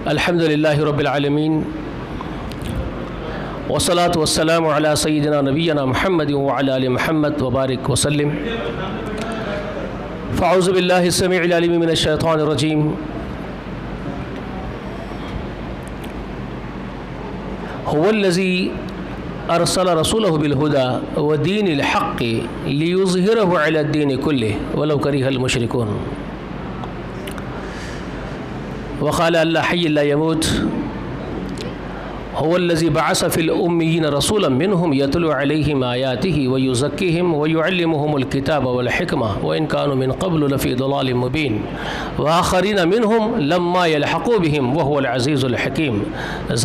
الحمدللہ رب العالمین والصلاة والسلام علی سیدنا نبینا محمد وعلی آل محمد وبارک وسلم. فاعوذ باللہ السمیع العلیم من الشیطان الرجیم. هو الذی ارسل رسوله بالهدى ودین الحق لیظہرہ علی الدین کلہ ولو کرہ المشرکون. وقال اللہ حی لا يموت هو الذي بعث في الأميين رسولا منهم يتلو عليهم آياته ويزكيهم ويعلمهم الكتاب والحكمة وإن كانوا من قبل لفي ضلال مبين وآخرين منهم لما يلحقوا بهم وهو العزيز الحكيم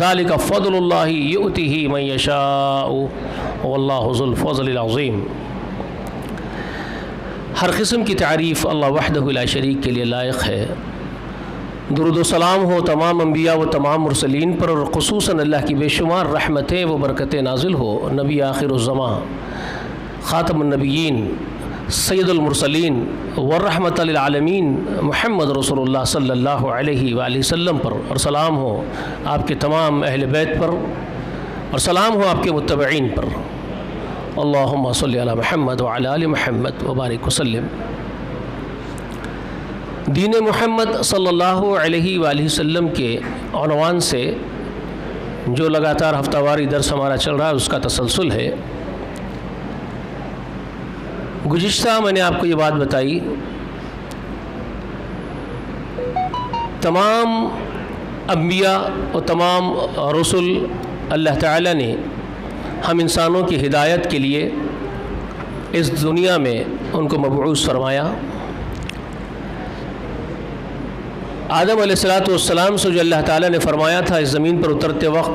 ذلك فضل الله يؤتيه من يشاء والله ذو الفضل العظيم. ہر قسم کی تعریف اللہ وحدہ لا شریک کے لیے لائق ہے. درود و سلام ہو تمام انبیاء و تمام مرسلین پر، اور خصوصاً اللہ کی بے شمار رحمتیں و برکتیں نازل ہو نبی آخر الزمان خاتم النبیین سید المرسلین والرحمۃ للعالمین محمد رسول اللہ صلی اللہ علیہ وآلہ وسلم پر، اور سلام ہو آپ کے تمام اہل بیت پر، اور سلام ہو آپ کے متبعین پر. اللہم صلی علی محمد وعلی آل محمد وبارک وسلم. دین محمد صلی اللہ علیہ وآلہ وسلم کے عنوان سے جو لگاتار ہفتہ واری درس ہمارا چل رہا ہے اس کا تسلسل ہے. گزشتہ میں نے آپ کو یہ بات بتائی، تمام انبیاء و تمام رسل اللہ تعالیٰ نے ہم انسانوں کی ہدایت کے لیے اس دنیا میں ان کو مبعوث فرمایا. آدم علیہ السلام سے جو اللہ تعالیٰ نے فرمایا تھا اس زمین پر اترتے وقت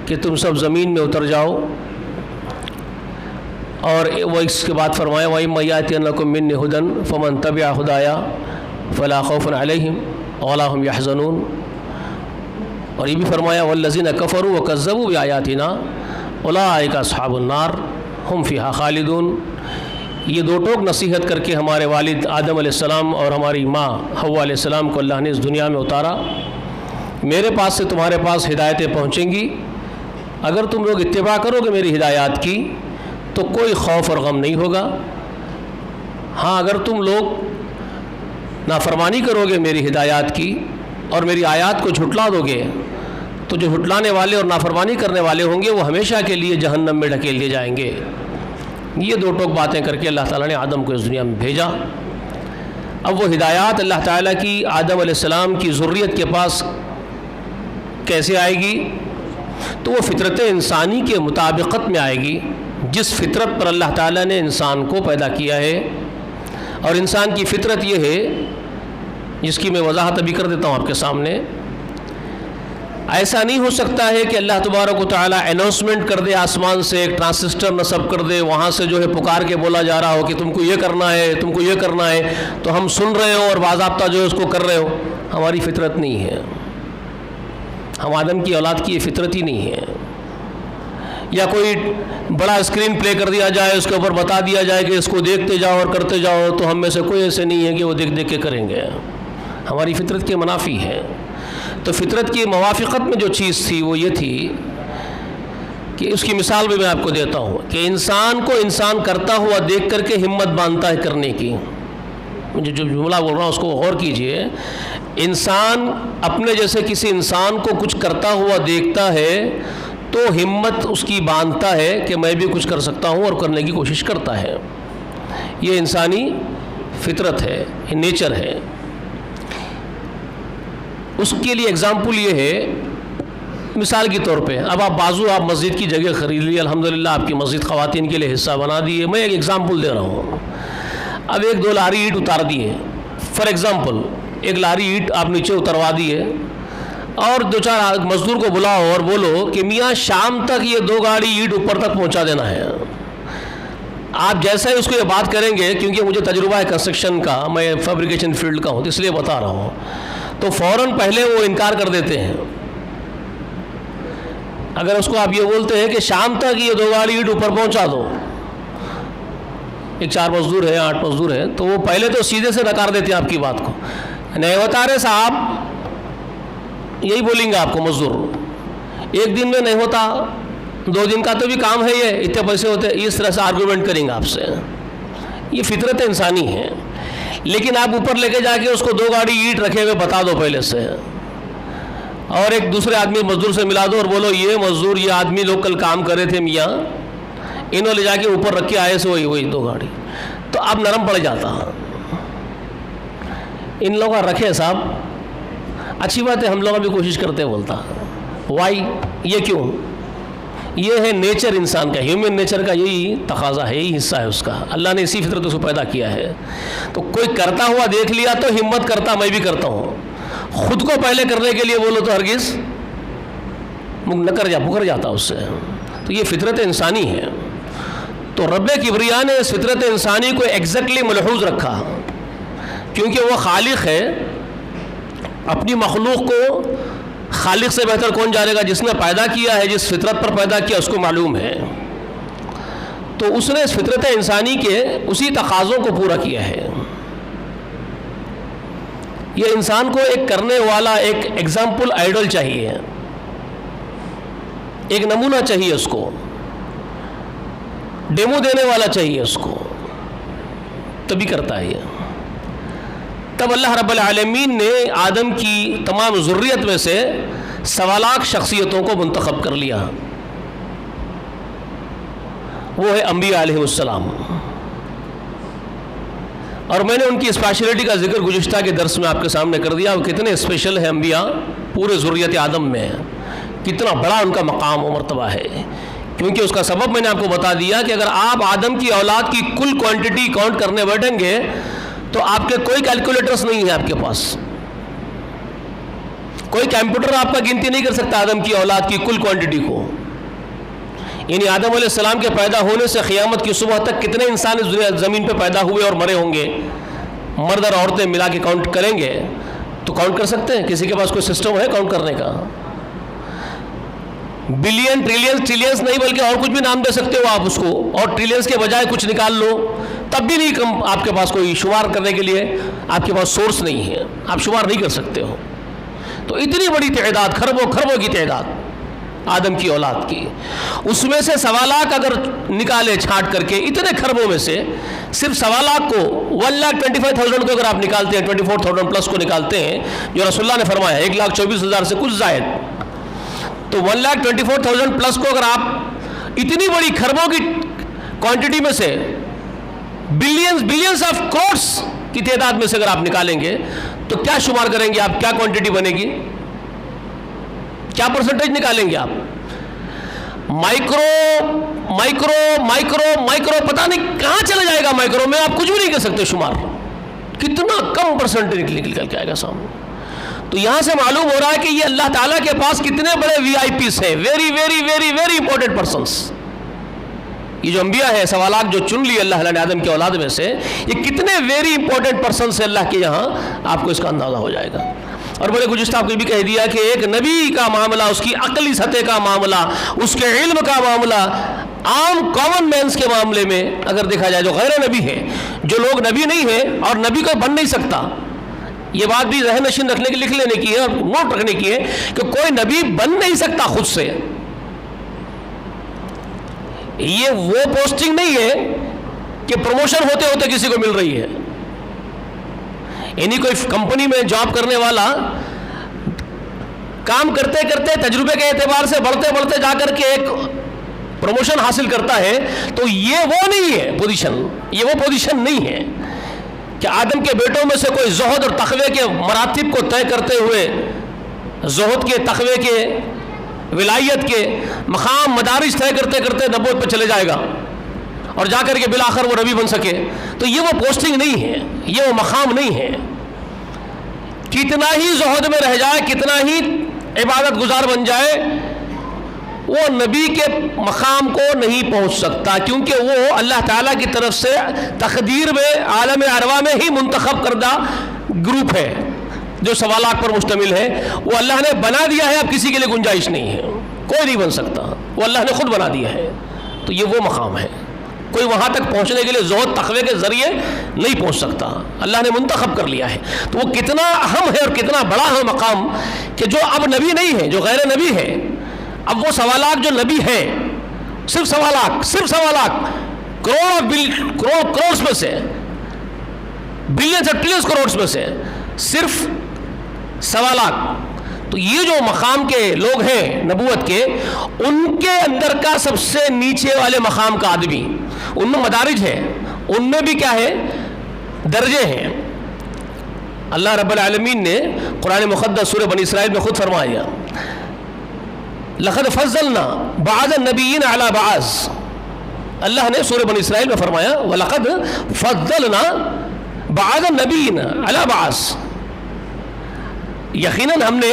کہ تم سب زمین میں اتر جاؤ، اور وہ اس کے بعد فرمایا وَإِمَّا يَأْتِيَنَّكُم مِّنِّي هُدًى فَمَن تَبِعَ هُدَايَ فَلَا خَوْفٌ عَلَيْهِمْ وَلَا هُمْ يَحْزَنُونَ. اور یہ بھی فرمایا وَالَّذِينَ كَفَرُوا وَكَذَّبُوا بِآيَاتِنَا أُولَٰئِكَ أَصْحَابُ النَّارِ هُمْ فِيهَا خَالِدُونَ. یہ دو ٹوک نصیحت کر کے ہمارے والد آدم علیہ السلام اور ہماری ماں حوا علیہ السلام کو اللہ نے اس دنیا میں اتارا. میرے پاس سے تمہارے پاس ہدایتیں پہنچیں گی، اگر تم لوگ اتباع کرو گے میری ہدایات کی تو کوئی خوف اور غم نہیں ہوگا. ہاں اگر تم لوگ نافرمانی کرو گے میری ہدایات کی اور میری آیات کو جھٹلا دو گے تو جو جھٹلانے والے اور نافرمانی کرنے والے ہوں گے وہ ہمیشہ کے لیے جہنم میں ڈھکیل دیے جائیں گے. یہ دو ٹوک باتیں کر کے اللہ تعالیٰ نے آدم کو اس دنیا میں بھیجا. اب وہ ہدایات اللہ تعالیٰ کی آدم علیہ السلام کی ذریت کے پاس کیسے آئے گی؟ تو وہ فطرت انسانی کے مطابقت میں آئے گی، جس فطرت پر اللہ تعالیٰ نے انسان کو پیدا کیا ہے. اور انسان کی فطرت یہ ہے جس کی میں وضاحت ابھی کر دیتا ہوں آپ کے سامنے. ایسا نہیں ہو سکتا ہے کہ اللہ تبارک و تعالیٰ اناؤنسمنٹ کر دے آسمان سے، ایک ٹرانسسٹر نصب کر دے، وہاں سے جو ہے پکار کے بولا جا رہا ہو کہ تم کو یہ کرنا ہے، تم کو یہ کرنا ہے، تو ہم سن رہے ہو اور باضابطہ جو ہے اس کو کر رہے ہو. ہماری فطرت نہیں ہے، ہم آدم کی اولاد کی یہ فطرت ہی نہیں ہے. یا کوئی بڑا اسکرین پلے کر دیا جائے، اس کے اوپر بتا دیا جائے کہ اس کو دیکھتے جاؤ اور کرتے جاؤ، تو ہم میں سے کوئی ایسے نہیں ہے کہ وہ دیکھ دیکھ کے کریں گے. ہماری فطرت کے منافی ہے. تو فطرت کی موافقت میں جو چیز تھی وہ یہ تھی کہ اس کی مثال بھی میں آپ کو دیتا ہوں کہ انسان کو انسان کرتا ہوا دیکھ کر کے ہمت باندھتا ہے کرنے کی. مجھے جو جملہ بول رہا ہوں اس کو غور کیجئے. انسان اپنے جیسے کسی انسان کو کچھ کرتا ہوا دیکھتا ہے تو ہمت اس کی باندھتا ہے کہ میں بھی کچھ کر سکتا ہوں اور کرنے کی کوشش کرتا ہے. یہ انسانی فطرت ہے، نیچر ہے. اس کے لیے اگزامپل یہ ہے، مثال کے طور پہ اب آپ آپ مسجد کی جگہ خرید لی، الحمدللہ آپ کی مسجد خواتین کے لیے حصہ بنا دی ہے. میں ایک اگزامپل دے رہا ہوں. اب ایک دو لاری اینٹ اتار دیے، فار ایگزامپل ایک لاری اینٹ آپ نیچے اتروا دیے، اور دو چار مزدور کو بلاؤ اور بولو کہ میاں شام تک یہ 2 گاڑی اینٹ اوپر تک پہنچا دینا ہے. آپ جیسا ہی اس کو یہ بات کریں گے، کیونکہ مجھے تجربہ ہے کنسٹرکشن کا، میں فیبریکیشن فیلڈ کا ہوں تو اس لیے بتا رہا ہوں، تو فوراً پہلے وہ انکار کر دیتے ہیں. اگر اس کو آپ یہ بولتے ہیں کہ شام تک یہ 2 گاڑی اینٹ اوپر پہنچا دو، ایک 4 مزدور ہے 8 مزدور ہے، تو وہ پہلے تو سیدھے سے نکار دیتے ہیں آپ کی بات کو نہیں ہوتا رہے صاحب، یہی بولیں گے آپ کو مزدور، ایک دن میں نہیں ہوتا، 2 دن کا تو بھی کام ہے، یہ اتنے پیسے ہوتے، اس طرح سے آرگومنٹ کریں گے آپ سے. یہ فطرت انسانی ہے. لیکن آپ اوپر لے کے جا کے اس کو 2 گاڑی اینٹ رکھے ہوئے بتا دو پہلے سے، اور ایک دوسرے آدمی مزدور سے ملا دو اور بولو یہ مزدور یہ آدمی لوگ کل کام کرے تھے میاں، انہوں لے جا کے اوپر رکھ کے آئے سے وہی 2 گاڑی، تو اب نرم پڑ جاتا. ان لوگوں کا رکھے صاحب، اچھی بات ہے، ہم لوگ بھی کوشش کرتے ہیں بولتا. وائی؟ یہ کیوں؟ یہ ہے نیچر انسان کا، ہیومن نیچر کا یہی تقاضا ہے، یہی حصہ ہے اس کا. اللہ نے اسی فطرت کو پیدا کیا ہے. تو کوئی کرتا ہوا دیکھ لیا تو ہمت کرتا میں بھی کرتا ہوں. خود کو پہلے کرنے کے لیے بولو تو ہرگز نہ بکر جاتا اس سے. تو یہ فطرت انسانی ہے. تو رب کبریا نے اس فطرت انسانی کو ایگزیکٹلی ملحوظ رکھا، کیونکہ وہ خالق ہے. اپنی مخلوق کو خالق سے بہتر کون جانے گا؟ جس نے پیدا کیا ہے، جس فطرت پر پیدا کیا، اس کو معلوم ہے. تو اس نے اس فطرت انسانی کے اسی تقاضوں کو پورا کیا ہے. یہ انسان کو ایک کرنے والا، ایک ایگزامپل آئیڈل چاہیے، ایک نمونہ چاہیے، اس کو ڈیمو دینے والا چاہیے، اس کو تبھی کرتا ہے یہ. تب اللہ رب العالمین نے آدم کی تمام ذریت میں سے 1.25 لاکھ شخصیتوں کو منتخب کر لیا. وہ ہے انبیاء علیہ السلام. اور میں نے ان کی اسپیشلٹی کا ذکر گزشتہ کے درس میں آپ کے سامنے کر دیا. وہ کتنے اسپیشل ہیں انبیاء پورے ذریت آدم میں، کتنا بڑا ان کا مقام و مرتبہ ہے. کیونکہ اس کا سبب میں نے آپ کو بتا دیا کہ اگر آپ آدم کی اولاد کی کل کوانٹٹی کاؤنٹ کرنے بیٹھیں گے تو آپ کے کوئی کیلکولیٹرز نہیں ہے، آپ کے پاس کوئی کمپیوٹر آپ کا گنتی نہیں کر سکتا آدم کی اولاد کی کل کوانٹٹی کو. یعنی آدم علیہ السلام کے پیدا ہونے سے قیامت کی صبح تک کتنے انسان زمین پہ پیدا ہوئے اور مرے ہوں گے، مرد اور عورتیں ملا کے کاؤنٹ کریں گے تو کاؤنٹ کر سکتے ہیں؟ کسی کے پاس کوئی سسٹم ہے کاؤنٹ کرنے کا؟ بلین، ٹریلینز نہیں، بلکہ اور کچھ بھی نام دے سکتے ہو آپ اس کو، اور ٹریلینز کے بجائے کچھ نکال لو تب بھی نہیں کم. آپ کے پاس کوئی شمار کرنے کے لیے آپ کے پاس سورس نہیں ہے، آپ شمار نہیں کر سکتے ہو. تو اتنی بڑی تعداد، خربوں کی تعداد آدم کی اولاد کی، اس میں سے 1.25 لاکھ اگر نکالے چھانٹ کر کے، اتنے خربوں میں سے صرف 1.25 لاکھ کو، 1,25,000 کو اگر آپ نکالتے ہیں، 24,000 پلس کو نکالتے ہیں جو رسول اللہ نے فرمایا 1,24,000 سے کچھ زائد، تو 1,24,000 پلس کو اگر آپ اتنی بڑی خربوں کی کوانٹٹی میں سے بلینز آف کروڑس کی تعداد میں سے اگر آپ نکالیں گے تو کیا شمار کریں گے آپ؟ کیا کوانٹٹی بنے گی؟ کیا پرسنٹیج نکالیں گے آپ؟ مائکرو پتہ نہیں کہاں چلا جائے گا. مائکرو میں آپ کچھ بھی نہیں کر سکتے شمار. کتنا کم پرسنٹیج نکل کے آئے گا سامنے. تو یہاں سے معلوم ہو رہا ہے کہ یہ اللہ تعالیٰ کے پاس کتنے بڑے VIPs ہیں، very very very very important persons. یہ جو انبیاء ہے 1.25 لاکھ جو چن لی اللہ نے آدم کی اولاد میں سے، یہ کتنے ویری امپورٹنٹ پرسنس ہیں اللہ کے یہاں، آپ کو اس کا اندازہ ہو جائے گا. اور بڑے گزشتہ آپ کو بھی کہہ دیا کہ ایک نبی کا معاملہ، اس کی عقلی سطح کا معاملہ، اس کے علم کا معاملہ، عام کامن مینس کے معاملے میں اگر دیکھا جائے جو غیر نبی ہے، جو لوگ نبی نہیں ہے اور نبی کو بن نہیں سکتا، یہ بات بھی ذہن نشین رکھنے کی، لکھ لینے کی ہے اور نوٹ رکھنے کی ہے کہ کوئی نبی بن نہیں سکتا خود سے. یہ وہ پوسٹنگ نہیں ہے کہ پروموشن ہوتے ہوتے کسی کو مل رہی ہے. یعنی کوئی کمپنی میں جاب کرنے والا کام کرتے کرتے تجربے کے اعتبار سے بڑھتے جا کر کے ایک پروموشن حاصل کرتا ہے، تو یہ وہ نہیں ہے پوزیشن، یہ وہ پوزیشن نہیں ہے کہ آدم کے بیٹوں میں سے کوئی زہد اور تقوی کے مراتب کو طے کرتے ہوئے، زہد کے، تقوی کے، ولایت کے مقام مدارج طے کرتے کرتے نبوت پہ چلے جائے گا اور جا کر کے بالآخر وہ نبی بن سکے. تو یہ وہ پوسٹنگ نہیں ہے، یہ وہ مقام نہیں ہے. کتنا ہی زہد میں رہ جائے، کتنا ہی عبادت گزار بن جائے، وہ نبی کے مقام کو نہیں پہنچ سکتا، کیونکہ وہ اللہ تعالیٰ کی طرف سے تقدیر میں عالم ارواح میں ہی منتخب کردہ گروپ ہے جو 1.25 لاکھ پر مشتمل ہے. وہ اللہ نے بنا دیا ہے، اب کسی کے لیے گنجائش نہیں ہے، کوئی نہیں بن سکتا، وہ اللہ نے خود بنا دیا ہے. تو یہ وہ مقام ہے. کوئی وہاں تک پہنچنے کے لیے زہد تقوی کے ذریعے نہیں پہنچ سکتا، اللہ نے منتخب کر لیا ہے۔ تو وہ کتنا اہم ہے اور کتنا بڑا ہے مقام کہ جو اب نبی نہیں ہے، جو غیر نبی ہے، اب وہ 1.25 لاکھ جو نبی ہیں، صرف 1.25 لاکھ کروڑ میں سے، بلین سے ٹریلین کروڑ میں سے صرف 1.25 لاکھ، تو یہ جو مقام کے لوگ ہیں نبوت کے، ان کے اندر کا سب سے نیچے والے مقام کا آدمی، ان میں مدارج ہے، ان میں بھی کیا ہے، درجے ہیں۔ اللہ رب العالمین نے قرآن مقدس سورہ بنی اسرائیل میں خود فرمایا، لقد فضلنا بعض النبیین علی بعض، اللہ نے سورہ بنی اسرائیل میں فرمایا وَلَقَدْ فَضَّلْنَا بَعْضَ النَّبِيِّينَ عَلَى بَعْضٍ، یقیناً ہم نے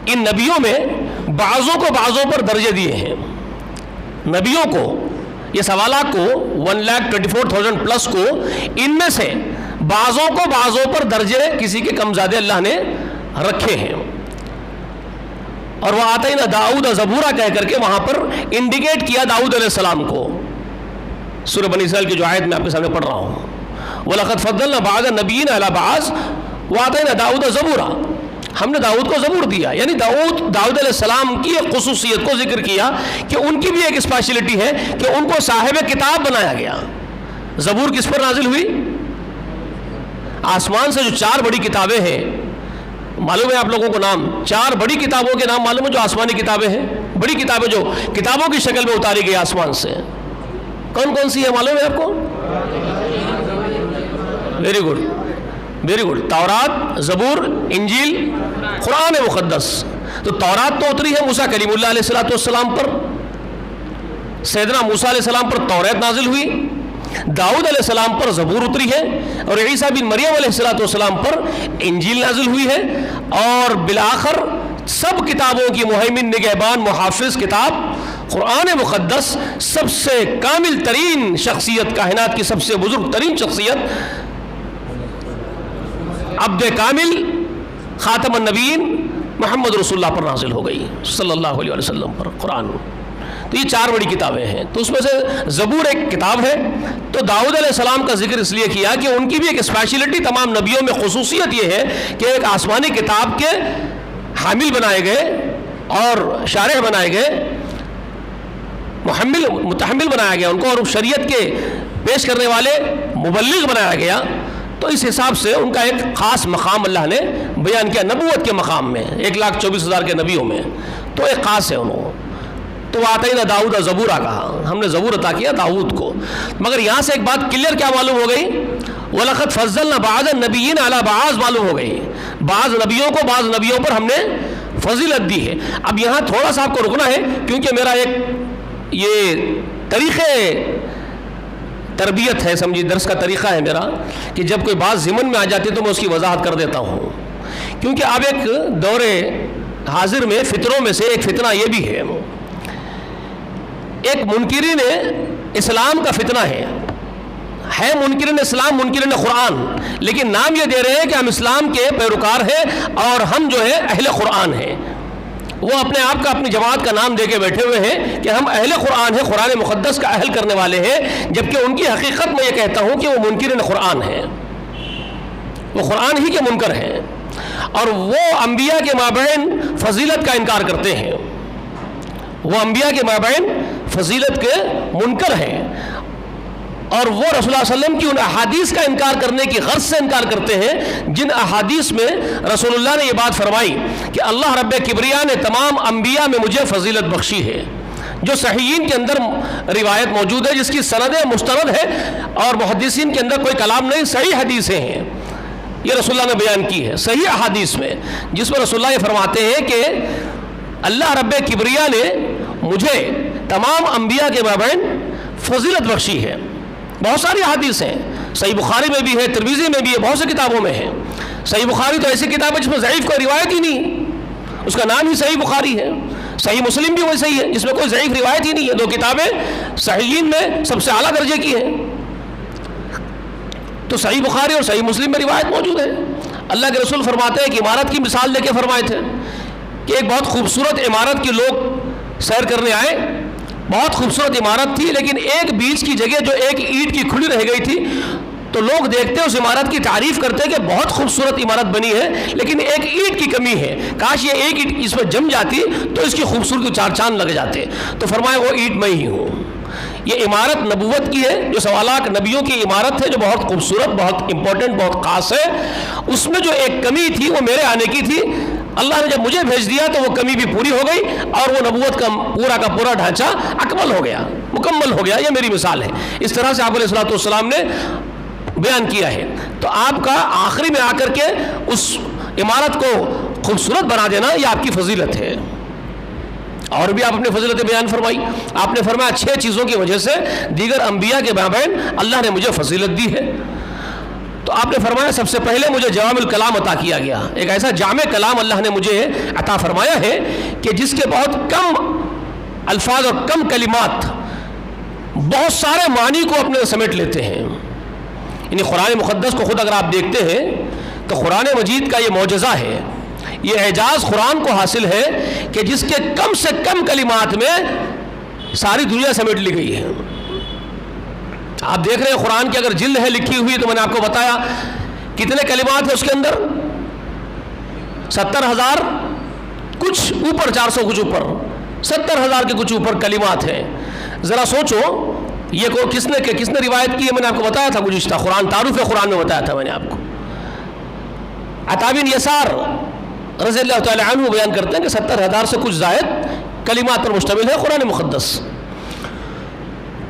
ان نبیوں میں بعضوں کو بعضوں پر درجے دیے ہیں۔ نبیوں کو، یہ 1.25 لاکھ کو، 1,24,000 پلس کو، ان میں سے بعضوں کو بعضوں پر درجے کسی کے کم زیادہ اللہ نے رکھے ہیں۔ اور وہ آتینا داؤد زبورا کہہ کر کے وہاں پر انڈیکیٹ کیا داؤد علیہ السلام کو، سورہ بنی اسرائیل کی جو آیت میں آپ کے سامنے پڑھ رہا ہوں، وَلَقَدْ فَضَّلْنَا بَعْضَ النَّبِيِّينَ عَلَى بَعْضٍ وَآتَيْنَا داؤد زبورا، ہم نے داؤد کو زبور دیا، یعنی داؤد علیہ السلام کی ایک خصوصیت کو ذکر کیا کہ ان کی بھی ایک اسپیشلٹی ہے کہ ان کو صاحب کتاب بنایا گیا۔ زبور کس پر نازل ہوئی؟ آسمان سے جو 4 بڑی کتابیں ہیں، معلوم ہے آپ لوگوں کو نام، 4 بڑی کتابوں کے نام معلوم ہے جو آسمانی کتابیں ہیں، بڑی کتابیں جو کتابوں کی شکل میں اتاری گئی آسمان سے، کون کون سی ہے معلوم ہے آپ کو؟ ویری گڈ، ویری گڈ، تورات، زبور، انجیل، قرآن مقدس۔ تو تورات تو اتری ہے موسیٰ کلیم اللہ علیہ السلام پر، سیدنا موسیٰ علیہ السلام پر توریت نازل ہوئی، داؤد علیہ السلام پر زبور اتری ہے، اور عیسیٰ بن مریم علیہ السلام پر انجیل نازل ہوئی ہے، اور بالآخر سب کتابوں کی مہیمن، نگہبان، محافظ کتاب قرآن مقدس، سب سے کامل ترین شخصیت، کائنات کی سب سے بزرگ ترین شخصیت، عبد کامل خاتم النبیین محمد رسول اللہ پر نازل ہو گئی، صلی اللہ علیہ وسلم پر قرآن۔ تو یہ 4 بڑی کتابیں ہیں، تو اس میں سے زبور ایک کتاب ہے۔ تو داؤد علیہ السلام کا ذکر اس لیے کیا کہ ان کی بھی ایک اسپیشلٹی، تمام نبیوں میں خصوصیت یہ ہے کہ ایک آسمانی کتاب کے حامل بنائے گئے اور شارح بنائے گئے، متحمل بنایا گیا ان کو، اور شریعت کے پیش کرنے والے مبلغ بنایا گیا۔ تو اس حساب سے ان کا ایک خاص مقام اللہ نے بیان کیا نبوت کے مقام میں، 1,24,000 کے نبیوں میں، تو ایک خاص ہے انہوں۔ تو آتینا داؤد زبورا کہا، ہم نے زبور عطا کیا داؤد کو۔ مگر یہاں سے ایک بات کلیئر کیا معلوم ہو گئی، وَلَقَدْ فَضَّلْنَا بَعْضَ النَّبِيِّينَ عَلَى بَعْضٍ معلوم ہو گئی، بعض نبیوں کو بعض نبیوں پر ہم نے فضیلت دی ہے۔ اب یہاں تھوڑا سا آپ کو رکنا ہے، کیونکہ میرا ایک یہ طریقے تربیت ہے، سمجھی، درس کا طریقہ ہے میرا، کہ جب کوئی بات ذہن میں آ جاتی ہے تو میں اس کی وضاحت کر دیتا ہوں، کیونکہ اب ایک دور حاضر میں فطروں میں سے ایک فتنہ یہ بھی ہے، ایک منکرین اسلام کا فتنہ ہے منکرین اسلام، منکرین قرآن، لیکن نام یہ دے رہے ہیں کہ ہم اسلام کے پیروکار ہیں اور ہم جو ہے اہل قرآن ہیں۔ وہ اپنے آپ کا، اپنی جماعت کا نام دے کے بیٹھے ہوئے ہیں کہ ہم اہل قرآن ہیں، قرآن مقدس کا اہل کرنے والے ہیں، جبکہ ان کی حقیقت میں یہ کہتا ہوں کہ وہ منکرین قرآن ہیں، وہ قرآن ہی کے منکر ہیں، اور وہ انبیاء کے مابین فضیلت کا انکار کرتے ہیں، وہ انبیاء کے مابین فضیلت کے منکر ہیں، اور وہ رسول اللہ صلی اللہ علیہ وسلم کی ان احادیث کا انکار کرنے کی غرض سے انکار کرتے ہیں جن احادیث میں رسول اللہ نے یہ بات فرمائی کہ اللہ رب کبریا نے تمام انبیاء میں مجھے فضیلت بخشی ہے، جو صحیحین کے اندر روایت موجود ہے، جس کی سند مستند ہے، اور محدثین کے اندر کوئی کلام نہیں، صحیح حدیثیں ہیں، یہ رسول اللہ نے بیان کی ہے صحیح احادیث میں، جس میں رسول اللہ یہ فرماتے ہیں کہ اللہ رب کبریا نے مجھے تمام انبیاء کے مابین فضیلت بخشی ہے۔ بہت ساری حدیث ہیں، صحیح بخاری میں بھی ہے، ترمذی میں بھی ہے، بہت سی کتابوں میں ہے۔ صحیح بخاری تو ایسی کتاب ہے جس میں ضعیف کوئی روایت ہی نہیں، اس کا نام ہی صحیح بخاری ہے۔ صحیح مسلم بھی ویسے ہی ہے جس میں کوئی ضعیف روایت ہی نہیں ہے، 2 کتابیں صحیحین میں سب سے اعلیٰ درجے کی ہیں۔ تو صحیح بخاری اور صحیح مسلم میں روایت موجود ہے۔ اللہ کے رسول فرماتے ہیں کہ عمارت کی مثال دے کے فرمائے تھے کہ ایک بہت خوبصورت عمارت کے لوگ سیر کرنے آئے بہت خوبصورت عمارت تھی، لیکن ایک بیچ کی جگہ جو ایک اینٹ کی کھلی رہ گئی تھی، تو لوگ دیکھتے اس عمارت کی تعریف کرتے کہ بہت خوبصورت عمارت بنی ہے، لیکن ایک اینٹ کی کمی ہے، کاش یہ ایک اینٹ اس پر جم جاتی تو اس کی خوبصورتی چار چاند لگ جاتے۔ تو فرمایا وہ اینٹ میں ہی ہوں۔ یہ عمارت نبوت کی ہے، جو سوالات نبیوں کی عمارت ہے، جو بہت خوبصورت، بہت امپورٹنٹ، بہت خاص ہے۔ اس میں جو ایک کمی تھی وہ میرے آنے کی تھی، اللہ نے جب مجھے بھیج دیا تو وہ کمی بھی پوری ہو گئی، اور وہ نبوت کا پورا ڈھانچہ اکمل ہو گیا، مکمل ہو گیا۔ یہ میری مثال ہے۔ اس طرح سے آپ علیہ الصلوۃ والسلام نے بیان کیا ہے۔ تو آپ کا آخری میں آ کر کے اس عمارت کو خوبصورت بنا دینا، یہ آپ کی فضیلت ہے۔ اور بھی آپ اپنی فضیلت بیان فرمائی۔ آپ نے فرمایا 6 چیزوں کی وجہ سے دیگر انبیاء کے مابین اللہ نے مجھے فضیلت دی ہے۔ تو آپ نے فرمایا سب سے پہلے مجھے جوامع الکلام عطا کیا گیا، ایک ایسا جامع کلام اللہ نے مجھے عطا فرمایا ہے کہ جس کے بہت کم الفاظ اور کم کلمات بہت سارے معنی کو اپنے سمیٹ لیتے ہیں۔ یعنی قرآن مقدس کو خود اگر آپ دیکھتے ہیں تو قرآن مجید کا یہ معجزہ ہے، یہ اعجاز قرآن کو حاصل ہے کہ جس کے کم سے کم کلمات میں ساری دنیا سمیٹ لی گئی ہے۔ آپ دیکھ رہے ہیں قرآن کی اگر جلد ہے لکھی ہوئی، تو میں نے آپ کو بتایا کتنے کلمات ہیں اس کے اندر، 70,000 کچھ اوپر، 400 کچھ اوپر، 70,000 کے کچھ اوپر کلمات ہیں۔ ذرا سوچو یہ کو کس نے روایت کی ہے؟ میں نے آپ کو بتایا تھا گزشتہ قرآن تعارف قرآن میں بتایا تھا میں نے آپ کو۔ عطا بن یسار رضی اللہ تعالی عنہ بیان کرتے ہیں کہ 70,000 سے کچھ زائد کلمات پر مشتمل ہے قرآن مقدس۔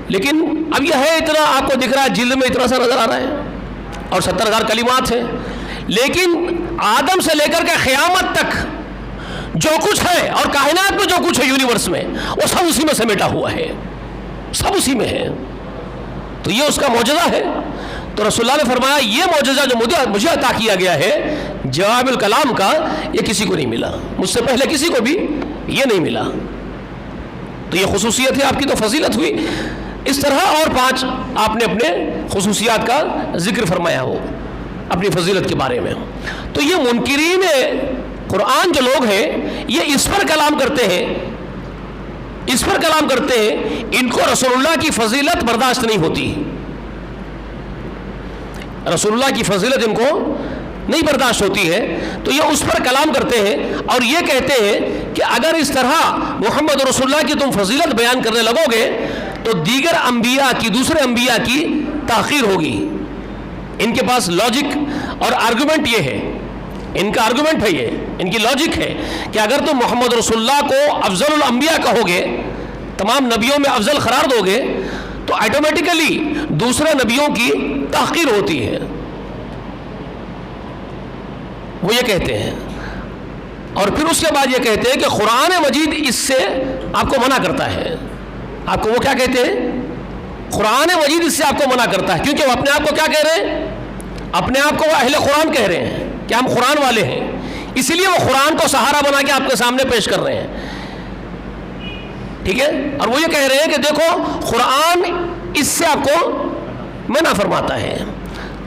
لیکن اب یہ ہے اتنا آپ کو دکھ رہا ہے، جلد میں اتنا سا نظر آ رہا ہے، اور 70,000 کلمات ہیں، لیکن آدم سے لے کر کے قیامت تک جو کچھ ہے اور کائنات میں جو کچھ ہے یونیورس میں، وہ سب اسی میں سمیٹا ہوا ہے، سب اسی میں ہے۔ تو یہ اس کا معجزہ ہے۔ تو رسول اللہ نے فرمایا یہ معجزہ جو مجھے عطا کیا گیا ہے جوامع الکلام کا، یہ کسی کو نہیں ملا، مجھ سے پہلے کسی کو بھی یہ نہیں ملا۔ تو یہ خصوصیت ہے آپ کی، تو فضیلت ہوئی۔ اس طرح اور 5 آپ نے اپنے خصوصیات کا ذکر فرمایا ہو اپنی فضیلت کے بارے میں۔ تو یہ منکرین قرآن جو لوگ ہیں، یہ اس پر کلام کرتے ہیں، اس پر کلام کرتے ہیں، ان کو رسول اللہ کی فضیلت برداشت نہیں ہوتی، رسول اللہ کی فضیلت ان کو نہیں برداشت ہوتی ہے، تو یہ اس پر کلام کرتے ہیں اور یہ کہتے ہیں کہ اگر اس طرح محمد رسول اللہ کی تم فضیلت بیان کرنے لگو گے تو دیگر انبیاء کی، دوسرے انبیاء کی تاخیر ہوگی۔ ان کے پاس لاجک اور آرگومنٹ یہ ہے، ان کا آرگومنٹ ہے، یہ ان کی لاجک ہے کہ اگر تم محمد رسول اللہ کو افضل الانبیاء کہو گے، تمام نبیوں میں افضل قرار دو گے، تو آٹومیٹیکلی دوسرے نبیوں کی تحقیر ہوتی ہے، وہ یہ کہتے ہیں۔ اور پھر اس کے بعد یہ کہتے ہیں کہ قرآن مجید اس سے آپ کو منع کرتا ہے۔ آپ کو وہ کیا کہتے ہیں؟ قرآن مجید اس سے آپ کو منع کرتا ہے، کیونکہ وہ اپنے آپ کو کیا کہہ رہے ہیں؟ اپنے آپ کو وہ اہل قرآن کہہ رہے ہیں کہ ہم قرآن والے ہیں، اسی لیے وہ قرآن کو سہارا بنا کے آپ کے سامنے پیش کر رہے ہیں، ٹھیک ہے؟ اور وہ یہ کہہ رہے ہیں کہ دیکھو قرآن اس سے آپ کو منع فرماتا ہے۔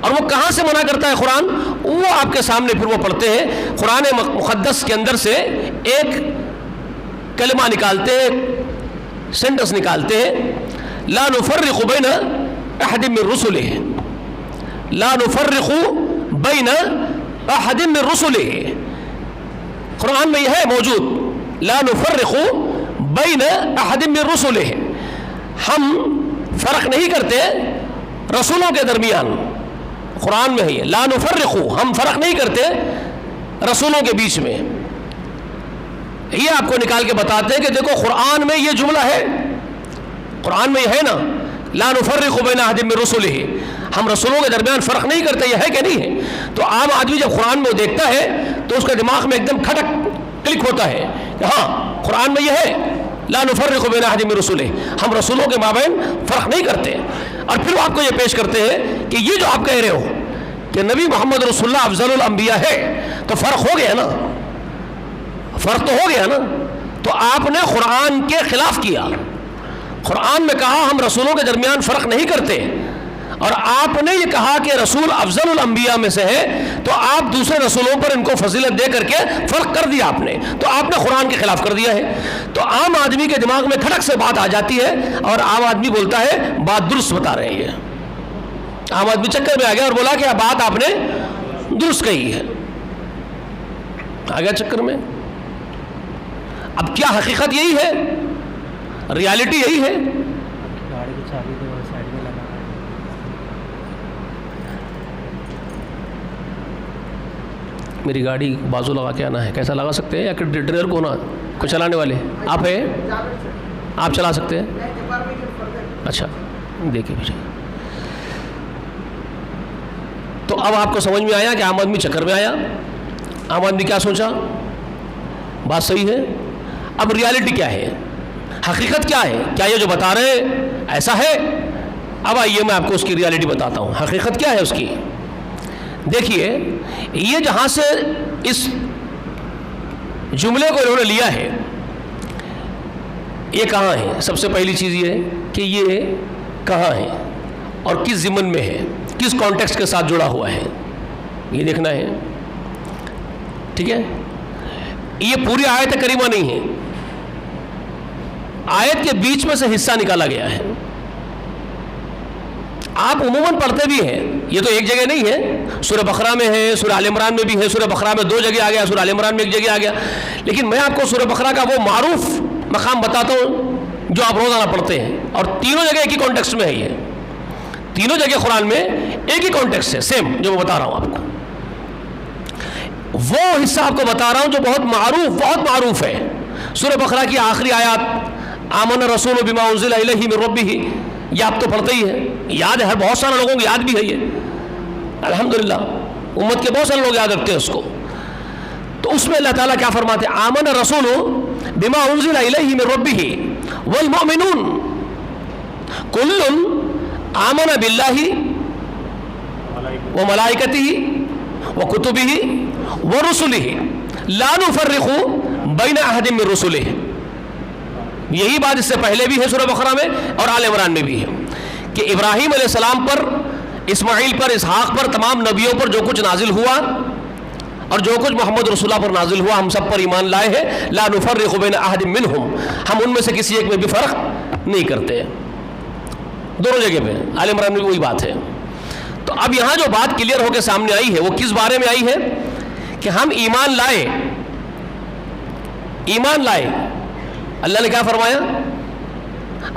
اور وہ کہاں سے منع کرتا ہے قرآن؟ وہ آپ کے سامنے پھر وہ پڑھتے ہیں، قرآن مقدس کے اندر سے ایک کلمہ نکالتے ہیں، سینٹنس نکالتے ہیں، لا نفرق بین احد من رسلہ، لا نفرق بین احد من رسلہ، قرآن میں یہ ہے موجود، لا نفرق بین احد من رسلہ، ہم فرق نہیں کرتے رسولوں کے درمیان، قرآن میں ہے یہ، لا نفرق، ہم فرق نہیں کرتے رسولوں کے بیچ میں۔ یہ آپ کو نکال کے بتاتے ہیں کہ دیکھو قرآن میں یہ جملہ ہے، قرآن میں یہ ہے نا، لا نفرق بین احد من رسلہ، ہم رسولوں کے درمیان فرق نہیں کرتے، یہ ہے کہ نہیں ہے؟ تو عام آدمی جب قرآن میں دیکھتا ہے تو اس کا دماغ میں ایک دم کھٹک کلک ہوتا ہے کہ ہاں قرآن میں یہ ہے، لا نفرق بین احد من رسلہ، ہم رسولوں کے مابین فرق نہیں کرتے۔ اور پھر وہ آپ کو یہ پیش کرتے ہیں کہ یہ جو آپ کہہ رہے ہو کہ نبی محمد رسول اللہ افضل الانبیاء ہے، تو فرق ہو گیا نا، فرق تو ہو گیا نا۔ تو آپ نے قرآن کے خلاف کیا، قرآن میں کہا ہم رسولوں کے درمیان فرق نہیں کرتے، اور آپ نے یہ کہا کہ رسول افضل الانبیاء میں سے ہے، تو آپ دوسرے رسولوں پر ان کو فضیلت دے کر کے فرق کر دیا آپ نے، تو آپ نے قرآن کے خلاف کر دیا ہے۔ تو عام آدمی کے دماغ میں کھٹک سے بات آ جاتی ہے اور عام آدمی بولتا ہے بات درست بتا رہے ہیں، عام آدمی چکر میں آ گیا اور بولا کہ بات آپ نے درست کہی ہے، آ گیا چکر میں۔ اب کیا حقیقت یہی ہے، ریالٹی یہی ہے؟ میری گاڑی بازو لگا کے آنا ہے، کیسا لگا سکتے ہیں یا کہ ڈرائیور کو ہونا کو چلانے والے آپ ہیں، آپ چلا سکتے ہیں؟ اچھا دیکھیں بھائی، تو اب آپ کو سمجھ میں آیا کہ عام آدمی چکر میں آیا، عام آدمی کیا سوچا، بات صحیح ہے۔ اب ریالٹی کیا ہے، حقیقت کیا ہے، کیا یہ جو بتا رہے ہیں ایسا ہے؟ اب آئیے میں آپ کو اس کی ریالٹی بتاتا ہوں، حقیقت کیا ہے اس کی۔ دیکھیے یہ جہاں سے اس جملے کو انہوں نے لیا ہے، یہ کہاں ہے؟ سب سے پہلی چیز یہ ہے کہ یہ کہاں ہے اور کس ضمن میں ہے، کس کانٹیکسٹ کے ساتھ جڑا ہوا ہے، یہ دیکھنا ہے، ٹھیک ہے؟ یہ پوری آیت کریمہ نہیں ہے، آیت کے بیچ میں سے حصہ نکالا گیا ہے۔ آپ عموماً پڑھتے بھی ہیں، یہ تو ایک جگہ نہیں ہے، سورہ بقرہ میں ہے، سورہ آل عمران میں بھی ہے، سورہ بقرہ میں 2 جگہ آ گیا، سورہ آل عمران میں 1 جگہ آ گیا، لیکن میں آپ کو سورہ بقرہ کا وہ معروف مقام بتاتا ہوں جو آپ روزانہ پڑھتے ہیں، اور تینوں جگہ ایک ہی کانٹیکسٹ میں ہے، یہ تینوں جگہ قرآن میں ایک ہی کانٹیکسٹ ہے، سیم جو میں بتا رہا ہوں آپ کو۔ وہ حصہ آپ کو بتا رہا ہوں جو بہت معروف ہے، سورہ بقرہ کی آخری آیات، آمن الرسول بما انزل الیہ من ربہ، یہ آپ تو پڑھتے ہی ہیں، یاد ہے، ہر بہت سارے لوگوں کو یاد بھی ہے یہ، الحمدللہ امت کے بہت سارے لوگ یاد رکھتے ہیں اس کو۔ تو اس میں اللہ تعالیٰ کیا فرماتے ہیں، آمن الرسول بما انزل الیہ من ربہ والمؤمنون کل آمن باللہ وملائکتہ وکتبہ ورسلہ لا نفرق بین احد من رسلہ۔ یہی بات اس سے پہلے بھی ہے سورہ بقرہ میں اور آل عمران میں بھی ہے کہ ابراہیم علیہ السلام پر، اسماعیل پر، اسحاق پر، تمام نبیوں پر جو کچھ نازل ہوا اور جو کچھ محمد رسول اللہ پر نازل ہوا، ہم سب پر ایمان لائے ہیں، لا نفرق بین احد منہم، ہم ان میں سے کسی ایک میں بھی فرق نہیں کرتے، دونوں جگہ پہ، آل عمران میں بھی وہی بات ہے۔ تو اب یہاں جو بات کلیئر ہو کے سامنے آئی ہے وہ کس بارے میں آئی ہے کہ ہم ایمان لائے، ایمان لائے۔ اللہ نے کیا فرمایا،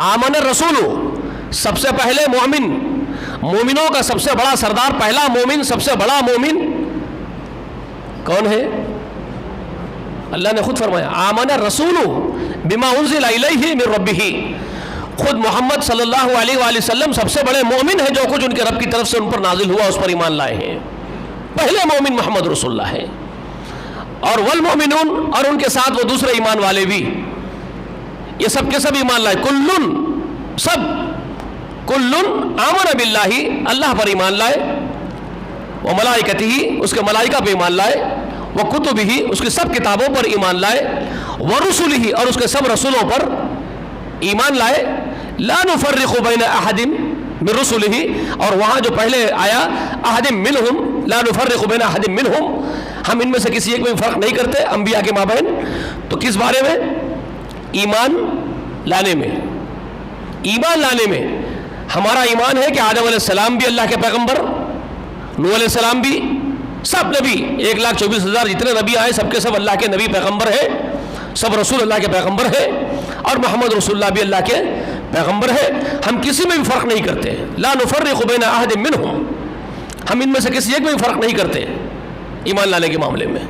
آمن الرسول، سب سے پہلے مومن، مومنوں کا سب سے بڑا سردار، پہلا مومن، سب سے بڑا مومن کون ہے؟ اللہ نے خود فرمایا آمن الرسول بما انزل الیہ من ربہ، خود محمد صلی اللہ علیہ وآلہ وسلم سب سے بڑے مومن ہیں، جو کچھ ان کے رب کی طرف سے ان پر نازل ہوا اس پر ایمان لائے ہیں، پہلے مومن محمد رسول اللہ ہے۔ اور والمؤمنون، اور ان کے ساتھ وہ دوسرے ایمان والے بھی، یہ سب کے سب ایمان لائے، کلن، سب، کلن آمن باللہ، اللہ پر ایمان لائے، وملائکتہ، اس کے ملائکہ پہ ایمان لائے، وکتبہ، اس کی سب کتابوں پر ایمان لائے، ورسلہ، اور اس کے سب رسولوں پر ایمان لائے، لا نفرق بین احد من رسلہ، اور وہاں جو پہلے آیا احد منہم، لا نفرق بین احد منہم، ہم ان میں سے کسی ایک میں فرق نہیں کرتے انبیاء کے مابین۔ تو کس بارے میں؟ ایمان لانے میں، ایمان لانے میں ہمارا ایمان ہے کہ آدم علیہ السلام بھی اللہ کے پیغمبر، نوح علیہ السلام بھی، سب نبی، 1,24,000 جتنے نبی آئے سب کے سب اللہ کے نبی پیغمبر ہیں، سب رسول اللہ کے پیغمبر ہیں، اور محمد رسول اللہ بھی اللہ کے پیغمبر ہے، ہم کسی میں بھی فرق نہیں کرتے، لا نفرق بین احد منہم، ہم ان میں سے کسی ایک میں بھی فرق نہیں کرتے ایمان لانے کے معاملے میں۔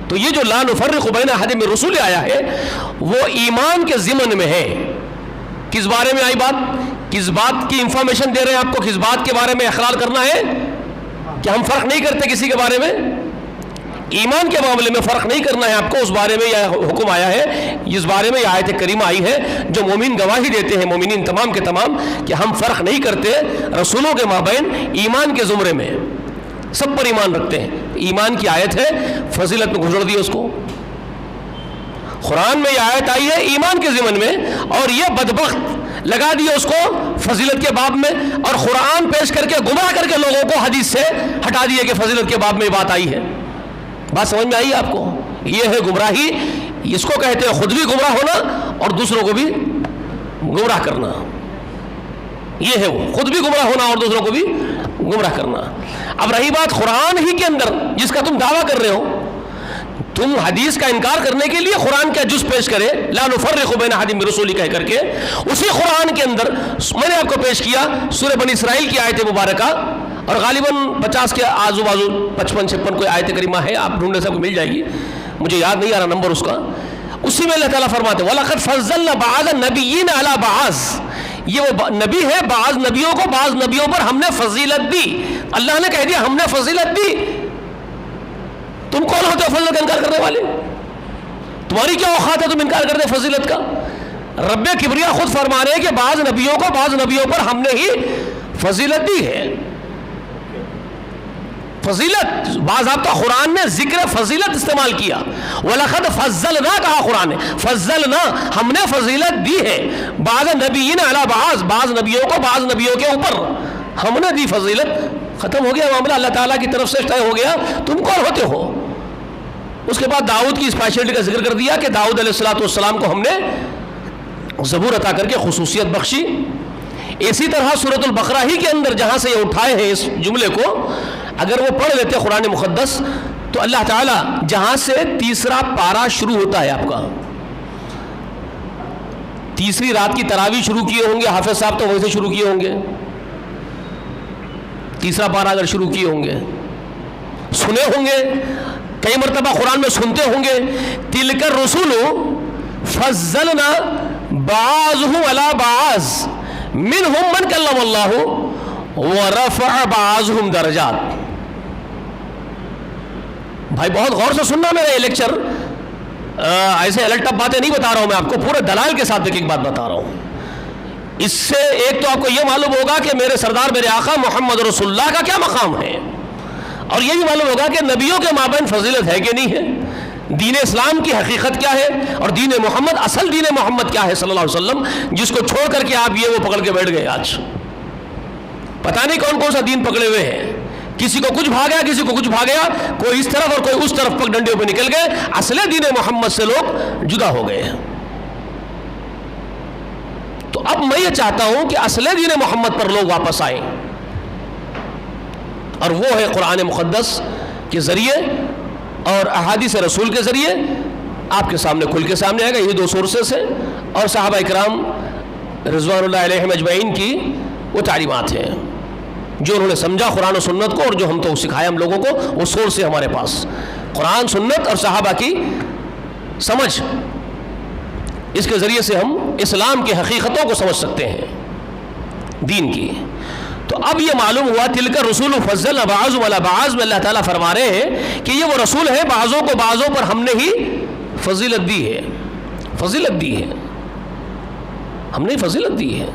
تو یہ جو لا نفرق بین احد من رسول آیا ہے وہ ایمان کے ضمن میں ہے۔ کس بارے میں آئی بات؟ کس بات کی انفارمیشن دے رہے ہیں آپ کو، کس بات کے بارے میں اقرار کرنا ہے کہ ہم فرق نہیں کرتے کسی کے بارے میں، ایمان کے معاملے میں فرق نہیں کرنا ہے آپ کو، اس بارے میں یہ حکم آیا ہے، اس بارے میں یہ آیت کریمہ آئی ہے جو مومن گواہی دیتے ہیں، مومنین تمام کے تمام، کہ ہم فرق نہیں کرتے رسولوں کے مابین ایمان کے زمرے میں، سب پر ایمان رکھتے ہیں۔ ایمان کی آیت ہے، فضیلت میں گزر دی اس کو، قرآن میں یہ آیت آئی ہے ایمان کے ضمن میں، اور یہ بدبخت لگا دیا اس کو فضیلت کے باب میں، اور قرآن پیش کر کے گمراہ کر کے لوگوں کو حدیث سے ہٹا دیا کہ فضیلت کے باب میں یہ بات آئی ہے۔ بات سمجھ میں آئی آپ کو؟ یہ ہے گمراہی، اس کو کہتے ہیں خود بھی گمراہ ہونا اور دوسروں کو بھی گمراہ کرنا۔ یہ ہے وہ خود بھی گمراہ ہونا اور دوسروں کو بھی گمراہ کرنا۔ اب رہی بات قرآن ہی کے اندر جس کا تم دعویٰ کر رہے ہو، تم حدیث کا انکار کرنے کے لیے قرآن کا جز پیش کرے لا نفرق بین احد من رسولہ کہہ کر کے، اسی قرآن کے اندر میں نے آپ کو پیش کیا سورہ بنی اسرائیل کی آیت مبارکہ، اور غالباً 50 کے آزو بازو 55-56 کوئی آیت کریمہ ہے، آپ ڈھونڈنے سے آپ کو مل جائے گی، مجھے یاد نہیں آ رہا نمبر اس کا۔ اسی میں اللہ تعالیٰ فرماتے ہیں وَلَقَدْ فَضَّلْنَا بَعْضَ النَّبِيِّينَ عَلَى بَعْضٍ، یہ وہ نبی ہے، بعض نبیوں کو بعض نبیوں پر ہم نے فضیلت دی۔ اللہ نے کہہ دیا ہم نے فضیلت دی، تم کون ہوتے ہو فضیلت کا انکار کرنے والے؟ تمہاری کیا اوقات ہے تم انکار کرتے فضیلت کا؟ رب کبریا خود فرما رہے ہیں کہ بعض نبیوں کو بعض نبیوں پر ہم نے ہی فضیلت دی ہے۔ فضیلت باضابطہ قرآن نے ذکر فضیلت استعمال کیا، وَلَقَدْ فَضَّلْنَا کہا قرآن نے، فضلنا ہم نے فضیلت دی ہے، بعض نبیین علی بعض، بعض نبیوں کو بعض نبیوں کے اوپر ہم نے دی فضیلت۔ ختم ہو گیا معاملہ، اللہ تعالیٰ کی طرف سے طے ہو گیا تم کون ہوتے ہو۔ اس کے بعد داؤد کی اسپیشلٹی کا ذکر کر دیا کہ داؤد علیہ السلام کو ہم نے زبور عطا کر کے خصوصیت بخشی۔ اسی طرح سورۃ البقرہ ہی کے اندر جہاں سے یہ اٹھائے ہیں اس جملے کو، اگر وہ پڑھ لیتے قرآن مقدس تو اللہ تعالیٰ جہاں سے تیسرا پارہ شروع ہوتا ہے، آپ کا تیسری رات کی تراویح شروع کیے ہوں گے حافظ صاحب تو ویسے شروع کیے ہوں گے، تیسرا پارہ اگر شروع کیے ہوں گے، سنے ہوں گے کئی مرتبہ قرآن میں سنتے ہوں گے تلک الرسول فضلنا بعضهم علی بعض منهم من کلم اللہ ورفع بعضهم درجات۔ بھائی بہت غور سے سننا میرا یہ لیکچر، ایسے الٹ اپ باتیں نہیں بتا رہا ہوں میں آپ کو، پورے دلائل کے ساتھ ایک بات بتا رہا ہوں۔ اس سے ایک تو آپ کو یہ معلوم ہوگا کہ میرے سردار میرے آقا محمد رسول اللہ کا کیا مقام ہے، اور یہ بھی معلوم ہوگا کہ نبیوں کے مابین فضیلت ہے کہ نہیں ہے، دین اسلام کی حقیقت کیا ہے، اور دین محمد اصل دین محمد کیا ہے صلی اللہ علیہ وسلم، جس کو چھوڑ کر کے آپ یہ وہ پکڑ کے بیٹھ گئے۔ آج پتہ نہیں کون کون سا دین پکڑے ہوئے ہیں، کسی کو کچھ بھاگیا کسی کو کچھ بھاگیا، کوئی اس طرف اور کوئی اس طرف پگ ڈنڈیوں پہ نکل گئے، اصل دین محمد سے لوگ جدا ہو گئے ہیں۔ تو اب میں یہ چاہتا ہوں کہ اصل دین محمد پر لوگ واپس آئیں، اور وہ ہے قرآن مقدس کے ذریعے اور احادیث رسول کے ذریعے آپ کے سامنے کھل کے سامنے آئے گا۔ یہ دو سورسز ہیں اور صحابہ اکرام رضوان اللہ علیہم اجمعین کی وہ تعلیمات ہیں جو انہوں نے سمجھا قرآن و سنت کو، اور جو ہم تو سکھایا ہم لوگوں کو، وہ سورس ہے ہمارے پاس قرآن سنت اور صحابہ کی سمجھ، اس کے ذریعے سے ہم اسلام کی حقیقتوں کو سمجھ سکتے ہیں دین کی۔ تو اب یہ معلوم ہوا تلک الرسول فضلنا بعضهم علی بعض میں اللہ تعالیٰ فرما رہے ہیں کہ یہ وہ رسول ہے بعضوں کو بعضوں پر ہم نے ہی فضیلت دی ہے، فضیلت دی ہے، ہم نے فضیلت دی ہے۔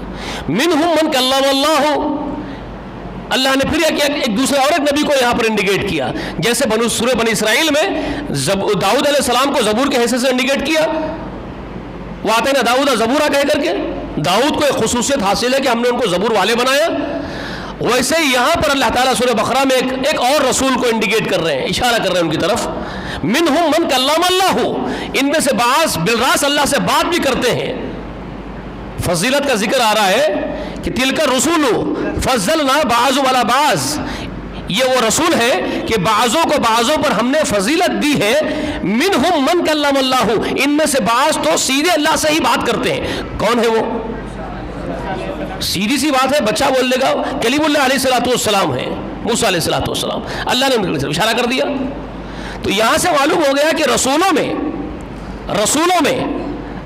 منہم من کلم اللہ، اللہ نے پھر ایک دوسرے اور ایک نبی کو یہاں پر انڈیکیٹ کیا، جیسے سورہ بنی اسرائیل میں داؤد علیہ السلام کو زبور کے حصے سے انڈیکیٹ کیا، وہ آتے ہیں نا داؤد زبورہ کہہ کر کے، داؤد کو ایک خصوصیت حاصل ہے کہ ہم نے ان کو زبور والے بنایا۔ ویسے ہی یہاں پر اللہ تعالیٰ سورہ بقرہ میں ایک اور رسول کو انڈیکیٹ کر رہے ہیں، اشارہ کر رہے ہیں ان کی طرف، منہم من کلم اللہ، ان میں سے بعض بالراس اللہ سے بات بھی کرتے ہیں۔ فضیلت کا ذکر آ رہا ہے کہ تلک الرسول فضلنا بعضهم علی بعض، یہ وہ رسول ہے کہ بعضوں کو بعضوں پر ہم نے فضیلت دی ہے۔ منہم من کلم اللہ، ان میں سے بعض تو سیدھے اللہ سے ہی بات کرتے ہیں۔ کون ہے وہ؟ سیدھی سی بات ہے، بچہ بول لے گا کلیم اللہ علیہ الصلوۃ والسلام ہے، موسیٰ علیہ الصلوۃ والسلام، اللہ نے ان کو اشارہ کر دیا۔ تو یہاں سے معلوم ہو گیا کہ رسولوں میں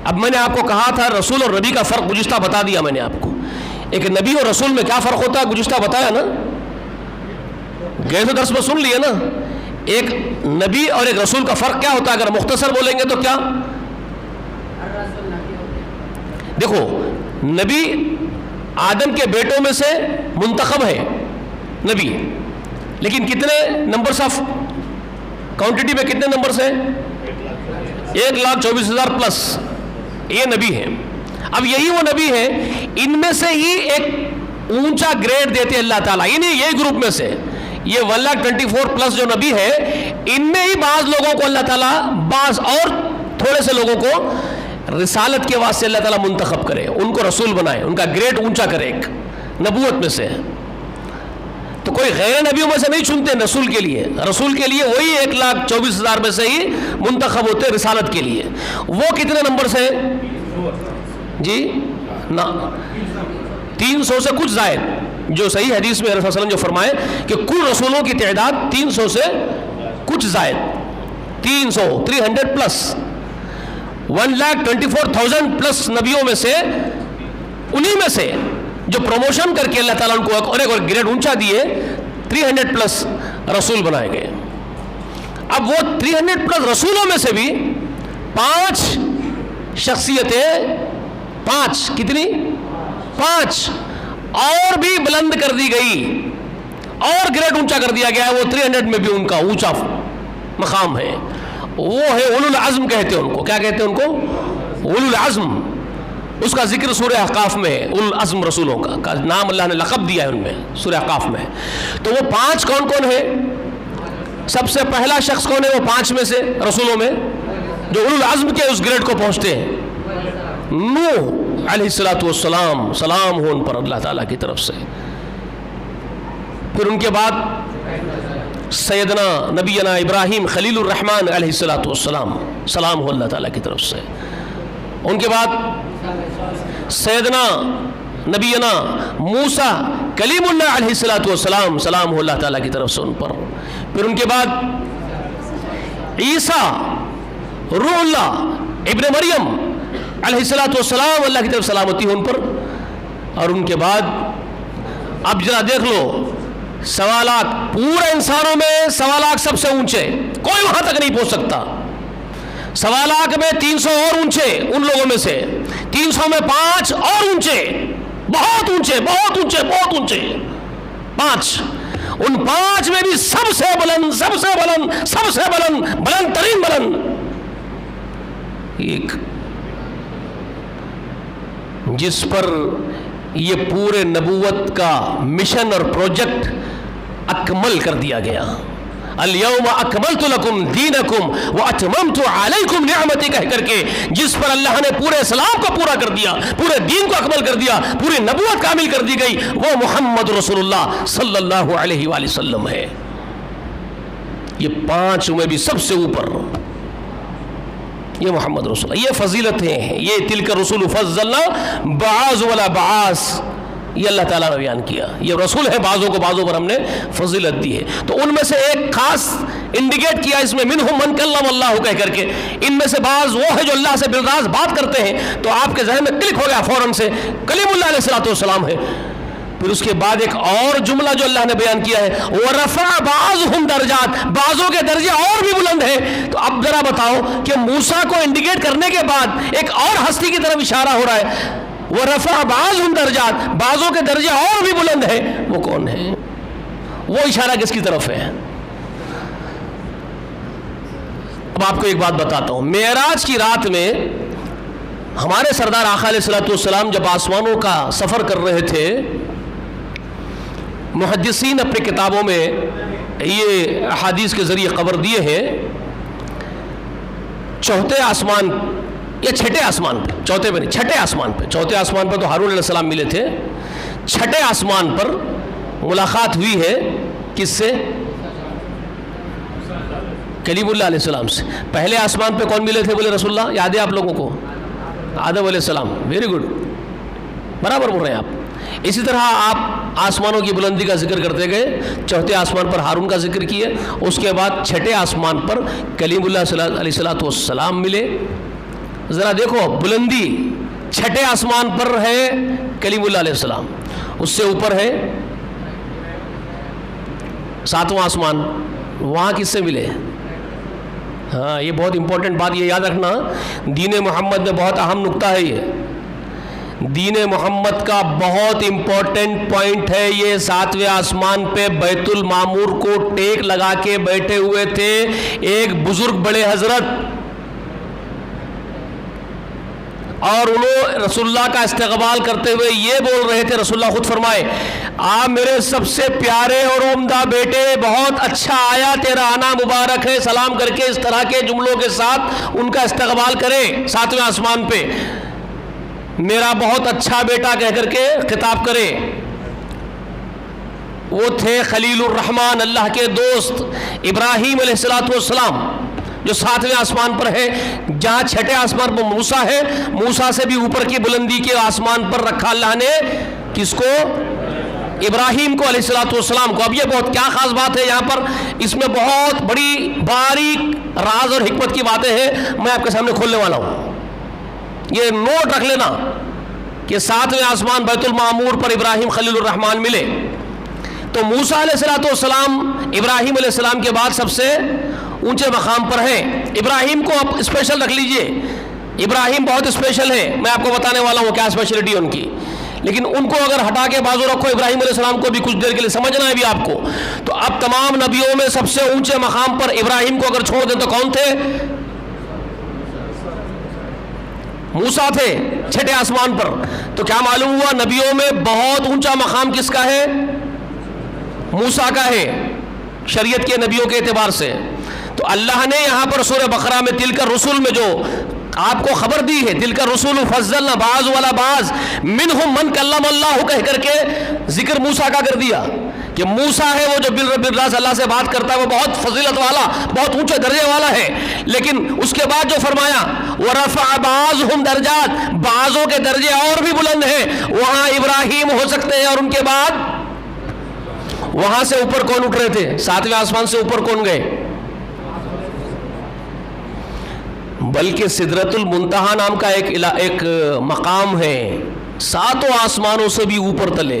اب میں نے آپ کو کہا تھا رسول اور نبی کا فرق گزشتہ بتا دیا میں نے آپ کو، ایک نبی اور رسول میں کیا فرق ہوتا ہے گزشتہ بتایا نا، گئے تو درس میں سن لیے نا، ایک نبی اور ایک رسول کا فرق کیا ہوتا ہے، اگر مختصر بولیں گے تو کیا؟ دیکھو نبی آدم کے بیٹوں میں سے منتخب ہے نبی، لیکن کتنے نمبرز آف کوانٹٹی میں کتنے نمبرز ہیں؟ 1,24,000 پلس، یہ نبی ہیں۔ اب یہی وہ نبی ہیں، ان میں سے ہی ایک اونچا گریڈ دیتے اللہ تعالیٰ، یہی گروپ میں سے یہ 1,24,000+ جو نبی ہے، ان میں ہی بعض لوگوں کو اللہ تعالیٰ، بعض اور تھوڑے سے لوگوں کو رسالت کے واسطے اللہ تعالیٰ منتخب کرے، ان کو رسول بنائے، ان کا گریڈ اونچا کرے ایک نبوت میں سے۔ تو کوئی غیر نبیوں میں سے نہیں چنتے رسول کے لیے، رسول کے لیے وہی 1,24,000 میں سے ہی منتخب ہوتے رسالت کے لیے۔ وہ کتنے نمبر سے جی؟ نا 300 سے کچھ زائد، جو صحیح حدیث میں رسول صلی اللہ علیہ وسلم جو فرمائے کہ کل رسولوں کی تعداد 300 سے کچھ زائد، 300 1,24,000+ نبیوں میں سے، انہی میں سے جو پروموشن کر کے اللہ تعالیٰ ان کو اور ایک گریڈ اونچا دیے، 300+ رسول بنائے گئے۔ اب وہ 300+ رسولوں میں سے بھی 5 شخصیتیں، 5 کتنی؟ 5 اور بھی بلند کر دی گئی اور گریڈ اونچا کر دیا گیا ہے، وہ 300 میں بھی ان کا اونچا مقام ہے، وہ ہے اولو العزم کہتے ہیں ان کو۔ کیا کہتے ہیں ان کو؟ اولو العزم۔ اس کا ذکر سورہ احقاف میں ہے، اولو العزم رسولوں کا نام اللہ نے لقب دیا ہے ان میں، سورہ احقاف میں۔ تو وہ 5 کون کون ہے؟ سب سے پہلا شخص کون ہے وہ 5 میں سے رسولوں میں جو اولو العزم کے اس گریڈ کو پہنچتے ہیں؟ نوح علیہ السلام، سلام ہو ان پر اللہ تعالیٰ کی طرف سے۔ پھر ان کے بعد سیدنا نبینا ابراہیم خلیل الرحمن علیہ السلام، سلام ہو اللہ تعالیٰ کی طرف سے۔ ان کے بعد سیدنا نبینا موسیٰ کلیم اللہ علیہ السلام، سلام ہو اللہ تعالیٰ کی طرف سے ان پر۔ پھر ان کے بعد عیسیٰ روح اللہ ابن مریم علیہ السلام، اللہ کی طرف سلامتی ہو ان پر۔ اور ان کے بعد اب ذرا دیکھ لو، 1.25 لاکھ پورے انسانوں میں 1.25 لاکھ سب سے اونچے، کوئی وہاں تک نہیں پہنچ سکتا۔ 1.25 لاکھ میں 300 اور اونچے ان لوگوں میں سے، 300 میں 5 اور اونچے، بہت اونچے بہت اونچے بہت اونچے 5۔ ان 5 میں بھی سب سے بلند، سب سے بلند، سب سے بلند، بلند ترین بلند ایک، جس پر یہ پورے نبوت کا مشن اور پروجیکٹ اکمل کر دیا گیا۔ الیوم اکملت لکم دینکم واتممت علیکم نعمتی کہہ کر کے، جس پر اللہ نے پورے اسلام کو پورا کر دیا، پورے دین کو اکمل کر دیا، پوری نبوت کامل کر دی گئی، وہ محمد رسول اللہ صلی اللہ علیہ وآلہ وسلم ہے۔ یہ 5 میں بھی سب سے اوپر یہ محمد رسول اللہ، یہ فضیلتیں ہیں، یہ تلک الرسول فضلنا بعض ولا بعض، یہ اللہ تعالیٰ نے بیان کیا، یہ رسول ہے، بعضوں کو بعضوں پر ہم نے فضیلت دی ہے۔ تو ان میں سے ایک خاص انڈیکیٹ کیا اس میں، منہم من کلم اللہ کہہ کر کے، ان میں سے بعض وہ ہے جو اللہ سے بالراز بات کرتے ہیں، تو آپ کے ذہن میں کلک ہو گیا فوراً سے کلیم اللہ علیہ السلام ہے۔ پھر اس کے بعد ایک اور جملہ جو اللہ نے بیان کیا ہے، وَرَفَعَ بَعْضُهُمْ دَرَجَاتٍ، بعضوں کے درجے اور بھی بلند ہیں۔ تو اب ذرا بتاؤ کہ موسیٰ کو انڈیکیٹ کرنے کے بعد ایک اور ہستی کی طرف اشارہ ہو رہا ہے، وَرَفَعَ بَعْضُهُمْ دَرَجَاتٍ، بعضوں کے درجے اور بھی بلند ہیں، وہ کون ہے؟ وہ اشارہ کس کی طرف ہے؟ اب آپ کو ایک بات بتاتا ہوں، معراج کی رات میں ہمارے سردار آقا علیہ السلام جب آسمانوں کا سفر کر رہے تھے، محدثین اپنے کتابوں میں یہ احادیث کے ذریعے خبر دیے ہیں، چوتھے آسمان یا چھٹے آسمان پہ، چوتھے پہ نہیں، چھٹے آسمان پہ، چوتھے آسمان پہ تو ہارون علیہ السلام ملے تھے، چھٹے آسمان پر ملاقات ہوئی ہے کس سے؟ کلیم اللہ علیہ السلام سے۔ پہلے آسمان پہ کون ملے تھے بولے رسول اللہ؟ یاد ہے آپ لوگوں کو؟ آدم علیہ السلام۔ ویری گڈ، برابر بول رہے ہیں آپ۔ اسی طرح آپ آسمانوں کی بلندی کا ذکر کرتے گئے، چوتھے آسمان پر ہارون کا ذکر کیے، اس کے بعد چھٹے آسمان پر کلیم اللہ علیہ السلام ملے۔ ذرا دیکھو بلندی، چھٹے آسمان پر ہے کلیم اللہ علیہ السلام، اس سے اوپر ہے 7واں آسمان، وہاں کس سے ملے؟ ہاں، یہ بہت امپورٹنٹ بات، یہ یاد رکھنا، دین محمد میں بہت اہم نقطہ ہے، یہ دین محمد کا بہت امپورٹنٹ پوائنٹ ہے یہ۔ 7ویں آسمان پہ بیت المعمور کو ٹیک لگا کے بیٹھے ہوئے تھے ایک بزرگ بڑے حضرت، اور انہوں رسول اللہ کا استقبال کرتے ہوئے یہ بول رہے تھے، رسول اللہ خود فرمائے آپ میرے سب سے پیارے اور عمدہ بیٹے، بہت اچھا آیا تیرا آنا مبارک ہے، سلام کر کے اس طرح کے جملوں کے ساتھ ان کا استقبال کرے، ساتویں آسمان پہ میرا بہت اچھا بیٹا کہہ کر کے خطاب کرے۔ وہ تھے خلیل الرحمن، اللہ کے دوست ابراہیم علیہ السلام، جو ساتویں آسمان پر ہے، جہاں چھٹے آسمان پر موسیٰ ہے، موسیٰ سے بھی اوپر کی بلندی کے آسمان پر رکھا اللہ نے کس کو؟ ابراہیم کو علیہ السلام کو۔ اب یہ بہت کیا خاص بات ہے یہاں پر، اس میں بہت بڑی باریک راز اور حکمت کی باتیں ہیں، میں آپ کے سامنے کھولنے والا ہوں۔ یہ نوٹ رکھ لینا کہ ساتویں آسمان بیت المعمور پر ابراہیم خلیل الرحمن ملے، تو موسیٰ علیہ السلام ابراہیم علیہ السلام کے بعد سب سے اونچے مقام پر ہیں۔ ابراہیم کو اب اسپیشل رکھ لیجئے، ابراہیم بہت اسپیشل ہے، میں آپ کو بتانے والا ہوں کیا اسپیشلٹی ہے ان کی، لیکن ان کو اگر ہٹا کے بازو رکھو، ابراہیم علیہ السلام کو بھی کچھ دیر کے لیے سمجھنا ہے بھی آپ کو، تو اب تمام نبیوں میں سب سے اونچے مقام پر ابراہیم کو اگر چھوڑ دیں تو کون تھے؟ موسیٰ تھے چھٹے آسمان پر۔ تو کیا معلوم ہوا نبیوں میں بہت اونچا مقام کس کا ہے؟ موسیٰ کا ہے، شریعت کے نبیوں کے اعتبار سے۔ تو اللہ نے یہاں پر سورہ بقرہ میں تلک الرسل میں جو آپ کو خبر دی ہے، تلک الرسل فضلنا بعض والا بعض منہم من کلم اللہ کہہ کر کے ذکر موسیٰ کا کر دیا کہ موسیٰ ہے وہ جو بالرب الراز اللہ سے بات کرتا ہے، وہ بہت فضیلت والا، بہت اونچے درجے والا ہے، لیکن اس کے بعد جو فرمایا ورفع بعضهم درجات، بعضوں کے درجے اور بھی بلند ہیں، وہاں ابراہیم ہو سکتے ہیں، اور ان کے بعد وہاں سے اوپر کون اٹھ رہے تھے؟ ساتویں آسمان سے اوپر کون گئے؟ بلکہ سدرۃ المنتہا نام کا ایک مقام ہے، ساتوں آسمانوں سے بھی اوپر تلے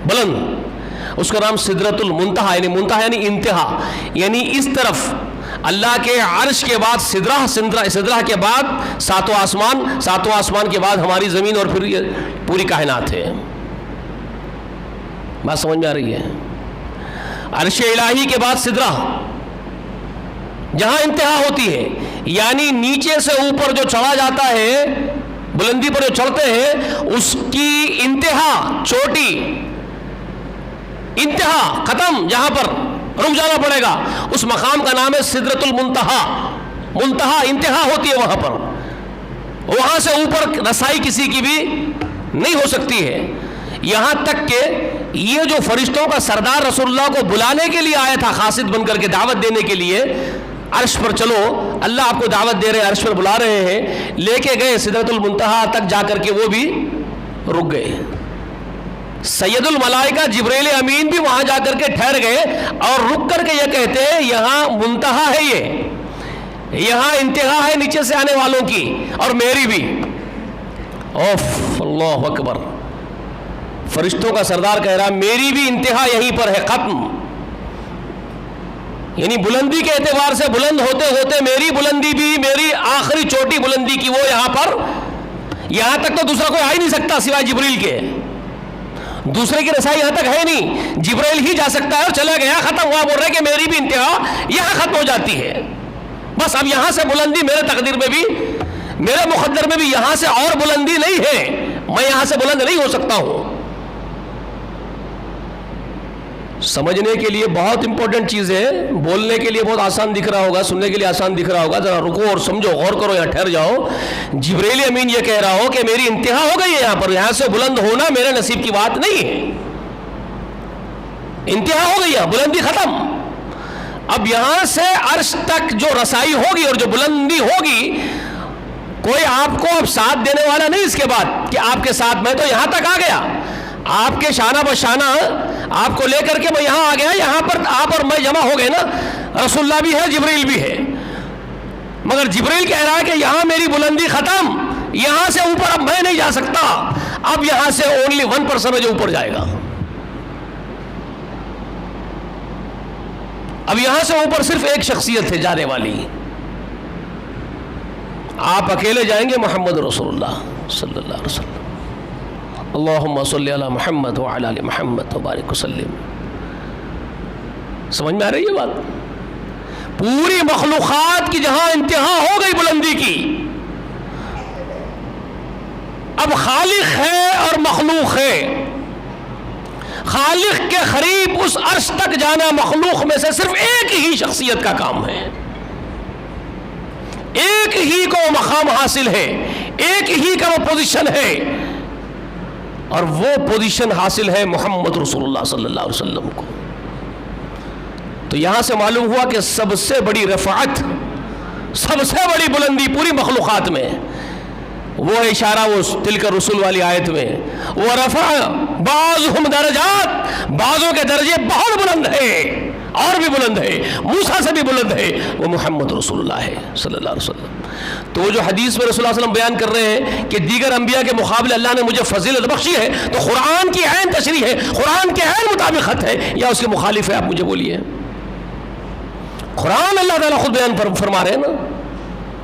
بلند، اس کا نام سدرۃ المنتہا، یعنی منتہا یعنی انتہا، یعنی اس طرف اللہ کے عرش کے بعد سدرہ کے بعد ساتوں آسمان کے بعد ہماری زمین، اور پھر یہ پوری کائنات ہے۔ بات سمجھ میں آ رہی ہے؟ عرش الہی کے بعد سدرہ، جہاں انتہا ہوتی ہے، یعنی نیچے سے اوپر جو چڑھا جاتا ہے، بلندی پر جو چڑھتے ہیں، اس کی انتہا، چوٹی، انتہا ختم، جہاں پر رک جانا پڑے گا، اس مقام کا نام ہے سدرۃ المنتہا۔ منتہا انتہا ہوتی ہے وہاں پر، وہاں سے اوپر رسائی کسی کی بھی نہیں ہو سکتی ہے۔ یہاں تک کہ یہ جو فرشتوں کا سردار رسول اللہ کو بلانے کے لیے آیا تھا، قاصد بن کر کے دعوت دینے کے لیے، عرش پر چلو، اللہ آپ کو دعوت دے رہے ہیں، عرش پر بلا رہے ہیں، لے کے گئے سدرۃ المنتہا تک، جا کر کے وہ بھی رک گئے۔ سید الملائکہ جبریل امین بھی وہاں جا کر کے ٹھہر گئے اور رک کر کے یہ کہتے ہیں یہاں منتہا ہے، یہاں انتہا ہے نیچے سے آنے والوں کی، اور میری بھی۔ اوف، اللہ اکبر، فرشتوں کا سردار کہہ رہا میری بھی انتہا یہیں پر ہے، ختم، یعنی بلندی کے اعتبار سے بلند ہوتے ہوتے میری بلندی بھی، میری آخری چوٹی بلندی کی وہ یہاں پر، یہاں تک تو دوسرا کوئی آ ہی نہیں سکتا سوائے جبریل کے، دوسرے کی رسائی یہاں تک ہے نہیں، جبریل ہی جا سکتا ہے، اور چلا گیا، ختم ہوا، بول رہے کہ میری بھی انتہا یہاں ختم ہو جاتی ہے، بس اب یہاں سے بلندی میرے تقدیر میں بھی، میرے مقدر میں بھی یہاں سے اور بلندی نہیں ہے، میں یہاں سے بلند نہیں ہو سکتا ہوں۔ سمجھنے کے لیے بہت امپورٹنٹ چیز ہے، بولنے کے لیے بہت آسان دکھ رہا ہوگا، سننے کے لیے آسان دکھ رہا ہوگا، ذرا رکو اور سمجھو، غور کرو، یہاں ٹھہر جاؤ۔ جبریل امین یہ کہہ رہا ہو کہ میری انتہا ہو گئی ہے یہاں پر، یہاں سے بلند ہونا میرے نصیب کی بات نہیں ہے، انتہا ہو گئی ہے، بلندی ختم۔ اب یہاں سے عرش تک جو رسائی ہوگی اور جو بلندی ہوگی، کوئی آپ کو اب ساتھ دینے والا نہیں اس کے بعد کہ آپ کے ساتھ، میں تو یہاں تک آ گیا، آپ کے شانہ بشانہ آپ کو لے کر کے میں یہاں آ گیا، یہاں پر آپ اور میں جمع ہو گئے نا، رسول اللہ بھی ہے، جبریل بھی ہے، مگر جبریل کہہ رہا ہے کہ یہاں میری بلندی ختم، یہاں سے اوپر اب میں نہیں جا سکتا، اب یہاں سے اونلی 1% جو اوپر جائے گا، اب یہاں سے اوپر صرف ایک شخصیت ہے جانے والی، آپ اکیلے جائیں گے، محمد رسول اللہ صلی اللہ علیہ وسلم، اللہم صلی علی محمد وعلی آل محمد وبارک وسلم۔ سمجھ میں آ رہی ہے بات؟ پوری مخلوقات کی جہاں انتہا ہو گئی بلندی کی، اب خالق ہے اور مخلوق ہے. خالق کے قریب اس عرش تک جانا مخلوق میں سے صرف ایک ہی شخصیت کا کام ہے. ایک ہی کو مقام حاصل ہے, ایک ہی کا وہ پوزیشن ہے, اور وہ پوزیشن حاصل ہے محمد رسول اللہ صلی اللہ علیہ وسلم کو. تو یہاں سے معلوم ہوا کہ سب سے بڑی رفعت, سب سے بڑی بلندی پوری مخلوقات میں وہ اشارہ وہ تلک رسول والی آیت میں, وہ رفع بعضهم درجات, بعضوں کے درجے بہت بلند ہیں اور بھی بلند ہے, موسیٰ سے بھی بلند ہے, وہ محمد رسول اللہ ہے صلی اللہ علیہ وسلم. تو وہ جو حدیث میں رسول اللہ علیہ وسلم بیان کر رہے ہیں کہ دیگر انبیاء کے مقابلے اللہ نے مجھے فضیلت بخشی ہے, تو قرآن کی عین تشریح ہے, قرآن کے عین مطابقت ہے یا اس کے مخالف ہے؟ آپ مجھے بولیے. قرآن اللہ تعالیٰ خود بیان فرما رہے ہیں نا,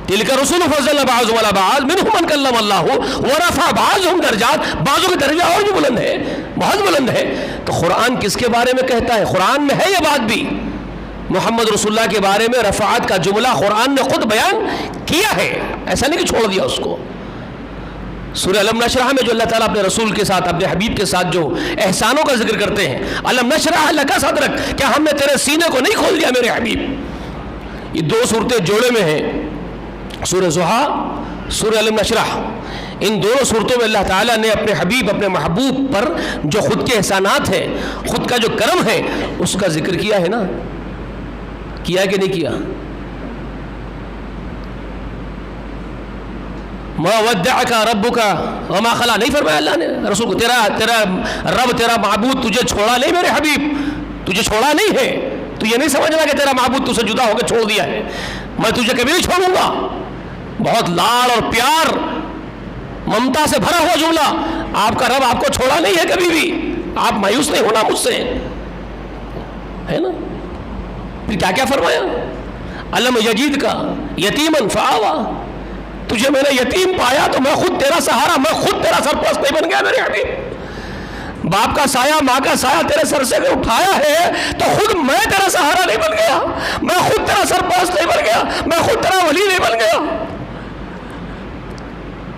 تلک رسول فضلنا بعضهم علی بعض منهم من کلم اللہ ورفع بعضهم درجات, بعضوں کے درجہ اور بھی بلند ہے, بہت بلند ہے. تو قرآن کس کے بارے میں کہتا ہے؟ قرآن میں ہے یہ بات بھی, محمد رسول اللہ کے بارے میں رفعات کا جملہ قرآن نے خود بیان کیا ہے, ایسا نہیں کہ چھوڑ دیا اس کو. سورہ علم نشرح میں جو اللہ تعالیٰ اپنے رسول کے ساتھ, اپنے حبیب کے ساتھ جو احسانوں کا ذکر کرتے ہیں, علم نشرح لک صدرک, کیا ہم نے تیرے سینے کو نہیں کھول دیا میرے حبیب. یہ دو صورتیں جوڑے میں ہیں, سورہ ضحیٰ, سورہ علم نشرح. ان دونوں صورتوں میں اللہ تعالیٰ نے اپنے حبیب, اپنے محبوب پر جو خود کے احسانات ہیں, خود کا جو کرم ہے, اس کا ذکر کیا ہے نا. کیا کہ نہیں کیا؟ ما ودعک ربک وما خلا, نہیں فرمایا اللہ نے رسول کو تیرا رب, تیرا معبود تجھے چھوڑا نہیں میرے حبیب, تجھے چھوڑا نہیں ہے. تو یہ نہیں سمجھنا کہ تیرا معبود تجھ سے جدا ہو کے چھوڑ دیا ہے, میں تجھے کبھی نہیں چھوڑوں گا. بہت لاڑ اور پیار, ممتا سے بھرا ہوا جملہ. آپ کا رب آپ کو چھوڑا نہیں ہے کبھی بھی, آپ مایوس نہیں ہونا مجھ سے, ہے نا. پھر کیا کیا فرمایا؟ علم یجید کا یتیمن فآوا, تجھے میں نے یتیم پایا تو میں خود تیرا سہارا, میں خود تیرا سرپرست نہیں بن گیا میرے حبیب. باپ کا سایہ, ماں کا سایہ تیرے سر سے اٹھایا ہے تو خود میں تیرا سہارا نہیں بن گیا, میں خود تیرا سرپرست نہیں بن گیا, میں خود تیرا ولی نہیں بن گیا.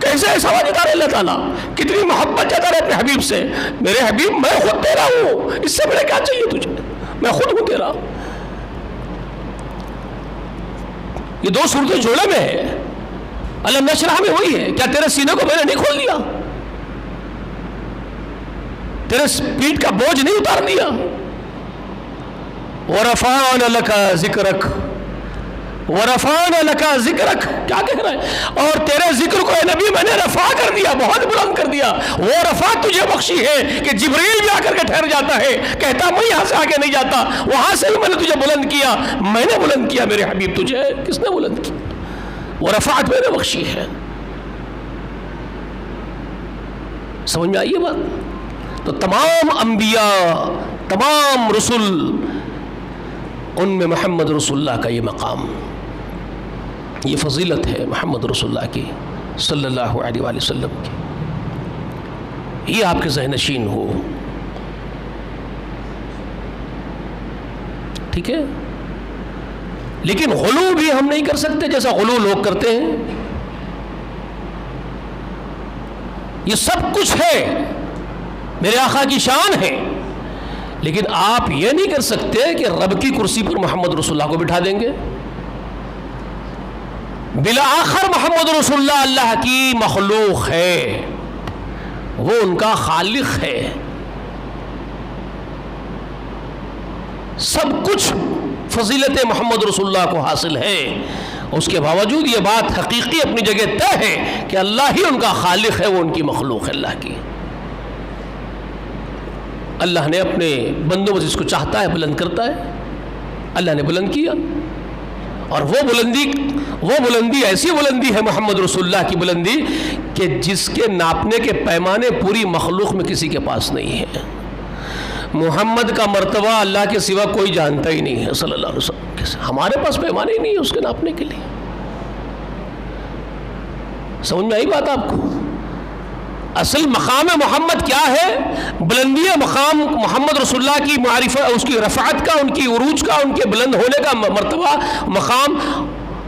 کیسے ایسا جتا رہے اللہ تعالیٰ, کتنی محبت جتا رہے اپنے حبیب سے. میرے حبیب میں خود تیرا ہوں, اس سے بڑے کیا چاہیے تجھے, میں خود ہوں تیرا. یہ دو صورتیں جوڑے میں ہے. علم نشرح میں وہی ہے, کیا تیرے سینے کو میں نے نہیں کھول دیا, تیرے پیٹ کا بوجھ نہیں اتار دیا. وَرَفَعْنَا لَكَ ذِكْرَكَ, وَرَفَعْنَا لَكَ ذِكْرَكَ, کیا کہہ رہا ہے؟ اور تیرے ذکر کو اے نبی میں نے رفع کر دیا, بہت بلند کر دیا. وہ رفع تجھے بخشی ہے کہ جبریل بھی آ کر کے ٹھہر جاتا ہے, کہتا میں یہاں سے آگے نہیں جاتا, وہاں سے بھی میں نے تجھے بلند کیا. میں نے بلند کیا میرے حبیب, تجھے کس نے بلند کیا؟ وہ رفعت میں نے بخشی ہے. سمجھ میں آئی یہ بات؟ تو تمام انبیاء, تمام رسول, ان میں محمد رسول اللہ کا یہ مقام, یہ فضیلت ہے محمد رسول اللہ کی صلی اللہ علیہ وآلہ وسلم کی. یہ آپ کے ذہن نشین ہو, ٹھیک ہے. لیکن غلو بھی ہم نہیں کر سکتے جیسا غلو لوگ کرتے ہیں. یہ سب کچھ ہے, میرے آقا کی شان ہے, لیکن آپ یہ نہیں کر سکتے کہ رب کی کرسی پر محمد رسول اللہ کو بٹھا دیں گے. بالآخر محمد رسول اللہ اللہ کی مخلوق ہے, وہ ان کا خالق ہے. سب کچھ فضیلت محمد رسول اللہ کو حاصل ہے, اس کے باوجود یہ بات حقیقی اپنی جگہ طے ہے کہ اللہ ہی ان کا خالق ہے, وہ ان کی مخلوق ہے اللہ کی. اللہ نے اپنے بندوں میں جس کو چاہتا ہے بلند کرتا ہے, اللہ نے بلند کیا. اور وہ بلندی ایسی بلندی ہے محمد رسول اللہ کی بلندی کہ جس کے ناپنے کے پیمانے پوری مخلوق میں کسی کے پاس نہیں ہے. محمد کا مرتبہ اللہ کے سوا کوئی جانتا ہی نہیں ہے صلی اللہ علیہ وسلم. ہمارے پاس پیمانے ہی نہیں ہے اس کے ناپنے کے لیے. سمجھ میں آئی بات آپ کو؟ اصل مقام محمد کیا ہے؟ بلندی مقام محمد رسول اللہ کی معرفت, اس کی رفعت کا, ان کی عروج کا, ان کے بلند ہونے کا مرتبہ مقام,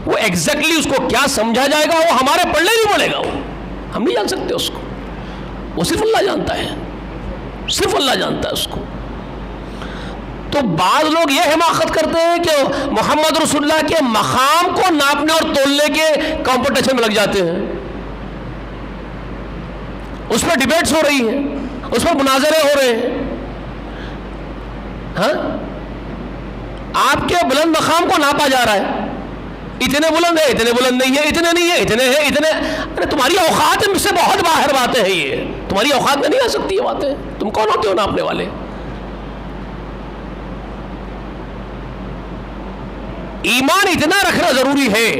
وہ ایگزیکٹلی اس کو کیا سمجھا جائے گا وہ ہمارے پڑھنے نہیں پڑے گا, وہ ہم نہیں جان سکتے اس کو. وہ صرف اللہ جانتا ہے، صرف اللہ جانتا ہے اس کو۔ تو بعض لوگ یہ حماقت کرتے ہیں کہ محمد رسول اللہ کے مقام کو ناپنے اور تولنے کے کمپٹیشن میں لگ جاتے ہیں، اس پر ڈیبیٹس ہو رہی ہیں، اس پر مناظرے ہو رہے ہیں۔ ہاں، آپ کے بلند مقام کو ناپا جا رہا ہے، اتنے بلند ہے، اتنے بلند نہیں ہے، اتنے نہیں ہے، اتنے ہیں، اتنے۔ ارے تمہاری اوقات میں سے بہت باہر باتیں ہیں، یہ تمہاری اوقات میں نہیں آ سکتی یہ باتیں، تم کون ہوتے ہو ناپنے والے؟ ایمان اتنا رکھنا ضروری ہے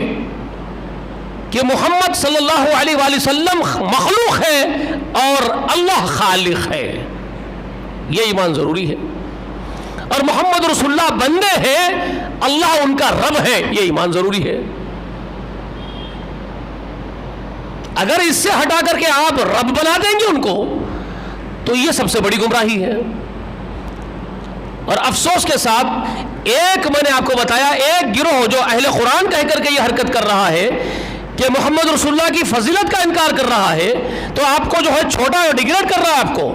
کہ محمد صلی اللہ علیہ وآلہ وسلم مخلوق ہے اور اللہ خالق ہے، یہ ایمان ضروری ہے۔ اور محمد رسول اللہ بندے ہیں، اللہ ان کا رب ہے، یہ ایمان ضروری ہے۔ اگر اس سے ہٹا کر کے آپ رب بنا دیں گے ان کو تو یہ سب سے بڑی گمراہی ہے۔ اور افسوس کے ساتھ ایک میں نے آپ کو بتایا، ایک گروہ جو اہل قرآن کہہ کر کے یہ حرکت کر رہا ہے کہ محمد رسول اللہ کی فضیلت کا انکار کر رہا ہے، تو آپ کو جو ہے چھوٹا اور ڈگریڈ کر رہا ہے آپ کو،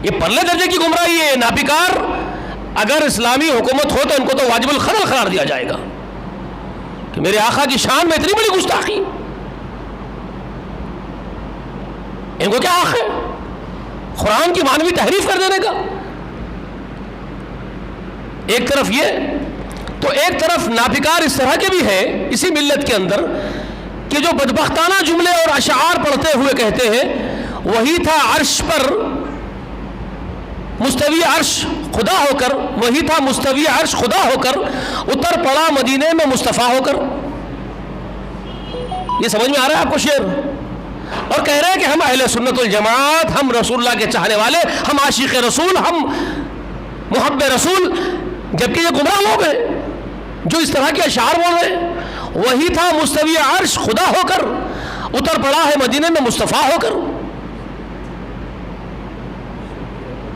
یہ پرلے درجے کی گمراہی ہے، ناپیکار۔ اگر اسلامی حکومت ہو تو ان کو تو واجب القتل قرار دیا جائے گا کہ میرے آقا کی شان میں اتنی بڑی گستاخی، ان کو کیا حق ہے قرآن کی مانوی تحریف کر دینے کا؟ ایک طرف یہ، تو ایک طرف ناپیکار اس طرح کے بھی ہے اسی ملت کے اندر کہ جو بدبختانہ جملے اور اشعار پڑھتے ہوئے کہتے ہیں وہی تھا عرش پر مستوی عرش خدا ہو کر، وہی تھا مستوی عرش خدا ہو کر، اتر پڑا مدینے میں مصطفیٰ ہو کر۔ یہ سمجھ میں آ رہا ہے آپ کو شعر؟ اور کہہ رہے ہیں کہ ہم اہل سنت والجماعت، ہم رسول اللہ کے چاہنے والے، ہم عاشق رسول، ہم محب رسول، جبکہ یہ گمراہ لوگ ہیں جو اس طرح کے اشعار بول رہے ہیں۔ وہی تھا مستوی عرش خدا ہو کر، اتر پڑا ہے مدینے میں مصطفیٰ ہو کر۔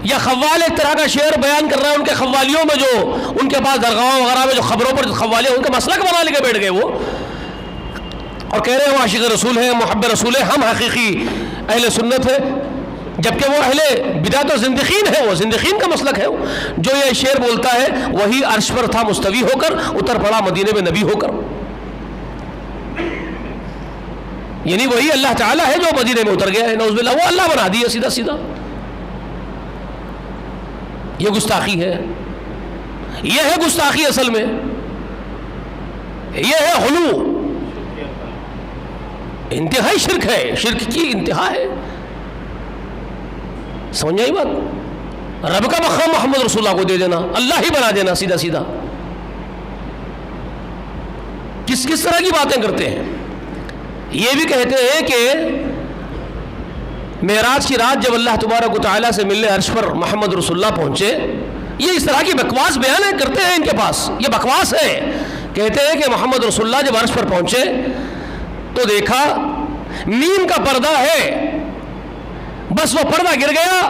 یا خوال ایک طرح کا شعر بیان کر رہا ہے، ان کے خوالیوں میں جو ان کے پاس درگاہوں وغیرہ میں جو خبروں پر خوالیاں ان کا مسلک بنا لے کے بیٹھ گئے وہ، اور کہہ رہے ہیں وہ عاشق رسول ہیں، محب رسول ہیں، ہم حقیقی اہل سنت ہیں، جبکہ وہ اہل بدعت و زندقین ہے، وہ زندقین کا مسلک ہے۔ جو یہ شعر بولتا ہے وہی عرش پر تھا مستوی ہو کر، اتر پڑا مدینے میں نبی ہو کر، یعنی وہی اللہ تعالیٰ ہے جو مدینے میں اتر گیا ہے، نعوذ باللہ، وہ اللہ بنا دیا سیدھا سیدھا۔ یہ گستاخی ہے، یہ ہے گستاخی اصل میں، یہ ہے غلو، انتہائی شرک ہے، شرک کی انتہا ہے۔ سمجھ آئی بات؟ رب کا مقام محمد رسول اللہ کو دے دینا، اللہ ہی بنا دینا سیدھا سیدھا۔ کس کس طرح کی باتیں کرتے ہیں؟ یہ بھی کہتے ہیں کہ معراج کی رات جب اللہ تبارک و تعالیٰ سے ملنے عرش پر محمد رسول اللہ پہنچے، یہ اس طرح کی بکواس بیان کرتے ہیں، ان کے پاس یہ بکواس ہے۔ کہتے ہیں کہ محمد رسول اللہ جب عرش پر پہنچے تو دیکھا میم کا پردہ ہے، بس وہ پردہ گر گیا،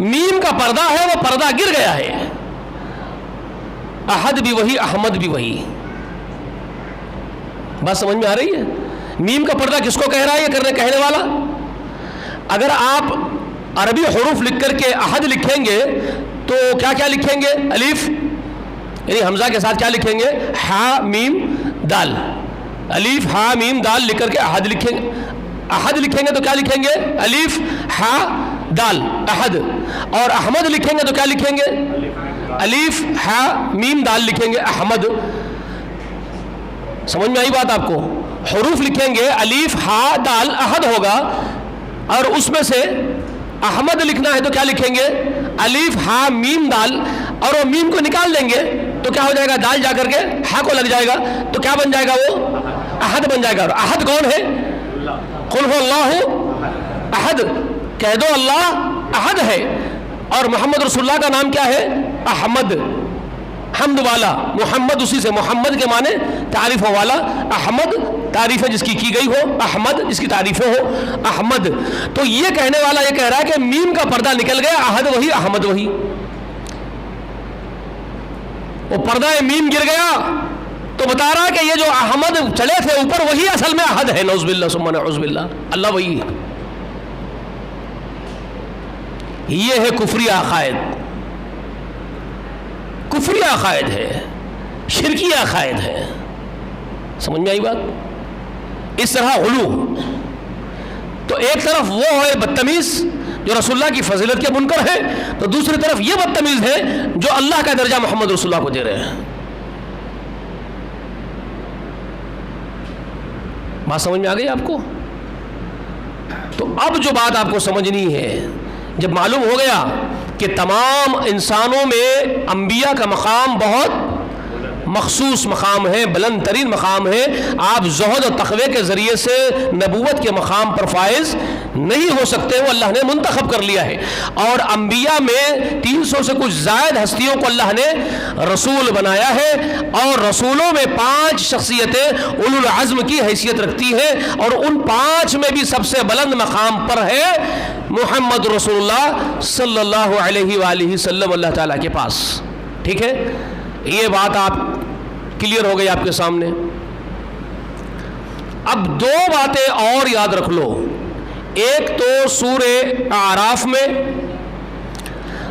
میم کا پردہ ہے، وہ پردہ گر گیا ہے۔ احد بھی وہی، احمد بھی وہی۔ بات سمجھ میں آ رہی ہے؟ میم کا پردہ کس کو کہہ رہا ہے یہ کہنے والا؟ اگر آپ عربی حروف لکھ کر کے احد لکھیں گے تو کیا کیا لکھیں گے؟ الف، یعنی حمزہ کے ساتھ کیا لکھیں گے؟ ہا میم دال، الف ہا میم دال لکھ کر کے احد لکھیں گے۔ احد لکھیں گے تو کیا لکھیں گے؟ الف ہا دال، احد۔ اور احمد لکھیں گے تو کیا لکھیں گے؟ الف ہا میم دال لکھیں گے، احمد۔ سمجھ میں آئی بات آپ کو؟ حروف لکھیں گے، الف ہا دال احد ہوگا، اور اس میں سے احمد لکھنا ہے تو کیا لکھیں گے؟ الف ہا میم دال، اور وہ میم کو نکال دیں گے تو کیا ہو جائے گا؟ دال جا کر کے ہا کو لگ جائے گا تو کیا بن جائے گا؟ وہ احد بن جائے گا۔ اور احد کون ہے؟ قل هو اللہ احد، کہہ دو اللہ احد ہے۔ اور محمد رسول اللہ کا نام کیا ہے؟ احمد، حمد والا۔ محمد اسی سے، محمد کے معنی تعریفوں والا، احمد تعریفیں جس کی گئی ہو، احمد جس کی تعریفیں ہو، احمد۔ تو یہ کہنے والا یہ کہہ رہا ہے کہ میم کا پردہ نکل گیا، احد وہی، احمد وہی۔ وہ پردہ میم گر گیا تو بتا رہا ہے کہ یہ جو احمد چلے تھے اوپر وہی اصل میں احد ہے، نعوذ باللہ ثم نعوذ باللہ، اللہ وہی ہے۔ یہ ہے کفری عقائد، کفری عقائد ہے، شرکی عقائد ہے. سمجھ میں آئی بات؟ اس طرح غلو. تو ایک طرف وہ ہے بدتمیز جو رسول اللہ کی فضیلت کے منکر ہے، تو دوسری طرف یہ بدتمیز ہے جو اللہ کا درجہ محمد رسول اللہ کو دے رہے ہیں. بات سمجھ میں آ گئی آپ کو؟ تو اب جو بات آپ کو سمجھنی ہے، جب معلوم ہو گیا کہ تمام انسانوں میں انبیاء کا مقام بہت مخصوص مقام ہے، بلند ترین مقام ہے، آپ زہد و تقوی کے ذریعے سے نبوت کے مقام پر فائز نہیں ہو سکتے، وہ اللہ نے منتخب کر لیا ہے. اور انبیاء میں 300 سے کچھ زائد ہستیوں کو اللہ نے رسول بنایا ہے، اور رسولوں میں 5 شخصیتیں اولو العزم کی حیثیت رکھتی ہیں، اور ان 5 میں بھی سب سے بلند مقام پر ہے محمد رسول اللہ صلی اللہ علیہ وآلہ وسلم اللہ تعالیٰ کے پاس. ٹھیک ہے، یہ بات آپ کلیئر ہو گئی آپ کے سامنے. اب 2 باتیں اور یاد رکھ لو. ایک تو سورہ اعراف میں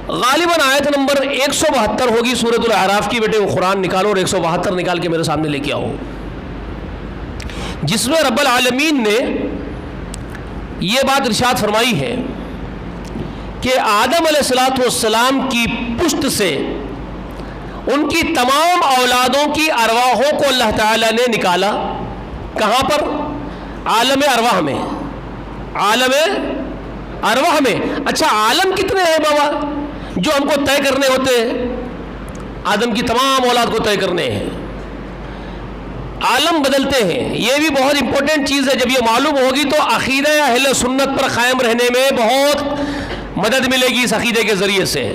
غالباً آیت نمبر 172 ہوگی سورۃ الاعراف کی. بیٹے وہ قرآن نکالو اور 172 نکال کے میرے سامنے لے کے آؤ، جس میں رب العالمین نے یہ بات ارشاد فرمائی ہے کہ آدم علیہ السلام کی پشت سے ان کی تمام اولادوں کی ارواحوں کو اللہ تعالیٰ نے نکالا. کہاں پر؟ عالم ارواح میں. عالم ارواح میں. اچھا عالم کتنے ہیں بابا جو ہم کو طے کرنے ہوتے ہیں؟ آدم کی تمام اولاد کو طے کرنے ہیں. عالم بدلتے ہیں، یہ بھی بہت امپورٹنٹ چیز ہے. جب یہ معلوم ہوگی تو عقیدہ اہل سنت پر قائم رہنے میں بہت مدد ملے گی. اس عقیدے کے ذریعے سے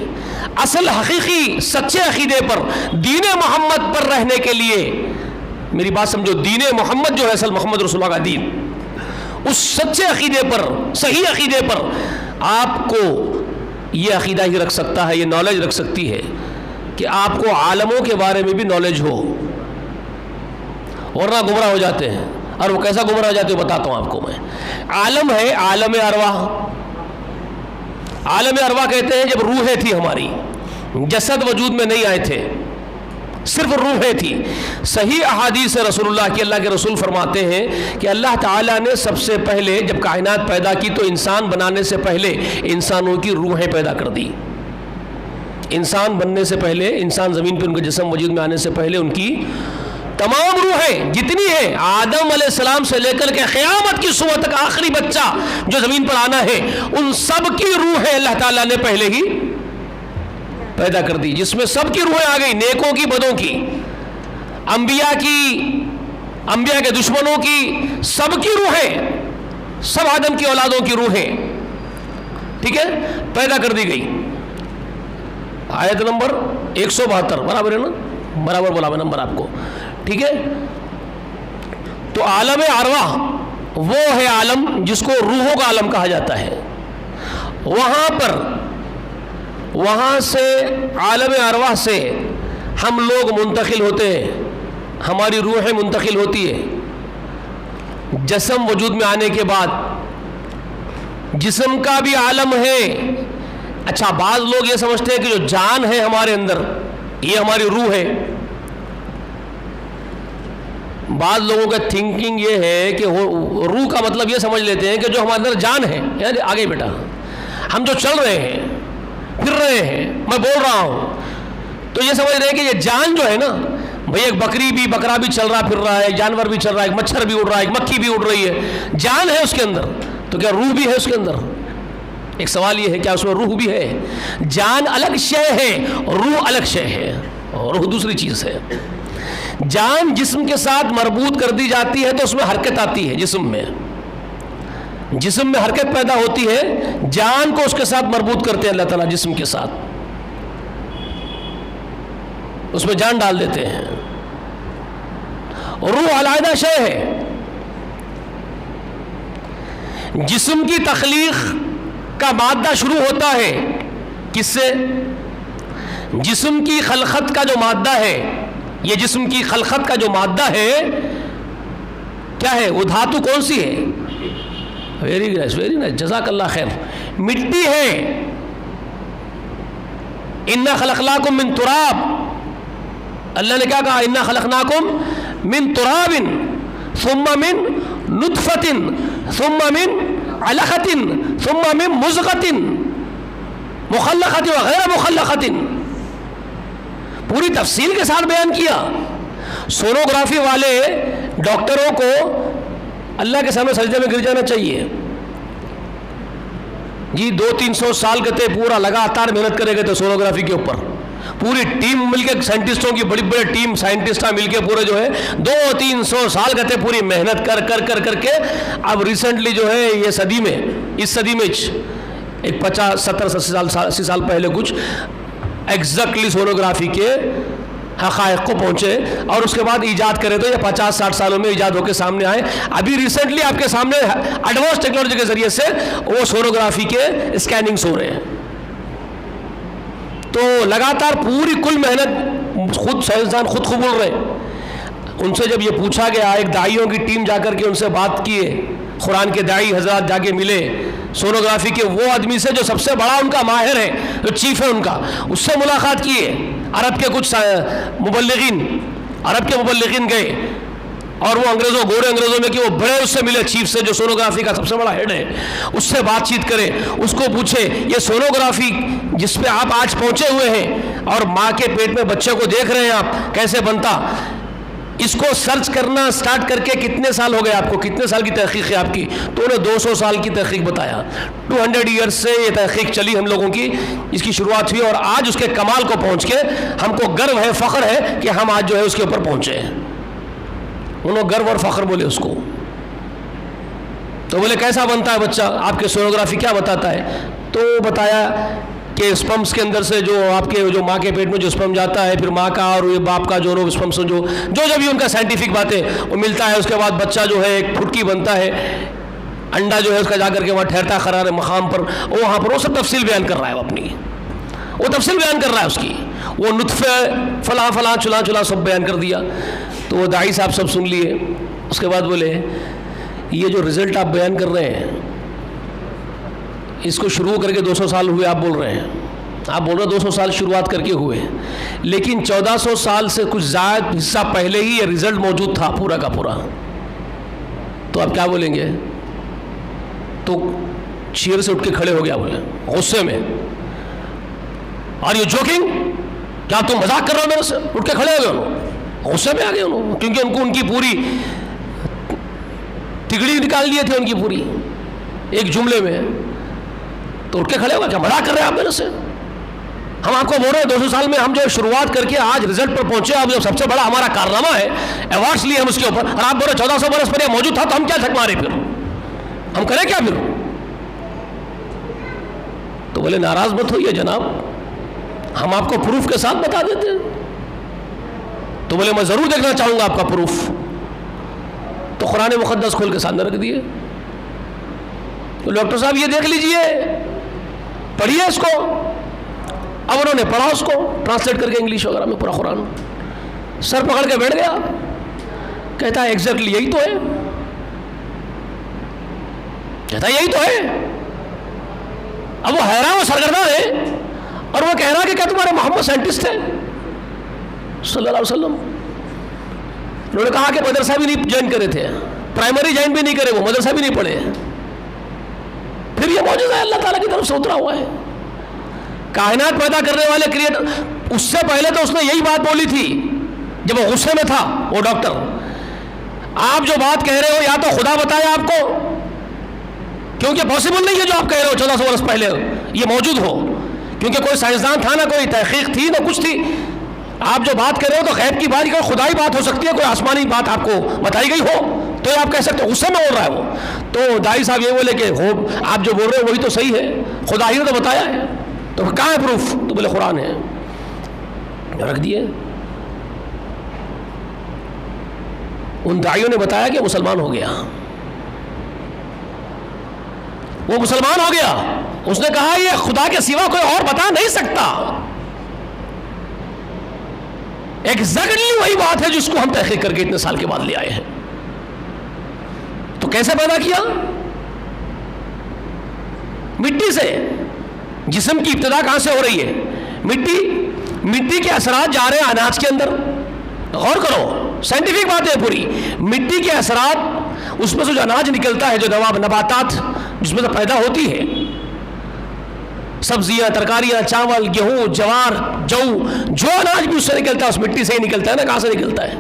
اصل حقیقی سچے عقیدے پر، دین محمد پر رہنے کے لیے، میری بات سمجھو، دین محمد جو ہے اصل محمد رسول اللہ کا دین، اس سچے عقیدے پر، صحیح عقیدے پر آپ کو یہ عقیدہ ہی رکھ سکتا ہے، یہ نالج رکھ سکتی ہے کہ آپ کو عالموں کے بارے میں بھی نالج ہو، ورنہ گمراہ ہو جاتے ہیں. اور وہ کیسا گمراہ ہو جاتے ہیں بتاتا ہوں آپ کو میں. عالم ہے عالم ارواح. عالم ارواح کہتے ہیں جب روحیں تھی ہماری، جسد وجود میں نہیں آئے تھے، صرف روحیں تھی. صحیح احادیث رسول اللہ کی، اللہ کے رسول فرماتے ہیں کہ اللہ تعالیٰ نے سب سے پہلے جب کائنات پیدا کی تو انسان بنانے سے پہلے انسانوں کی روحیں پیدا کر دی. انسان بننے سے پہلے، انسان زمین پہ ان کا جسم وجود میں آنے سے پہلے ان کی تمام روحیں جتنی ہیں، آدم علیہ السلام سے لے کر کے قیامت کی صبح تک آخری بچہ جو زمین پر آنا ہے، ان سب کی روحیں اللہ تعالیٰ نے پہلے ہی پیدا کر دی، جس میں سب کی روحیں آ گئی، نیکوں کی، بدوں کی، انبیاء کی، انبیاء کے دشمنوں کی، سب کی روحیں، سب آدم کی اولادوں کی روحیں، ٹھیک ہے، پیدا کر دی گئی. آیت نمبر 172 برابر ہے نا؟ برابر بولا میں نمبر آپ کو، ٹھیک ہے. تو عالم ارواح وہ ہے عالم جس کو روحوں کا عالم کہا جاتا ہے. وہاں پر، وہاں سے عالم ارواح سے ہم لوگ منتقل ہوتے ہیں، ہماری روحیں منتقل ہوتی ہے. جسم وجود میں آنے کے بعد جسم کا بھی عالم ہے. اچھا بعض لوگ یہ سمجھتے ہیں کہ جو جان ہے ہمارے اندر یہ ہماری روح ہے. بعض لوگوں کا تھنکنگ یہ ہے کہ روح کا مطلب یہ سمجھ لیتے ہیں کہ جو ہمارے اندر جان ہے، یعنی آگے بیٹا ہم جو چل رہے ہیں، پھر رہے ہیں، میں بول رہا ہوں، تو یہ سمجھ رہے ہیں کہ یہ جان جو ہے نا بھئی، ایک بکرا بھی چل رہا پھر رہا ہے، جانور بھی چل رہا ہے، ایک مچھر بھی اڑ رہا ہے، ایک مکھی بھی اڑ رہی ہے، جان ہے اس کے اندر. تو کیا روح بھی ہے اس کے اندر؟ ایک سوال یہ ہے کیا اس میں روح بھی ہے؟ جان الگ شے ہے، روح الگ شے ہے، اور روح دوسری چیز ہے. جان جسم کے ساتھ مربوط کر دی جاتی ہے تو اس میں حرکت آتی ہے. جسم میں حرکت پیدا ہوتی ہے، جان کو اس کے ساتھ مربوط کرتے ہیں اللہ تعالیٰ، جسم کے ساتھ اس میں جان ڈال دیتے ہیں. روح علیحدہ شے ہے. جسم کی تخلیق کا مادہ شروع ہوتا ہے کس سے؟ جسم کی خلقت کا جو مادہ ہے، یہ جسم کی خلقت کا جو مادہ ہے کیا ہے؟ وہ دھاتو کون سی ہے؟ ویری نائس، ویری نائس، جزاک اللہ خیر. مٹی ہے. انا خلقناکم من تراب، اللہ نے کیا کہا؟ انا خلقناکم من تراب ثم من نطفۃ ثم من علقۃ ثم من مضغۃ مخلقۃ وغیر مخلقۃ، پوری تفصیل کے ساتھ بیان کیا۔ سونوگرافی والے ڈاکٹروں کو اللہ کے سامنے سجدے میں گر جانا چاہیے جی۔ 200-300 سال کہتے پورا لگاتار محنت کرے گئے تھے سونوگرافی کے اوپر، پوری ٹیم مل کے، سائنٹسٹوں کی بڑی بڑی ٹیم سائنٹسٹ مل کے پورے جو ہے 200-300 سال کہتے پوری محنت کر کے اب ریسنٹلی جو ہے یہ صدی میں، اس صدی میں ایک 50-70-80 سال پہلے کچھ ایگزیکٹلی سونوگرافی کے حقائق کو پہنچے، اور اس کے بعد ایجاد کرے تو یہ 50-60 سالوں میں ایجاد ہو کے سامنے آئے۔ ابھی ریسنٹلی آپ کے سامنے ایڈوانس ٹیکنالوجی کے ذریعے سے وہ سونوگرافی کے اسکیننگز ہو رہے ہیں۔ تو لگاتار پوری کل محنت خود سائنسدان خود قبول رہے۔ ان سے جب یہ پوچھا گیا، ایک داعیوں کی ٹیم جا کر کے ان سے بات کیے، قرآن کے داعی حضرات جا کے ملے سونوگرافی کے وہ آدمی سے جو سب سے بڑا ان کا ماہر ہے، جو چیف ہے ان کا، اس سے ملاقات کیے۔ عرب کے کچھ مبلغین گئے اور وہ گورے انگریزوں میں کہ وہ بڑے اس سے ملے، چیف سے جو سونوگرافی کا سب سے بڑا ہیڈ ہے، اس سے بات چیت کرے، اس کو پوچھے یہ سونوگرافی جس پہ آپ آج پہنچے ہوئے ہیں اور ماں کے پیٹ میں بچے کو دیکھ رہے ہیں آپ کیسے بنتا، اس کو سرچ کرنا سٹارٹ کر کے کتنے سال ہو گئے آپ کو، کتنے سال کی تحقیق ہے آپ کی؟ تو انہوں نے 200 سال کی تحقیق بتایا۔ 200 ایئرس سے یہ تحقیق چلی ہم لوگوں کی، اس کی شروعات ہوئی اور آج اس کے کمال کو پہنچ کے ہم کو گرو ہے، فخر ہے کہ ہم آج جو ہے اس کے اوپر پہنچے ہیں۔ انہوں گرو اور فخر بولے اس کو۔ تو بولے کیسا بنتا ہے بچہ، آپ کے سونوگرافی کیا بتاتا ہے؟ تو بتایا کہ اسپمس کے اندر سے جو آپ کے جو ماں کے پیٹ میں جو اسپم جاتا ہے، پھر ماں کا اور یہ باپ کا جو اسپمس جو بھی ان کا سائنٹیفک باتیں وہ ملتا ہے، اس کے بعد بچہ جو ہے ایک پھٹکی بنتا ہے، انڈا جو ہے اس کا جا کر کے وہاں ٹھہرتا ہے قرار مقام پر، وہاں پر وہ سب تفصیل بیان کر رہا ہے، وہ اپنی وہ تفصیل بیان کر رہا ہے اس کی، وہ نطفے فلاں فلاں چلا سب بیان کر دیا۔ تو وہ داعی صاحب سب سن لیے۔ اس کے بعد بولے یہ جو رزلٹ آپ بیان کر رہے ہیں اس کو شروع کر کے 200 سال ہوئے، آپ بول رہے ہیں، آپ بول رہے ہیں 200 سال شروعات کر کے ہوئے، لیکن 1400 سال سے کچھ زائد حصہ پہلے ہی یہ رزلٹ موجود تھا پورا کا پورا۔ تو آپ کیا بولیں گے؟ تو چیئر سے اٹھ کے کھڑے ہو گیا، بولے غصے میں، آر یو جوکنگ، کیا تم مذاق کر رہے ہو میرے سے؟ اٹھ کے کھڑے ہو گئے انہوں، غصے میں آ گئے انہوں، کیونکہ ان کو ان کی پوری ٹگڑی نکال لیے تھے ان کی پوری ایک جملے میں۔ تو اٹھ کے کھڑے ہو گئے، کیا مذاق کر رہے ہیں آپ میرے سے؟ ہم آپ کو بول رہے ہیں 200 سال میں ہم جو شروعات کر کے آج رزلٹ پر پہنچے، اب جو سب سے بڑا ہمارا کارنامہ ہے، ایوارڈس لیے ہم اس کے اوپر، اور آپ بول رہے 1400 برس پر یہ موجود تھا، تو ہم کیا تھک مارے، پھر ہم کریں کیا پھر؟ تو بولے ناراض مت ہوئیے جناب، ہم آپ کو پروف کے ساتھ بتا دیتے ہیں۔ تو بولے میں ضرور دیکھنا چاہوں گا آپ کا پروف۔ تو قرآن مقدس کھول کے سامنے رکھ دیے۔ تو ڈاکٹر صاحب یہ دیکھ لیجئے، پڑھیے اس کو۔ اب انہوں نے پڑھا اس کو ٹرانسلیٹ کر کے انگلش وغیرہ میں پورا قرآن، سر پکڑ کے بیٹھ گیا، کہتا ہے ایگزیکٹلی یہی تو ہے، کہتا ہے یہی تو ہے۔ اب وہ حیران و سرگرداں ہے، اور وہ کہہ رہا کہ کیا تمہارے محمد سائنٹسٹ ہے صلی اللہ علیہ وسلم؟ انہوں نے کہا کہ مدرسہ بھی نہیں جوائن کرے تھے، پرائمری جوائن بھی نہیں کرے، وہ مدرسہ بھی نہیں پڑھے، پھر یہ معجزہ اللہ تعالیٰ کی طرف سے اترا ہوا ہے۔ کائنات پیدا کرنے والے کریٹر، اس سے پہلے تو اس نے یہی بات بولی تھی جب وہ غصے میں تھا وہ ڈاکٹر۔ آپ جو بات کہہ رہے ہو یا تو خدا بتایا آپ کو، کیونکہ پاسبل نہیں ہے جو آپ کہہ رہے ہو 1400 برس پہلے یہ موجود ہو، کیونکہ کوئی سائنسدان تھا نہ کوئی تحقیق تھی نہ کچھ تھی۔ آپ جو بات کر رہے ہو تو غیب کی بات، کوئی خدائی بات ہو سکتی ہے، کوئی آسمانی بات آپ کو بتائی گئی ہو تو یہ آپ کہہ سکتے ہو، غصے میں بول رہا ہے وہ۔ تو دائی صاحب یہ بولے کہ ہو آپ جو بول رہے ہو وہی تو صحیح ہے، خدا ہی نے تو بتایا ہے، تو کہاں ہے پروف؟ تو بولے قرآن ہے، رکھ دیے۔ ان داعیوں نے بتایا کہ مسلمان ہو گیا، وہ مسلمان ہو گیا، اس نے کہا یہ خدا کے سوا کوئی اور بتا نہیں سکتا۔ ایگزیکٹلی وہی بات ہے جس کو ہم تحقیق کر کے اتنے سال کے بعد لے آئے ہیں۔ تو کیسے پیدا کیا؟ مٹی سے۔ جسم کی ابتدا کہاں سے ہو رہی ہے؟ مٹی کے اثرات جا رہے ہیں اناج کے اندر. غور کرو، سائنٹیفک بات ہے پوری. مٹی کے اثرات، اس میں سے جو اناج نکلتا ہے، جو نباتات جس میں سے پیدا ہوتی ہے، سبزیاں، ترکاریاں، چاول، گیہوں، جوار، جو اناج بھی اس سے نکلتا ہے اس مٹی سے ہی نکلتا ہے نا. کہاں سے نکلتا ہے؟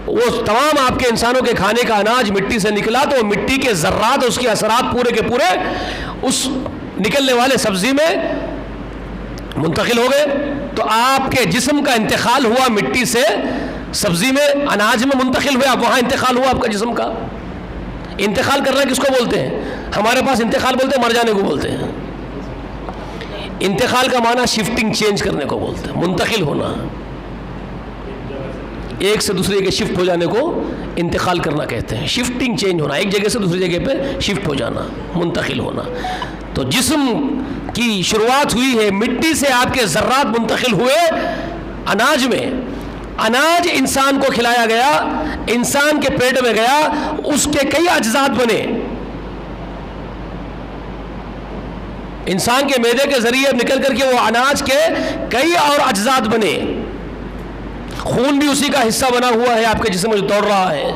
وہ تمام آپ کے انسانوں کے کھانے کا اناج مٹی سے نکلا، تو وہ مٹی کے ذرات، اس کے اثرات پورے کے پورے اس نکلنے والے سبزی میں منتقل ہو گئے. تو آپ کے جسم کا انتقال ہوا مٹی سے سبزی میں، اناج میں منتقل ہوا، وہاں انتقال ہوا آپ کا جسم کا. انتقال کرنا کس کو بولتے ہیں؟ ہمارے پاس انتقال بولتے ہیں مر جانے کو بولتے ہیں. انتقال کا معنی شفٹنگ، چینج کرنے کو بولتے ہیں. منتقل ہونا، ایک سے دوسری جگہ شفٹ ہو جانے کو انتقال کرنا کہتے ہیں. شفٹنگ، چینج ہونا، ایک جگہ سے دوسری جگہ پہ شفٹ ہو جانا، منتقل ہونا. تو جسم کی شروعات ہوئی ہے مٹی سے، آپ کے ذرات منتقل ہوئے اناج میں. اناج انسان کو کھلایا گیا، انسان کے پیٹ میں گیا، اس کے کئی اجزاء بنے. انسان کے معدے کے ذریعے نکل کر کے وہ اناج کے کئی اور اجزاء بنے. خون بھی اسی کا حصہ بنا ہوا ہے آپ کے جسم میں جو دوڑ رہا ہے.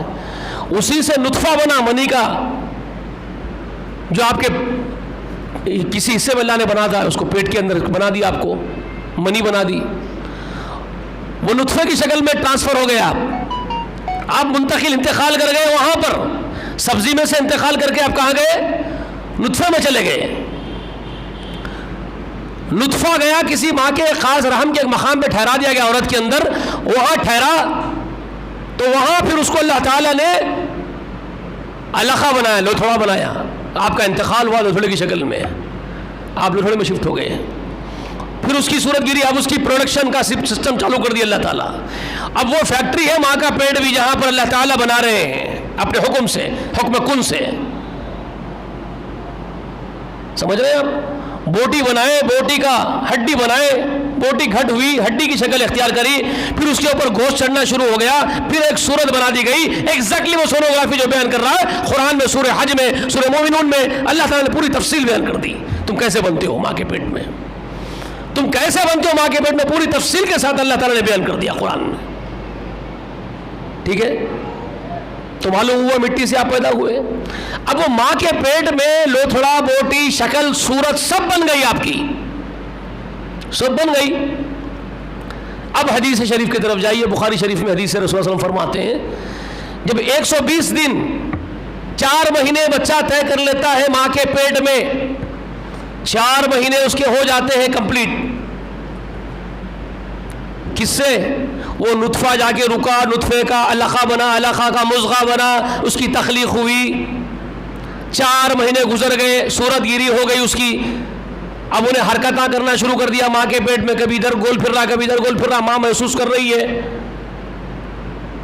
اسی سے نطفہ بنا منی کا، جو آپ کے کسی حصے میں اللہ نے بنا تھا، اس کو پیٹ کے اندر بنا دیا، آپ کو منی بنا دی. وہ نطفے کی شکل میں ٹرانسفر ہو گیا. آپ منتقل، انتقال کر گئے وہاں پر. سبزی میں سے انتقال کر کے آپ کہاں گئے؟ نطفے میں چلے گئے. نطفہ گیا کسی ماں کے خاص رحم کے ایک مقام پہ ٹھہرا دیا گیا عورت کے اندر. وہاں ٹھہرا تو وہاں پھر اس کو اللہ تعالیٰ نے علقہ بنایا، لوتھڑا بنایا. آپ کا انتقال ہوا لوتھڑے کی شکل میں، آپ لوتھڑے میں شفٹ ہو گئے. پھر اس کی صورت گیری، اب اس کی پروڈکشن کا سسٹم چالو کر دیا اللہ تعالیٰ. اب وہ فیکٹری ہے ماں کا پیٹ بھی، جہاں پر اللہ تعالیٰ بنا رہے ہیں اپنے حکم سے، حکم کن سے. سمجھ رہے ہیں آپ؟ بوٹی بنائے، بوٹی کا ہڈی بنائے، بوٹی گھٹ ہوئی، ہڈی کی شکل اختیار کری، پھر اس کے اوپر گوشت چڑھنا شروع ہو گیا، پھر ایک صورت بنا دی گئی. ایگزیکٹلی وہ سونوگرافی جو بیان کر رہا ہے قرآن میں، سورہ حج میں، سورہ مومنون میں اللہ تعالیٰ نے پوری تفصیل بیان کر دی. تم کیسے بنتے ہو ماں کے پیٹ میں، تم کیسے بنتے ہو ماں کے پیٹ میں، پوری تفصیل کے ساتھ اللہ تعالیٰ نے بیان کر دیا قرآن میں. ٹھیک ہے؟ تو معلوم ہوا مٹی سے آپ پیدا ہوئے. اب وہ ماں کے پیٹ میں لوتھڑا، بوٹی، شکل، صورت سب بن گئی، آپ کی سب بن گئی. اب حدیث شریف کی طرف جائیے. بخاری شریف میں حدیث رسول اللہ صلی اللہ علیہ وسلم فرماتے ہیں جب 120 دن 4 مہینے بچہ طے کر لیتا ہے ماں کے پیٹ میں، 4 مہینے اس کے ہو جاتے ہیں کمپلیٹ. کس سے؟ وہ نطفہ جا کے رکا، نطفے کا علقہ بنا، علقہ کا مضغہ بنا، اس کی تخلیق ہوئی. 4 مہینے گزر گئے، صورت گیری ہو گئی اس کی. اب انہیں حرکتاں کرنا شروع کر دیا ماں کے پیٹ میں، کبھی ادھر گول پھر رہا، کبھی ادھر گول پھر رہا. ماں محسوس کر رہی ہے.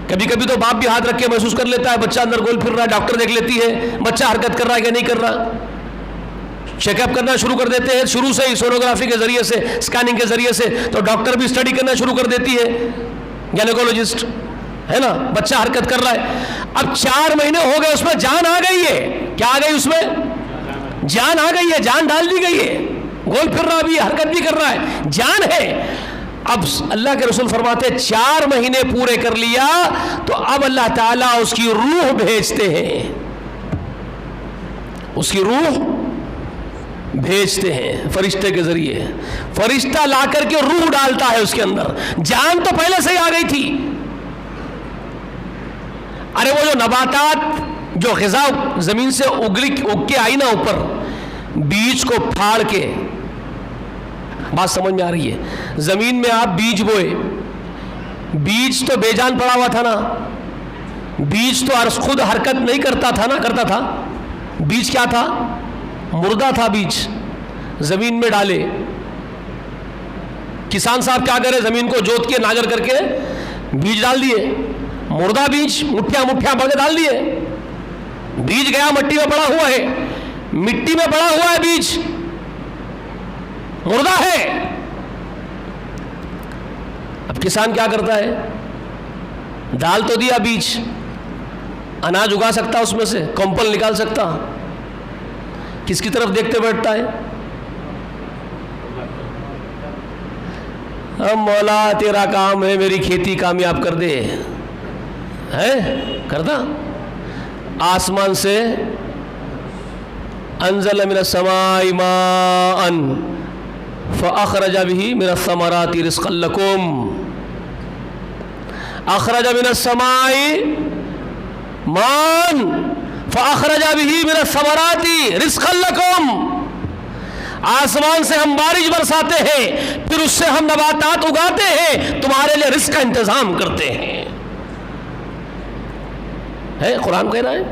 کبھی کبھی تو باپ بھی ہاتھ رکھ کے محسوس کر لیتا ہے بچہ اندر گول پھر رہا ہے. ڈاکٹر دیکھ لیتی ہے بچہ حرکت کر رہا ہے کہ نہیں کر رہا. چیک اپ کرنا شروع کر دیتے ہیں شروع سے ہی، سونوگرافی کے ذریعے سے، اسکیننگ کے ذریعے سے. تو ڈاکٹر بھی اسٹڈی کرنا شروع کر دیتی ہے، گینیکولوجسٹ ہے نا. بچہ حرکت کر رہا ہے. اب 4 مہینے ہو گئے، اس میں جان آ گئی ہے. کیا آ گئی؟ اس میں جان آ گئی ہے، جان ڈال دی گئی ہے. گول پھر رہا بھی، حرکت بھی کر رہا ہے، جان ہے. اب اللہ کے رسول فرماتے ہیں 4 مہینے پورے کر لیا تو اب اللہ تعالیٰ اس کی روح بھیجتے ہیں. اس کی روح بھیجتے ہیں فرشتے کے ذریعے. فرشتہ لا کر کے روح ڈالتا ہے اس کے اندر. جان تو پہلے سے ہی آ گئی تھی. ارے وہ جو نباتات، جو غذا زمین سے اگ کے آئی نا اوپر، بیج کو پھاڑ کے، بات سمجھ میں آ رہی ہے؟ زمین میں آپ بیج بوئے، بیج تو بے جان پڑا ہوا تھا نا. بیج تو خود حرکت نہیں کرتا تھا نا، کرتا تھا. بیج کیا تھا؟ مردہ تھا. بیج زمین میں ڈالے، کسان صاحب کیا کرے؟ زمین کو جوت کے ناگر کر کے بیج ڈال دیے. مردہ بیج مٹھیاں بھر کے ڈال دیے. بیج گیا مٹی میں پڑا ہوا ہے، مٹی میں پڑا ہوا ہے بیج، مردہ ہے. اب کسان کیا کرتا ہے؟ ڈال تو دیا بیج، اناج اگا سکتا اس میں سے، کمپل نکال سکتا. کس کی طرف دیکھتے بیٹھتا ہے؟ مولا تیرا کام ہے میری کھیتی کامیاب کر دے، ہے کرتا؟ آسمان سے انزل من السماء ماء فاخرج به من الثمرات رزقا لكم، اخرج من السماء ماء فاخرج به من الثمرات رزقا لكم، آسمان سے ہم بارش برساتے ہیں، پھر اس سے ہم نباتات اگاتے ہیں، تمہارے لیے رزق کا انتظام کرتے ہیں۔ ہے قرآن کہہ رہا ہے،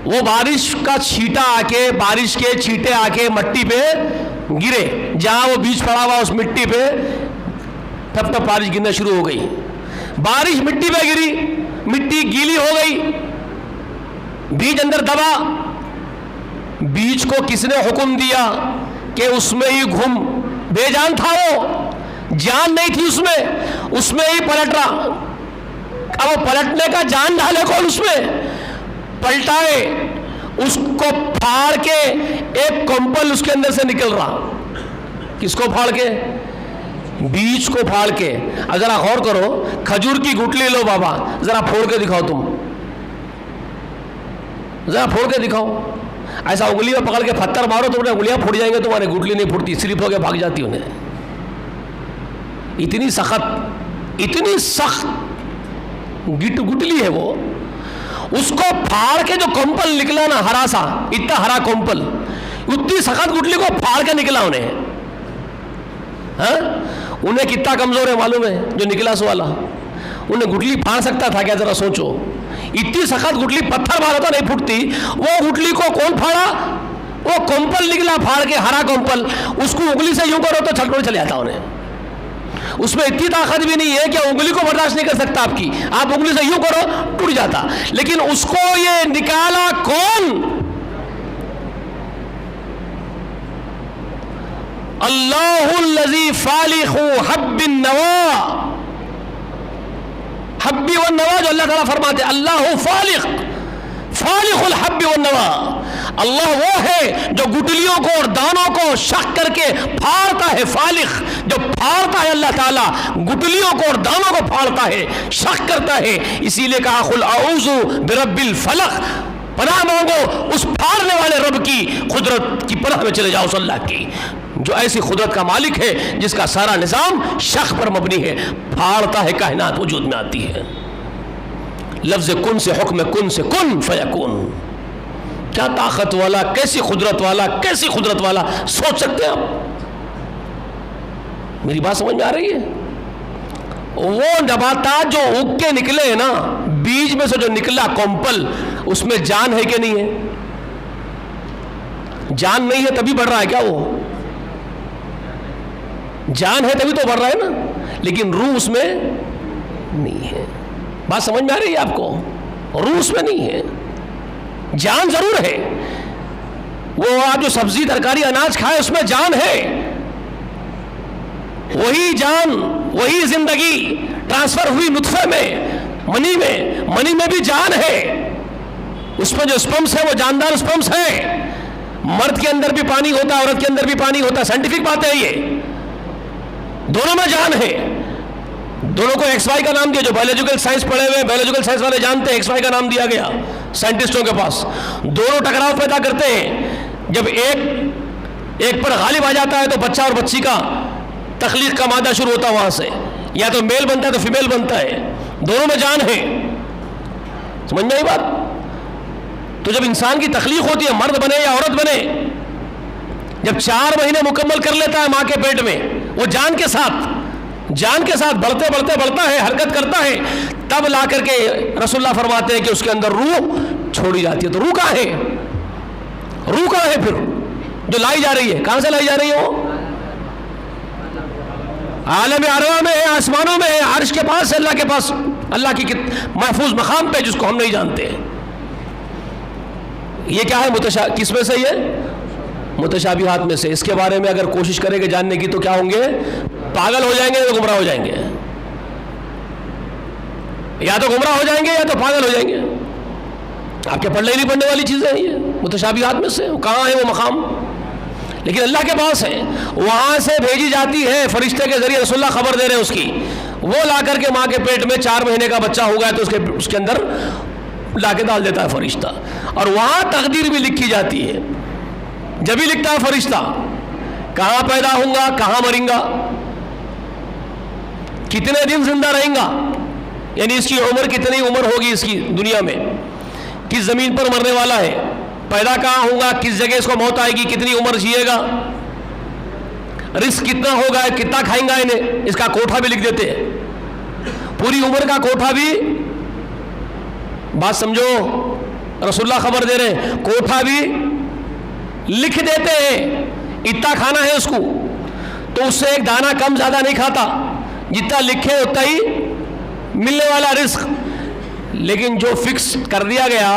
وہ بارش کا چھیٹا آ کے، بارش کے چھیٹے آ کے مٹی پہ گرے، جہاں وہ بیج پڑا ہوا اس مٹی پہ ٹپ ٹپ بارش گرنا شروع ہو گئی، بارش مٹی پہ گری، مٹی گیلی ہو گئی، بیج اندر دبا، بیج کو کس نے حکم دیا کہ اس میں ہی گھم، بے جان تھا وہ، جان نہیں تھی اس میں ہی پلٹ رہا، اب وہ پلٹنے کا جان ڈالے کون اس میں؟ پلٹائے، اس کو پھاڑ کے ایک کمپل اس کے اندر سے نکل رہا، کس کو پھاڑ کے؟ بیج کو پھاڑ کے۔ اب ذرا غور کرو، کھجور کی گٹلی لو بابا، ذرا پھوڑ کے دکھاؤ، تم ذرا پھوڑ کے دکھاؤ، ایسا انگلی میں پکڑ کے پتھر مارو تو انہیں انگلیاں پھوٹ جائیں گے، تمہاری گٹلی نہیں پھوٹتی، سلپ ہو کے بھاگ جاتی انہیں، اتنی سخت گٹلی ہے وہ۔ اس کو پھاڑ کے جو کمپل نکلا نا، ہرا سا، اتنا ہرا کمپل، اتنی سخت گٹلی کو پھاڑ کے نکلا انہیں، ہاں انہیں کتنا کمزور ہے معلوم ہے جو نکلا سو والا، انہیں گٹلی پھاڑ سکتا تھا کیا؟ ذرا سوچو، اتنی سخت گٹلی، پتھر مارا تو نہیں پھوٹتی، وہ گٹلی کو کون پھاڑا؟ وہ کمپل نکلا پھاڑ کے، ہرا کمپل، اس کو انگلی سے یوں کرو تو چھلکڑ چلے جاتا انہیں، اس میں اتنی طاقت بھی نہیں ہے کہ انگلی کو برداشت نہیں کر سکتا آپ کی، آپ انگلی سے یوں کرو ٹوٹ جاتا، لیکن اس کو یہ نکالا کون؟ اللہ الذی فالق حب النوا، حبی والنوا جو اللہ تعالیٰ فرماتے ہیں، اللہ فالق الحب والنوا، اللہ وہ ہے جو گٹلیوں کو اور دانوں کو شق کر کے پھاڑتا ہے، فالق جو پھاڑتا ہے، اللہ تعالیٰ گٹلیوں کو اور دانوں کو پھاڑتا ہے، شق کرتا ہے، اسی لیے کہا قل اعوذ برب الفلق، پناہ مانگو اس پھاڑنے والے رب کی، قدرت کی پناہ میں چلے جاؤ اس اللہ کی جو ایسی قدرت کا مالک ہے، جس کا سارا نظام شق پر مبنی ہے، پھاڑتا ہے، کائنات وجود میں آتی ہے، لفظ کن سے، حکم کن سے، کن فیکون، کیا طاقت والا، کیسی قدرت والا، کیسی قدرت والا، سوچ سکتے ہیں آپ؟ میری بات سمجھ میں آ رہی ہے؟ وہ نباتات جو اگ کے نکلے ہیں نا، بیج میں سے جو نکلا کمپل، اس میں جان ہے کہ نہیں ہے؟ جان نہیں ہے تبھی بڑھ رہا ہے کیا؟ وہ جان ہے تبھی تو بڑھ رہا ہے نا، لیکن روح اس میں نہیں ہے۔ بات سمجھ میں آ رہی ہے آپ کو؟ روح اس میں نہیں ہے، جان ضرور ہے، وہ آپ جو سبزی ترکاری اناج کھائے اس میں جان ہے، وہی جان، وہی زندگی ٹرانسفر ہوئی نطفے میں، منی میں بھی جان ہے، اس میں جو اسپمس ہے وہ جاندار اسپمس ہے، مرد کے اندر بھی پانی ہوتا ہے، عورت کے اندر بھی پانی ہوتا ہے، سائنٹیفک بات ہے یہ، دونوں میں جان ہے، دونوں کو ایکس وائی کا نام دیا، جو بایولوجیکل سائنس پڑھے ہوئے، بایولوجیکل سائنس والے جانتے ہیں ایکس وائی کا نام دیا گیا سائنٹسٹوں کے پاس، دونوں ٹکراؤ پیدا کرتے ہیں، جب ایک پر غالب آ جاتا ہے تو بچہ اور بچی کا تخلیق کا مادہ شروع ہوتا ہے، وہاں سے یا تو میل بنتا ہے تو فیمیل بنتا ہے، دونوں میں جان ہے، سمجھ میں آئی بات؟ تو جب انسان کی تخلیق ہوتی ہے، مرد بنے یا عورت بنے، جب 4 مہینے مکمل کر لیتا ہے ماں کے پیٹ میں، وہ جان کے ساتھ بڑھتا ہے، حرکت کرتا ہے، تب لا کر کے رسول اللہ فرماتے ہیں کہ اس کے اندر روح چھوڑی جاتی ہے۔ تو روح کہاں ہے؟ روح کہاں ہے پھر جو لائی جا رہی ہے؟ کہاں سے لائی جا رہی ہے؟ وہ عالم ارواح میں ہے، آسمانوں میں ہے، عرش کے پاس ہے، اللہ کے پاس، اللہ کی محفوظ مقام پہ جس کو ہم نہیں جانتے۔ یہ کیا ہے؟ کس میں سے؟ یہ متشابہات میں سے۔ اس کے بارے میں اگر کوشش کریں گے جاننے کی تو کیا ہوں گے؟ پاگل ہو جائیں گے یا تو گمراہ ہو جائیں گے، یا تو گمراہ ہو جائیں گے یا تو پاگل ہو جائیں گے۔ آپ کے پڑھنے نہیں پڑھنے والی چیزیں ہیں یہ متشابہات میں سے، کہاں ہے وہ مقام؟ لیکن اللہ کے پاس ہے. وہاں سے بھیجی جاتی ہے فرشتے کے ذریعے. رسول اللہ خبر دے رہے ہیں اس کی. وہ لا کر کے ماں کے پیٹ میں 4 مہینے کا بچہ ہوگا تو اس کے اندر لا کے ڈال دیتا ہے فرشتہ. اور وہاں تقدیر بھی لکھی جاتی ہے. جب ہی لکھتا ہے فرشتہ کہاں پیدا ہوں گا, کہاں مریں گا, کتنے دن زندہ رہیں گا, یعنی اس کی عمر کتنی عمر ہوگی اس کی دنیا میں, کس زمین پر مرنے والا ہے, پیدا کہاں ہوں گا, کس جگہ اس کو موت آئے گی, کتنی عمر جیے گا, رزق کتنا ہوگا, کتنا کھائیں گا انہیں, اس کا کوٹھا بھی لکھ دیتے ہیں. پوری عمر کا کوٹھا بھی, بات سمجھو, رسول اللہ خبر دے رہے ہیں, کوٹھا بھی لکھ دیتے ہیں. اتنا کھانا ہے اس کو تو اس سے ایک دانہ کم زیادہ نہیں کھاتا, جتنا لکھے اتنا ہی ملنے والا رزق. لیکن جو فکس کر دیا گیا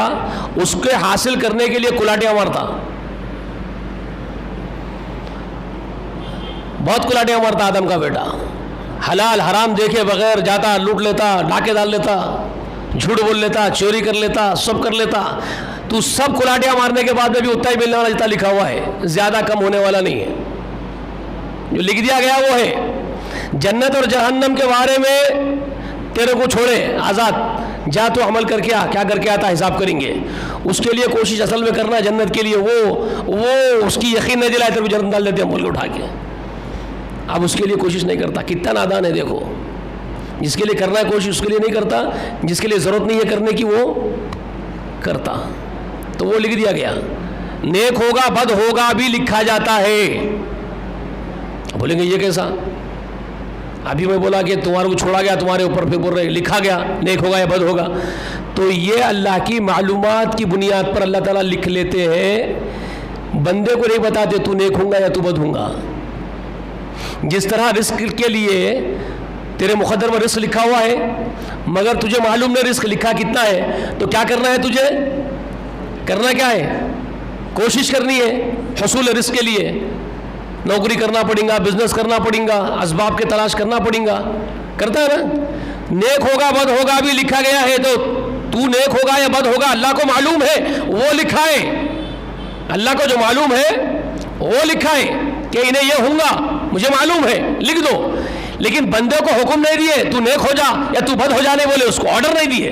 اس کے حاصل کرنے کے لیے کلاٹیاں مارتا, بہت کلاٹیاں مارتا آدم کا بیٹا. حلال حرام دیکھے بغیر جاتا, لوٹ لیتا, ڈاکے ڈال لیتا, جھوٹ بول لیتا, چوری کر لیتا, سب کر لیتا. تو سب کلاٹیاں مارنے کے بعد میں بھی اتنا ہی ملنے والا جتنا لکھا ہوا ہے, زیادہ کم ہونے والا نہیں ہے. جو لکھ دیا گیا وہ ہے. جنت اور جہنم کے بارے میں تیرے کو چھوڑے آزاد, جا تو عمل کر کے آ, کیا کر کے آتا حساب کریں گے. اس کے لیے کوشش اصل میں کرنا جنت کے لیے, وہ اس کی یقین نہیں دلائے, تیرے کو جنت ڈال دیتے ہیں ملک اٹھا کے. اب اس کے لیے کوشش نہیں کرتا. کتنا نادان ہے دیکھو. جس کے لیے کرنا ہے کوشش اس کے لیے نہیں کرتا, جس کے لیے ضرورت نہیں ہے کرنے کی وہ کرتا. تو وہ لکھ دیا گیا. نیک ہوگا بد ہوگا بھی لکھا جاتا ہے. بولیں گے یہ کیسا؟ ابھی میں بولا کہ تمہارے کو چھوڑا گیا, تمہارے اوپر پھر بول رہے لکھا گیا نیک ہوگا یا بد ہوگا. تو یہ اللہ کی معلومات کی بنیاد پر اللہ تعالیٰ لکھ لیتے ہیں. بندے کو نہیں بتاتے تو نیک ہوں گا یا تو بد ہوں گا. جس طرح رزق کے لیے تیرے مقدر میں رزق لکھا ہوا ہے, مگر تجھے معلوم نہیں رزق لکھا کتنا ہے, تو کیا کرنا ہے تجھے؟ کرنا کیا ہے؟ کوشش کرنی ہے حصول رزق کے لیے. نوکری کرنا پڑے گا, بزنس کرنا پڑے گا, اسباب کے تلاش کرنا پڑے گا. کرتا ہے نا. نیک ہوگا بد ہوگا بھی لکھا گیا ہے. تو نیک ہوگا یا بد ہوگا اللہ کو معلوم ہے, وہ لکھا ہے. اللہ کو جو معلوم ہے وہ لکھا ہے کہ انہیں یہ ہوں گا, مجھے معلوم ہے, لکھ دو. لیکن بندے کو حکم نہیں دیے تو نیک ہو جا یا تو بد ہو جانے بولے, اس کو آرڈر نہیں دیے.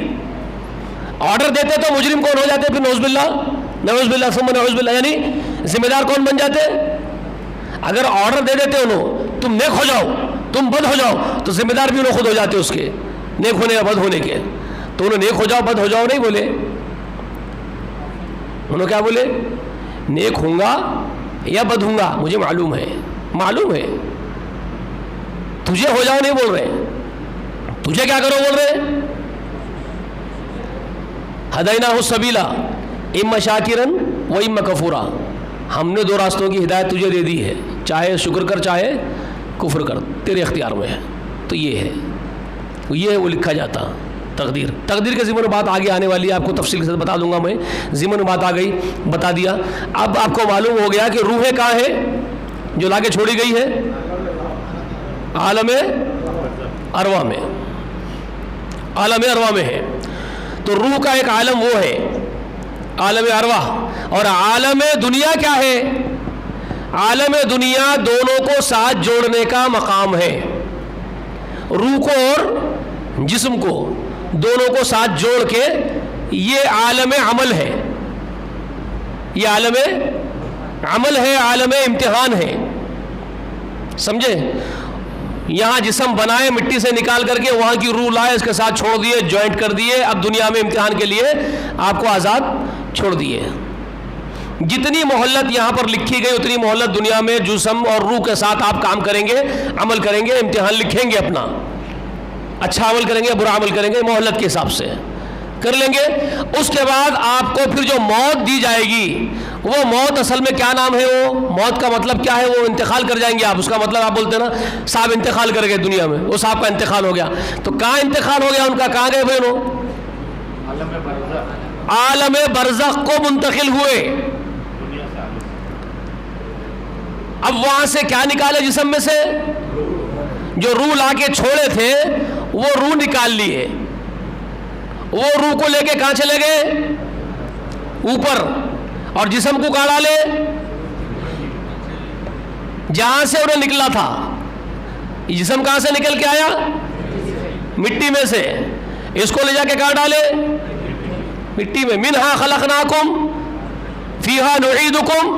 آرڈر دیتے تو مجرم کون ہو جاتے؟ پھر نعوذ باللہ ثم نعوذ باللہ, یعنی ذمہ دار کون بن جاتے؟ اگر آرڈر دے دیتے انہوں تم نیک ہو جاؤ تم بد ہو جاؤ, تو ذمہ دار بھی انہوں خود ہو جاتے اس کے, نیک ہونے یا بد ہونے کے. تو انہوں نیک ہو جاؤ بد ہو جاؤ نہیں بولے, انہوں کیا بولے؟ نیک ہوں گا یا بد ہوں گا مجھے معلوم ہے. معلوم ہے تجھے ہو جاؤ نہیں بول رہے, تجھے کیا کرو بول رہے. ہدیناہ السبیلا اما شاکرا و اما کفورا, ہم نے 2 راستوں کی ہدایت تجھے دے دی ہے, چاہے شکر کر چاہے کفر کر, تیرے اختیار میں ہے. تو یہ ہے وہ لکھا جاتا. تقدیر کے ضمن بات آگے آنے والی ہے, آپ کو تفصیل کے ساتھ بتا دوں گا میں. ضمن بات آ گئی, بتا دیا. اب آپ کو معلوم ہو گیا کہ روحیں کہاں ہے جو لا کے چھوڑی گئی ہے؟ عالم ارواح میں. عالم ارواح میں ہے. تو روح کا ایک عالم وہ ہے عالم ارواح, اور عالم دنیا کیا ہے؟ عالم دنیا دونوں کو ساتھ جوڑنے کا مقام ہے. روح کو اور جسم کو دونوں کو ساتھ جوڑ کے یہ عالم عمل ہے. یہ عالم عمل ہے, عالم امتحان ہے. سمجھے؟ یہاں جسم بنائے مٹی سے نکال کر کے, وہاں کی روح لائے اس کے ساتھ چھوڑ دیے, جوائنٹ کر دیے. اب دنیا میں امتحان کے لیے آپ کو آزاد چھوڑ دیے. جتنی مہلت یہاں پر لکھی گئی اتنی مہلت دنیا میں جسم اور روح کے ساتھ آپ کام کریں گے, عمل کریں گے, امتحان لکھیں گے اپنا. اچھا عمل کریں گے, برا عمل کریں گے, مہلت کے حساب سے کر لیں گے. اس کے بعد آپ کو پھر جو موت دی جائے گی, وہ موت اصل میں کیا نام ہے؟ وہ موت کا مطلب کیا ہے؟ وہ انتقال کر جائیں گے آپ. اس کا مطلب آپ بولتے ہیں نا صاحب انتقال کر گئے دنیا میں, وہ صاحب کا انتقال ہو گیا. تو کہاں انتقال ہو گیا ان کا؟ کہاں گئے بھائی انہوں؟ عالم برزخ کو منتقل ہوئے. اب وہاں سے کیا نکالے جسم میں سے؟ جو روح لا کے چھوڑے تھے وہ روح نکال لیے. وہ روح کو لے کے کہاں چلے گئے؟ اوپر. اور جسم کو کہاں ڈالے؟ جہاں سے انہیں نکلا تھا. جسم کہاں سے نکل کے آیا؟ مٹی میں سے. اس کو لے جا کے کہاں ڈالے؟ مٹی میں. منہا خلقناکم فیہا نعیدکم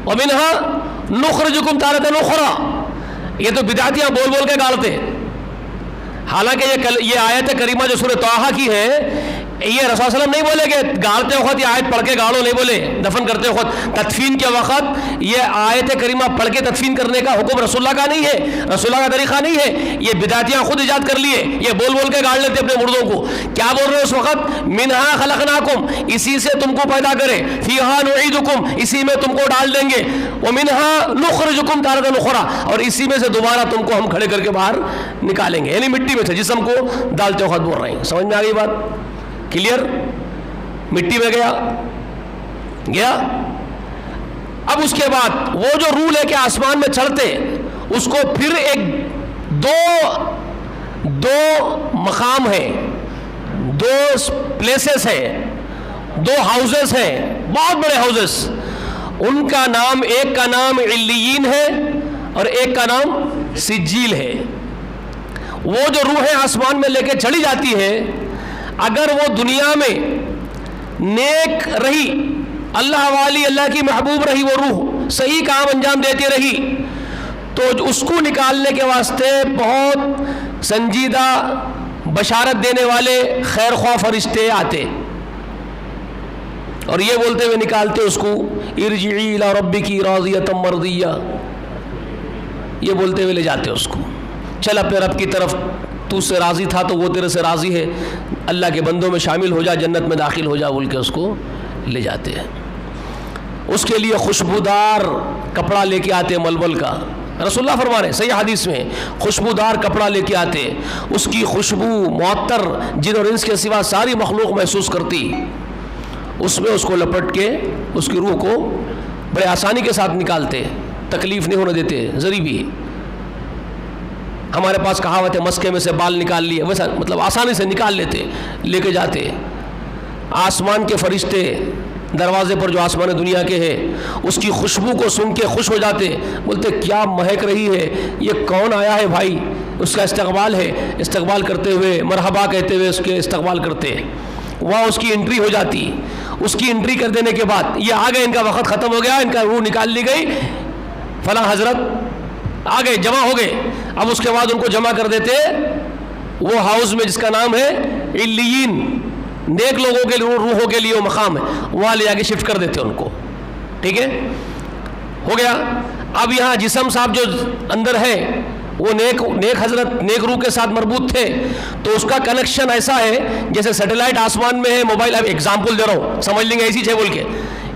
ومنہا نخرجکم تارۃ اخری. یہ تو بدعتیاں بول بول کے گاڑتے. حالانکہ یہ آیت کریمہ جو سورہ طٰہٰ کی ہے، یہ رسول صلی اللہ علیہ وسلم نہیں بولے کہ گاڑتے وقت یہ آیت پڑھ کے گاڑو، نہیں بولے. دفن کرتے وقت، تدفین کے وقت یہ آیت کریمہ پڑھ کے تدفین کرنے کا حکم رسول اللہ کا نہیں ہے، رسول اللہ کا طریقہ نہیں ہے. یہ بدعتیاں خود ایجاد کر لیے. یہ بول بول کے گاڑ لیتے اپنے مردوں کو. کیا بول رہے ہیں اس وقت؟ منہا خلقناکم، اسی سے تم کو پیدا کرے. فیہا نعیدکم، اسی میں تم کو ڈال دیں گے. ومنہا نخرجکم تارۃ اخری، اور اسی میں سے دوبارہ تم کو ہم کھڑے کر کے باہر نکالیں گے. یعنی مٹی میں سے جسم کو ڈالتے وقت بول رہے ہیں. سمجھ میں آ گئی بات؟ کلیئر؟ مٹی میں گیا. اب اس کے بعد وہ جو روح لے کے آسمان میں چڑھتے، اس کو پھر ایک دو مقام ہیں، دو پلیسز ہیں، دو ہاؤسز ہیں، بہت بڑے ہاؤسز. ان کا نام، ایک کا نام علیین ہے اور ایک کا نام سجیل ہے. وہ جو روحیں آسمان میں لے کے چڑھی جاتی ہے، اگر وہ دنیا میں نیک رہی، اللہ والی، اللہ کی محبوب رہی، وہ روح صحیح کام انجام دیتی رہی، تو اس کو نکالنے کے واسطے بہت سنجیدہ بشارت دینے والے خیر خواہ فرشتے آتے اور یہ بولتے ہوئے نکالتے اس کو، ارجعی الی ربکی راضیۃ مرضیہ. یہ بولتے ہوئے لے جاتے اس کو، چل اپنے رب کی طرف، تو اس سے راضی تھا تو وہ تیرے سے راضی ہے، اللہ کے بندوں میں شامل ہو جا، جنت میں داخل ہو جا، بول کے اس کو لے جاتے ہیں. اس کے لیے خوشبودار کپڑا لے کے آتے ملبل کا. رسول اللہ فرما رہے ہیں صحیح حدیث میں، خوشبودار کپڑا لے کے آتے، اس کی خوشبو معطر جن اور انس کے سوا ساری مخلوق محسوس کرتی. اس میں اس کو لپٹ کے اس کی روح کو بڑے آسانی کے ساتھ نکالتے، تکلیف نہیں ہونے دیتے. ذری بھی ہمارے پاس کہاوت ہے، مسکے میں سے بال نکال لیے، ویسا مطلب آسانی سے نکال لیتے، لے کے جاتے. آسمان کے فرشتے دروازے پر جو آسمان دنیا کے ہے، اس کی خوشبو کو سن کے خوش ہو جاتے، بولتے کیا مہک رہی ہے، یہ کون آیا ہے بھائی. اس کا استقبال ہے، استقبال کرتے ہوئے مرحبا کہتے ہوئے اس کے استقبال کرتے. وہاں اس کی انٹری ہو جاتی. اس کی انٹری کر دینے کے بعد یہ آ گئے، ان کا وقت ختم ہو گیا، ان کا روح نکال لی گئی، فلاں حضرت آ گئے، جمع ہو گئے. اب اس کے بعد ان کو جمع کر دیتے وہ ہاؤس میں جس کا نام ہے علیین، نیک لوگوں کے لیے، روحوں کے لیے وہ مقام ہے، وہاں لے جا کے شفٹ کر دیتے ان کو. ٹھیک ہے، ہو گیا. اب یہاں جسم صاحب جو اندر ہے وہ نیک حضرت نیک روح کے ساتھ مربوط تھے، تو اس کا کنیکشن ایسا ہے جیسے سیٹلائٹ آسمان میں ہے، موبائل. اب ایگزامپل دے رہا ہوں، سمجھ لیں گے ایسی ہے بول کے.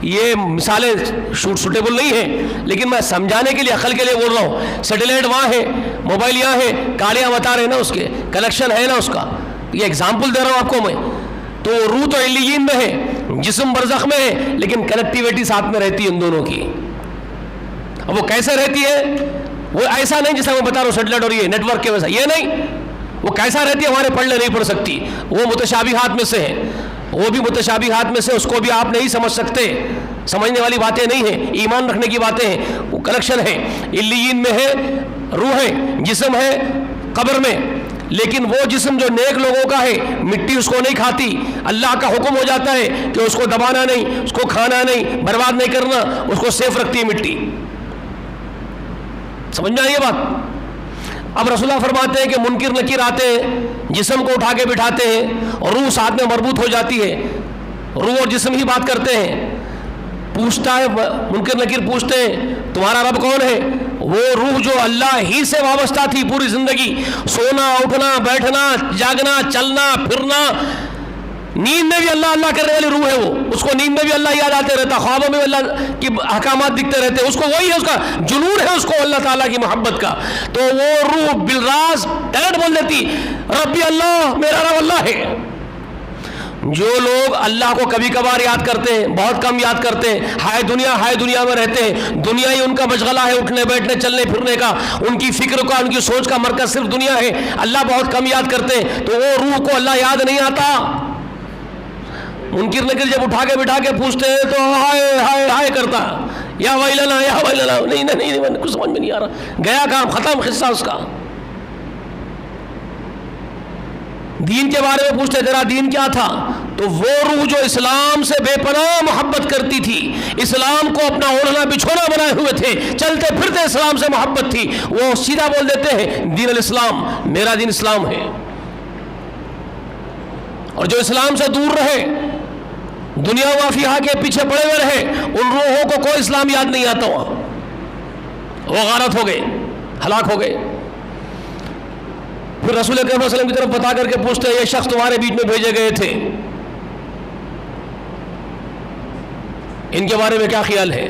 یہ مثالیں سوٹیبل نہیں ہیں، لیکن میں سمجھانے کے لیے، عقل کے لیے بول رہا ہوں. سیٹلائٹ وہاں ہے، موبائل یہاں ہے، کالیاں بتا رہے ہیں نا، اس کے کنیکشن ہے نا اس کا. یہ ایگزامپل دے رہا ہوں آپ کو میں. تو روح تو علیین میں ہے، جسم برزخ میں ہے، لیکن کنیکٹیویٹی ساتھ میں رہتی ہے ان دونوں کی. اب وہ کیسے رہتی ہے؟ وہ ایسا نہیں جیسا میں بتا رہا ہوں سیٹلائٹ اور یہ نیٹ ورک کے ویسا، یہ نہیں. وہ کیسا رہتی ہے ہمارے پڑھنے نہیں پڑھ سکتی. وہ متشابہات میں سے ہے، وہ بھی متشابہات میں سے، اس کو بھی آپ نہیں سمجھ سکتے، سمجھنے والی باتیں نہیں ہیں، ایمان رکھنے کی باتیں ہیں. وہ کنیکشن ہے، علیین میں ہے روح ہے، جسم ہے قبر میں. لیکن وہ جسم جو نیک لوگوں کا ہے، مٹی اس کو نہیں کھاتی. اللہ کا حکم ہو جاتا ہے کہ اس کو دبانا نہیں، اس کو کھانا نہیں، برباد نہیں کرنا، اس کو سیف رکھتی ہے مٹی. سمجھ میں آئی یہ بات؟ اب رسول اللہ فرماتے ہیں کہ منکر نکیر آتے ہیں، جسم کو اٹھا کے بٹھاتے ہیں اور روح ساتھ میں مربوط ہو جاتی ہے. روح اور جسم ہی بات کرتے ہیں. پوچھتا ہے منکر نکیر، پوچھتے ہیں تمہارا رب کون ہے؟ وہ روح جو اللہ ہی سے وابستہ تھی پوری زندگی، سونا اٹھنا بیٹھنا جاگنا چلنا پھرنا، نیند میں بھی اللہ اللہ کرنے والی روح ہے. وہ اس کو نیند میں بھی اللہ یاد آتے رہتا، خوابوں میں اللہ کی احکامات دکھتے رہتے. اس کو وہی ہے، اس کا جنون ہے اس کو اللہ تعالیٰ کی محبت کا. تو وہ روح بالراز ڈائریکٹ بول دیتی ربی اللہ، میرا رب اللہ ہے. جو لوگ اللہ کو کبھی کبھار یاد کرتے ہیں، بہت کم یاد کرتے ہیں، ہائے دنیا میں رہتے ہیں، دنیا ہی ان کا مشغلہ ہے، اٹھنے بیٹھنے چلنے پھرنے کا، ان کی فکر کا، ان کی سوچ کا مرکز صرف دنیا ہے، اللہ بہت کم یاد کرتے ہیں، تو وہ روح کو اللہ یاد نہیں آتا. منکر نکیر جب اٹھا کے بٹھا کے پوچھتے ہیں تو ہائے ہائے ہائے کرتا، یا ویلنا یا ویلنا، نہیں کچھ سمجھ میں نہیں آ رہا، گیا کام، ختم قصہ اس کا۔ دین کے بارے میں پوچھتے تیرا دین کیا تھا، تو وہ روح جو اسلام سے بے پناہ محبت کرتی تھی، اسلام کو اپنا اوڑھنا بچھونا بنائے ہوئے تھے، چلتے پھرتے اسلام سے محبت تھی، وہ سیدھا بول دیتے ہیں دین الاسلام، میرا دین اسلام ہے۔ اور جو اسلام سے دور رہے، دنیا و فیہا کے پیچھے پڑے ہوئے رہے، ان روحوں کو کوئی اسلام یاد نہیں آتا، وہ غارت ہو گئے، ہلاک ہو گئے۔ پھر رسول اکرم صلی اللہ علیہ وسلم کی طرف بتا کر کے پوچھتے ہیں یہ شخص تمہارے بیچ میں بھیجے گئے تھے، ان کے بارے میں کیا خیال ہے؟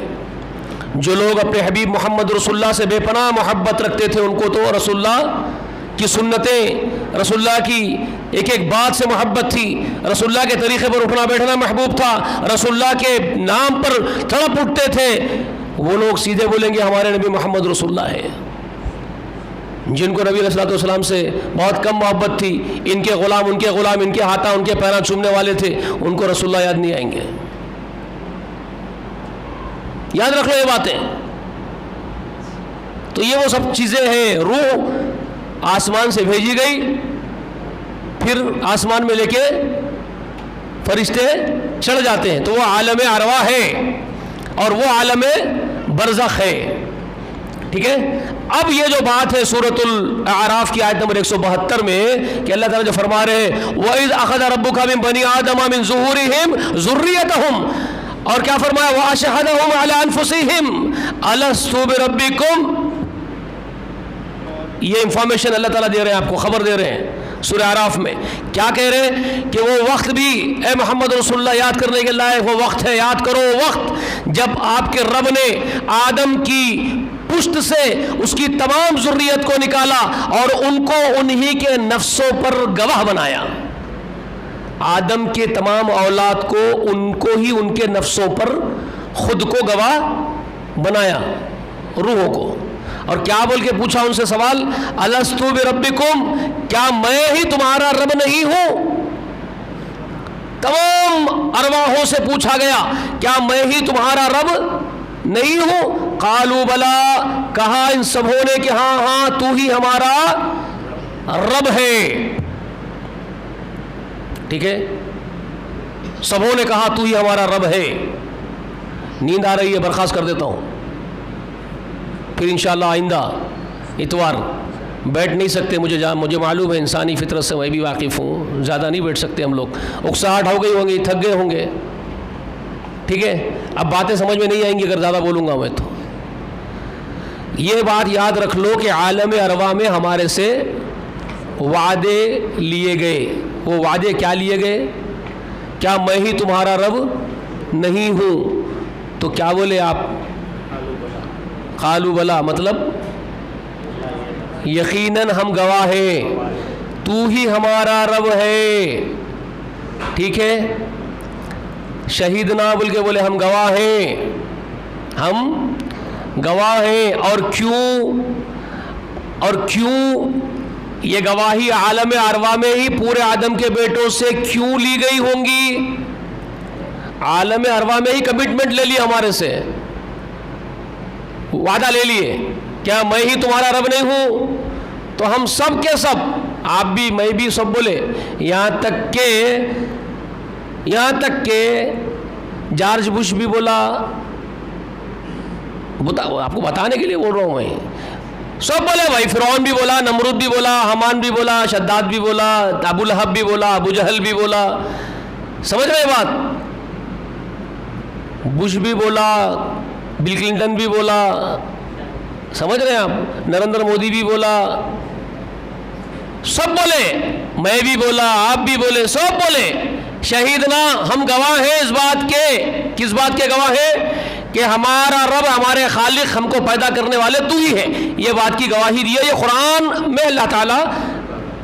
جو لوگ اپنے حبیب محمد رسول اللہ سے بے پناہ محبت رکھتے تھے، ان کو تو رسول اللہ کی سنتیں، رسول اللہ کی ایک ایک بات سے محبت تھی، رسول اللہ کے طریقے پر اٹھنا بیٹھنا محبوب تھا، رسول اللہ کے نام پر تڑپ اٹھتے تھے، وہ لوگ سیدھے بولیں گے ہمارے نبی محمد رسول اللہ ہے۔ جن کو نبی علیہ السلام سے بہت کم محبت تھی، ان کے غلام ان کے ہاتھاں ان کے پیراں چومنے والے تھے، ان کو رسول اللہ یاد نہیں آئیں گے۔ یاد رکھ لو یہ باتیں۔ تو یہ وہ سب چیزیں ہیں، روح آسمان سے بھیجی گئی، پھر آسمان میں لے کے فرشتے چڑھ جاتے ہیں، تو وہ عالم ارواح ہے اور وہ عالم برزخ ہے، ٹھیک ہے۔ اب یہ جو بات ہے سورۃ الاعراف کی آیت نمبر 172 میں کہ اللہ تعالیٰ جو فرما رہے ہیں وَإِذْ أَخَذَ رَبُّكَ مِن بَنِي آدَمَ مِن ظُهُورِهِمْ ذُرِّيَّتَهُمْ، اور کیا فرمایا وَأَشْهَدَهُمْ عَلَىٰ أَنفُسِهِمْ أَلَسْتُ بِرَبِّكُمْ، یہ انفارمیشن اللہ تعالیٰ دے رہے ہیں، آپ کو خبر دے رہے ہیں سورہ اعراف میں۔ کیا کہہ رہے ہیں کہ وہ وقت بھی اے محمد رسول اللہ یاد کرنے کے لائق وہ وقت ہے، یاد کرو وہ وقت جب آپ کے رب نے آدم کی پشت سے اس کی تمام ذریت کو نکالا اور ان کو انہی کے نفسوں پر گواہ بنایا۔ آدم کے تمام اولاد کو ان کو ہی ان کے نفسوں پر خود کو گواہ بنایا، روحوں کو۔ اور کیا بول کے پوچھا ان سے سوال الستو بربکم، کیا میں ہی تمہارا رب نہیں ہوں؟ تمام ارواحوں سے پوچھا گیا کیا میں ہی تمہارا رب نہیں ہوں؟ قالوا بلا، کہا ان سبوں نے کہ ہاں ہاں تو ہی ہمارا رب ہے، ٹھیک ہے، سبوں نے کہا تو ہی ہمارا رب ہے۔ نیند آ رہی ہے، برخاست کر دیتا ہوں، پھر انشاءاللہ آئندہ اتوار بیٹھ نہیں سکتے، مجھے معلوم ہے انسانی فطرت سے میں بھی واقف ہوں، زیادہ نہیں بیٹھ سکتے ہم لوگ، اکساہٹ ہو گئی ہوں گی، تھک گئے ہوں گے، ٹھیک ہے۔ اب باتیں سمجھ میں نہیں آئیں گی اگر زیادہ بولوں گا میں تو۔ یہ بات یاد رکھ لو کہ عالم ارواح میں ہمارے سے وعدے لیے گئے، وہ وعدے کیا لیے گئے؟ کیا میں ہی تمہارا رب نہیں ہوں؟ تو کیا بولے آپ؟ قالوا بلا، مطلب یقیناً ہم گواہ ہیں تو ہی ہمارا رب ہے، ٹھیک ہے۔ شہیدنا بول کے بولے ہم گواہ ہیں، ہم گواہ ہیں۔ اور کیوں یہ گواہی عالم ارواح میں ہی پورے آدم کے بیٹوں سے کیوں لی گئی ہوں گی؟ عالم ارواح میں ہی کمٹمنٹ لے لی ہمارے سے، وعدہ لے لیے کیا میں ہی تمہارا رب نہیں ہوں؟ تو ہم سب کے سب، آپ بھی میں بھی سب بولے، یہاں تک کہ جارج بش بھی بولا، آپ کو بتانے کے لیے بول رہا ہوں میں، سب بولے بھائی، فرعون بھی بولا، نمرود بھی بولا، حمان بھی بولا، شداد بھی بولا، ابو لہب بھی بولا، ابو جہل بھی بولا، سمجھ رہے بات؟ بش بھی بولا، بل کلنٹن بھی بولا، سمجھ رہے ہیں آپ؟ نریندر مودی بھی بولا، سب بولے، میں بھی بولا، آپ بھی بولے، سب بولے شہیدنا ہم گواہ ہیں اس بات کے، کس بات کے گواہ ہیں؟ کہ ہمارا رب، ہمارے خالق، ہم کو پیدا کرنے والے تو ہی ہے، یہ بات کی گواہی دی ہے۔ یہ قرآن میں اللہ تعالیٰ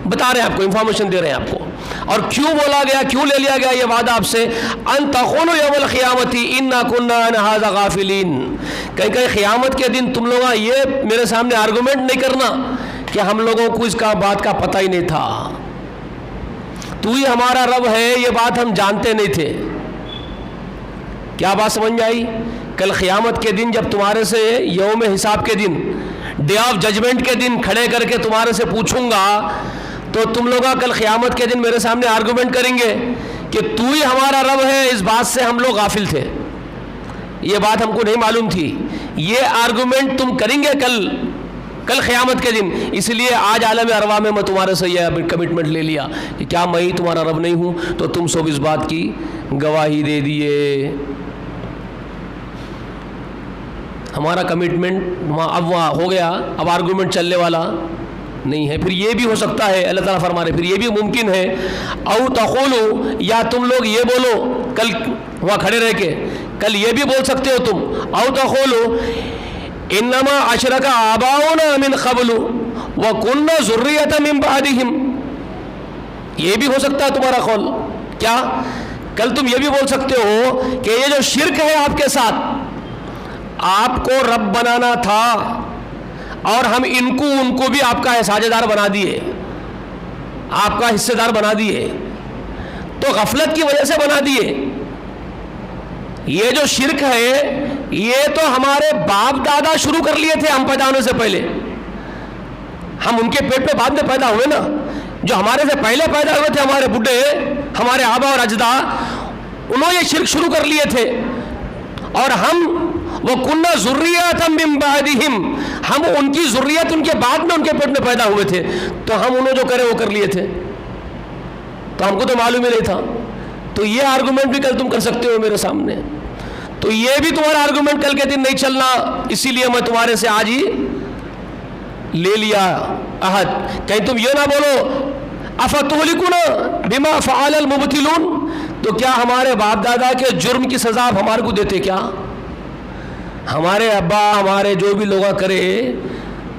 بتا رہے ہیں آپ کو، انفارمیشن دے رہے ہیں آپ کو۔ اور کیوں بولا گیا، کیوں لے لیا گیا یہ وعدہ آپ سے؟ ان تقولوا یوم القیامت انا کنا عن ھذا غافلین، کہیں قیامت کے دن تم لوگ یہ میرے سامنے آرگومنٹ نہیں کرنا کہ ہم لوگوں کو اس کا بات کا پتہ ہی نہیں تھا۔ تو تو ہی ہمارا رب ہے یہ بات ہم جانتے نہیں تھے. کیا بات سمجھ میں آئی؟ کل قیامت کے دن جب تمہارے سے یوم حساب کے دن، ڈے آف ججمنٹ کے دن کھڑے کر کے تمہارے سے پوچھوں گا تو تم لوگ کل قیامت کے دن میرے سامنے آرگومنٹ کریں گے کہ تو ہی ہمارا رب ہے. اس بات سے ہم لوگ غافل تھے، یہ بات ہم کو نہیں معلوم تھی. یہ آرگومنٹ تم کریں گے کل قیامت کے دن. اس لیے آج عالم ارواح میں تمہارے سے یہ کمٹمنٹ لے لیا کہ کیا میں ہی تمہارا رب نہیں ہوں؟ تو تم سب اس بات کی گواہی دے دیے. ہمارا کمٹمنٹ اب وہاں ہو گیا، اب آرگومنٹ چلنے والا نہیں ہے. پھر یہ بھی ہو سکتا ہے، اللہ تعالیٰ فرما رہے پھر یہ بھی ممکن ہے، او تقولو، یا تم لوگ یہ بولو کل وہاں کھڑے رہ کے، کل یہ بھی بول سکتے ہو تم، او تقولو انما اشرک آباؤنا من قبل وکننا ذریۃ من بعدہم. یہ بھی ہو سکتا ہے تمہارا قول. کیا کل تم یہ بھی بول سکتے ہو کہ یہ جو شرک ہے آپ کے ساتھ، آپ کو رب بنانا تھا اور ہم ان کو بھی آپ کا ساجھ دار بنا دیے، آپ کا حصے دار بنا دیے، تو غفلت کی وجہ سے بنا دیے. یہ جو شرک ہے یہ تو ہمارے باپ دادا شروع کر لیے تھے ہم پیدا ہونے سے پہلے. ہم ان کے پیٹ پہ بعد میں پیدا ہوئے نا. جو ہمارے سے پہلے پیدا ہوئے تھے ہمارے بڈھے، ہمارے آبا اور اجداد، انہوں نے یہ شرک شروع کر لیے تھے. اور ہم وَكُنَّا ذُرِّيَّةً مِّن بَعْدِهِمْ، ہم ان کی ذریت ان کے بعد میں ان کے پیٹ میں پیدا ہوئے تھے، تو ہم انہوں جو کرے وہ کر لیے تھے، تو ہم کو تو معلوم ہی نہیں تھا. تو یہ آرگومنٹ بھی کل تم کر سکتے ہو میرے سامنے. تو یہ بھی تمہارا آرگومنٹ کل کے دن نہیں چلنا، اسی لیے میں تمہارے سے آج ہی لے لیا عہد. کہیں تم یہ نہ بولو اَفَتُهْلِكُنَا بِمَا فَعَلَ الْمُبْتِلُونَ، تو کیا ہمارے باپ دادا کے جرم کی سزا آپ ہمارے کو دیتے؟ کیا ہمارے ابا ہمارے جو بھی لوگ کرے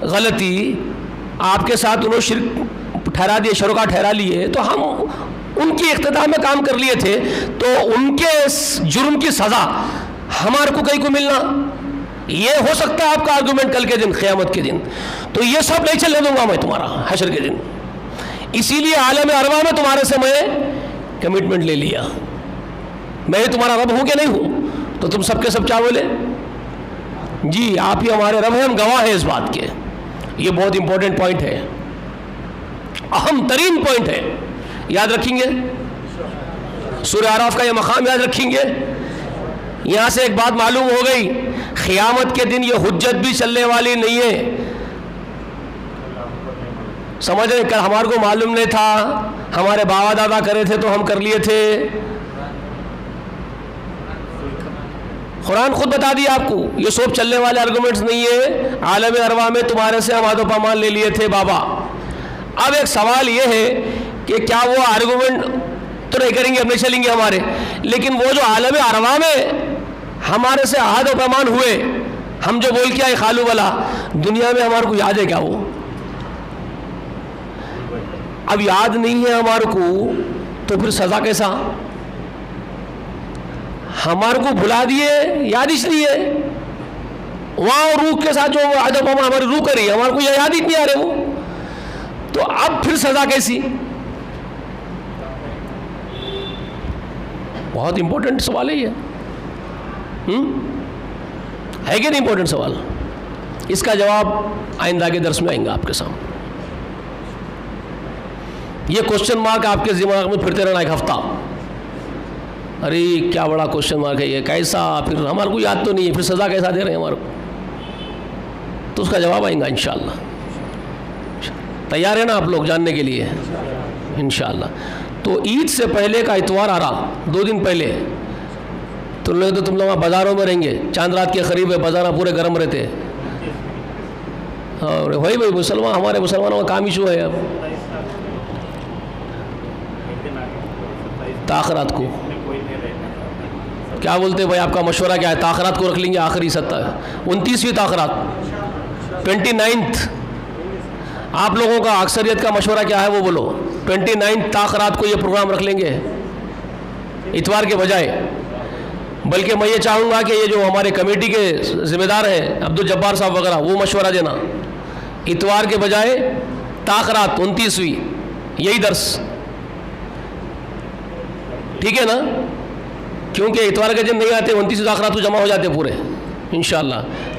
غلطی آپ کے ساتھ انہوں شرک ٹھہرا دیے، شرکا ٹھہرا لیے، تو ہم ان کی اقتدا میں کام کر لیے تھے، تو ان کے جرم کی سزا ہمارے کو کہیں کو ملنا، یہ ہو سکتا ہے آپ کا آرگومنٹ کل کے دن قیامت کے دن. تو یہ سب نہیں چلنے دوں گا میں تمہارا حشر کے دن. اسی لیے عالم ارواح میں تمہارے سے میں کمٹمنٹ لے لیا. میں تمہارا رب ہوں کہ نہیں ہوں؟ تو تم سب کے سب کیا بولے؟ جی آپ ہی ہمارے رب ہیں، ہم گواہ ہیں اس بات کے. یہ بہت امپورٹنٹ پوائنٹ ہے، اہم ترین پوائنٹ ہے. یاد رکھیں گے سورہ اعراف کا یہ مقام، یاد رکھیں گے. یہاں سے ایک بات معلوم ہو گئی، قیامت کے دن یہ حجت بھی چلنے والی نہیں ہے. سمجھ رہے؟ کل ہمارے کو معلوم نہیں تھا، ہمارے باوا دادا کرے تھے تو ہم کر لیے تھے. قرآن خود بتا دیا آپ کو یہ سب چلنے والے آرگومنٹس نہیں ہے. عالم ارواح میں تمہارے سے ہم عہد و پیمان لے لیے تھے بابا. اب ایک سوال یہ ہے کہ کیا وہ آرگومنٹ تو نہیں کریں گے، اب نہیں چلیں گے ہمارے، لیکن وہ جو عالم ارواح میں ہمارے سے عہد و پیمان ہوئے، ہم جو بول کے آئے خالو والا، دنیا میں ہمارے کو یاد ہے کیا؟ وہ اب یاد نہیں ہے ہمارے کو، تو پھر سزا کیسا؟ ہمارے کو بھلا دیے، یاد اس لیے وہاں روح کے ساتھ جو عہد و پیمان ہماری روح کری، ہمارے کو یہ یاد ہی نہیں آ رہے وہ، تو اب پھر سزا کیسی؟ بہت امپورٹنٹ سوال ہے یہ، ہے کہ نہیں امپورٹنٹ سوال؟ اس کا جواب آئندہ کے درس میں آئیں گا آپ کے سامنے. یہ کوشچن مارک آپ کے دماغ میں پھرتے رہنا ایک ہفتہ، ارے کیا بڑا کوشچن مارک ہے یہ، کیسا؟ پھر ہمارے کو یاد تو نہیں ہے، پھر سزا کیسا دے رہے ہیں ہمارے کو؟ تو اس کا جواب آئیں گا انشاءاللہ. تیار ہے نا آپ لوگ جاننے کے لیے؟ انشاءاللہ. تو عید سے پہلے کا اتوار آ رہا 2 دن پہلے، تو تم لوگ بازاروں میں رہیں گے، چاند رات کے قریب ہے، بازار پورے گرم رہتے. اور وہی مسلمان، ہمارے مسلمانوں کا کام ایشو ہے اب تاخرات کو. کیا بولتے بھائی؟ آپ کا مشورہ کیا ہے؟ تاخرات کو رکھ لیں گے آخری 29ویں تاخرات، 29th. آپ لوگوں کا اکثریت کا مشورہ کیا ہے وہ بولو. 29 تاخرات کو یہ پروگرام رکھ لیں گے اتوار کے بجائے. بلکہ میں یہ چاہوں گا کہ یہ جو ہمارے کمیٹی کے ذمہ دار ہیں عبدالجبار صاحب وغیرہ، وہ مشورہ دینا اتوار کے بجائے تاخرات 29ویں، یہی درس ٹھیک ہے نا؟ کیونکہ اتوار کے دن نہیں آتے، 29 تاخرات تو جمع ہو جاتے پورے انشاءاللہ.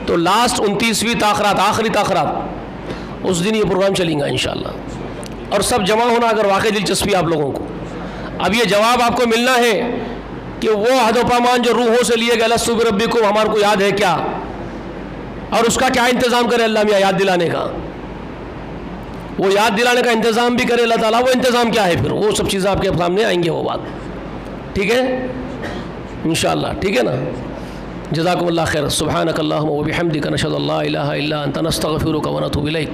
تو لاسٹ 29ویں تاخرات، آخری تاخرات، اس دن یہ پروگرام چلیں گا انشاءاللہ. اور سب جمع ہونا اگر واقعی دلچسپی آپ لوگوں کو. اب یہ جواب آپ کو ملنا ہے کہ وہ عہد و پیمان جو روحوں سے لیے گئے الستو بربکم ہمارے کو یاد ہے کیا، اور اس کا کیا انتظام کرے اللہ میاں یاد دلانے کا. وہ یاد دلانے کا انتظام بھی کرے اللہ تعالیٰ. وہ انتظام کیا ہے پھر؟ وہ سب چیزیں آپ کے سامنے آئیں گے وہ بات. ٹھیک ہے انشاءاللہ. ٹھیک ہے نا؟ جزاکم اللہ خیر. سبحانک اللہم و بحمدک نشہد ان لا الہ الا انت نستغفرک و نتوب الیک.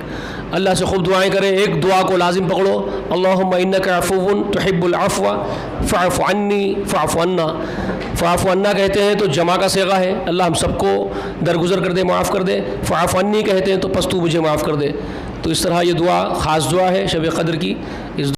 اللہ سے خوب دعائیں کریں. ایک دعا کو لازم پکڑو، اللہم انک عفو تحب العفو فاعف عنی فاعف عنا. فاعف عنا کہتے ہیں تو جمع کا صیغہ ہے، اللہ ہم سب کو درگزر کر دے، معاف کر دے. فاعف عنی کہتے ہیں تو پس تو مجھے معاف کر دے. تو اس طرح یہ دعا خاص دعا ہے شب قدر کی. اس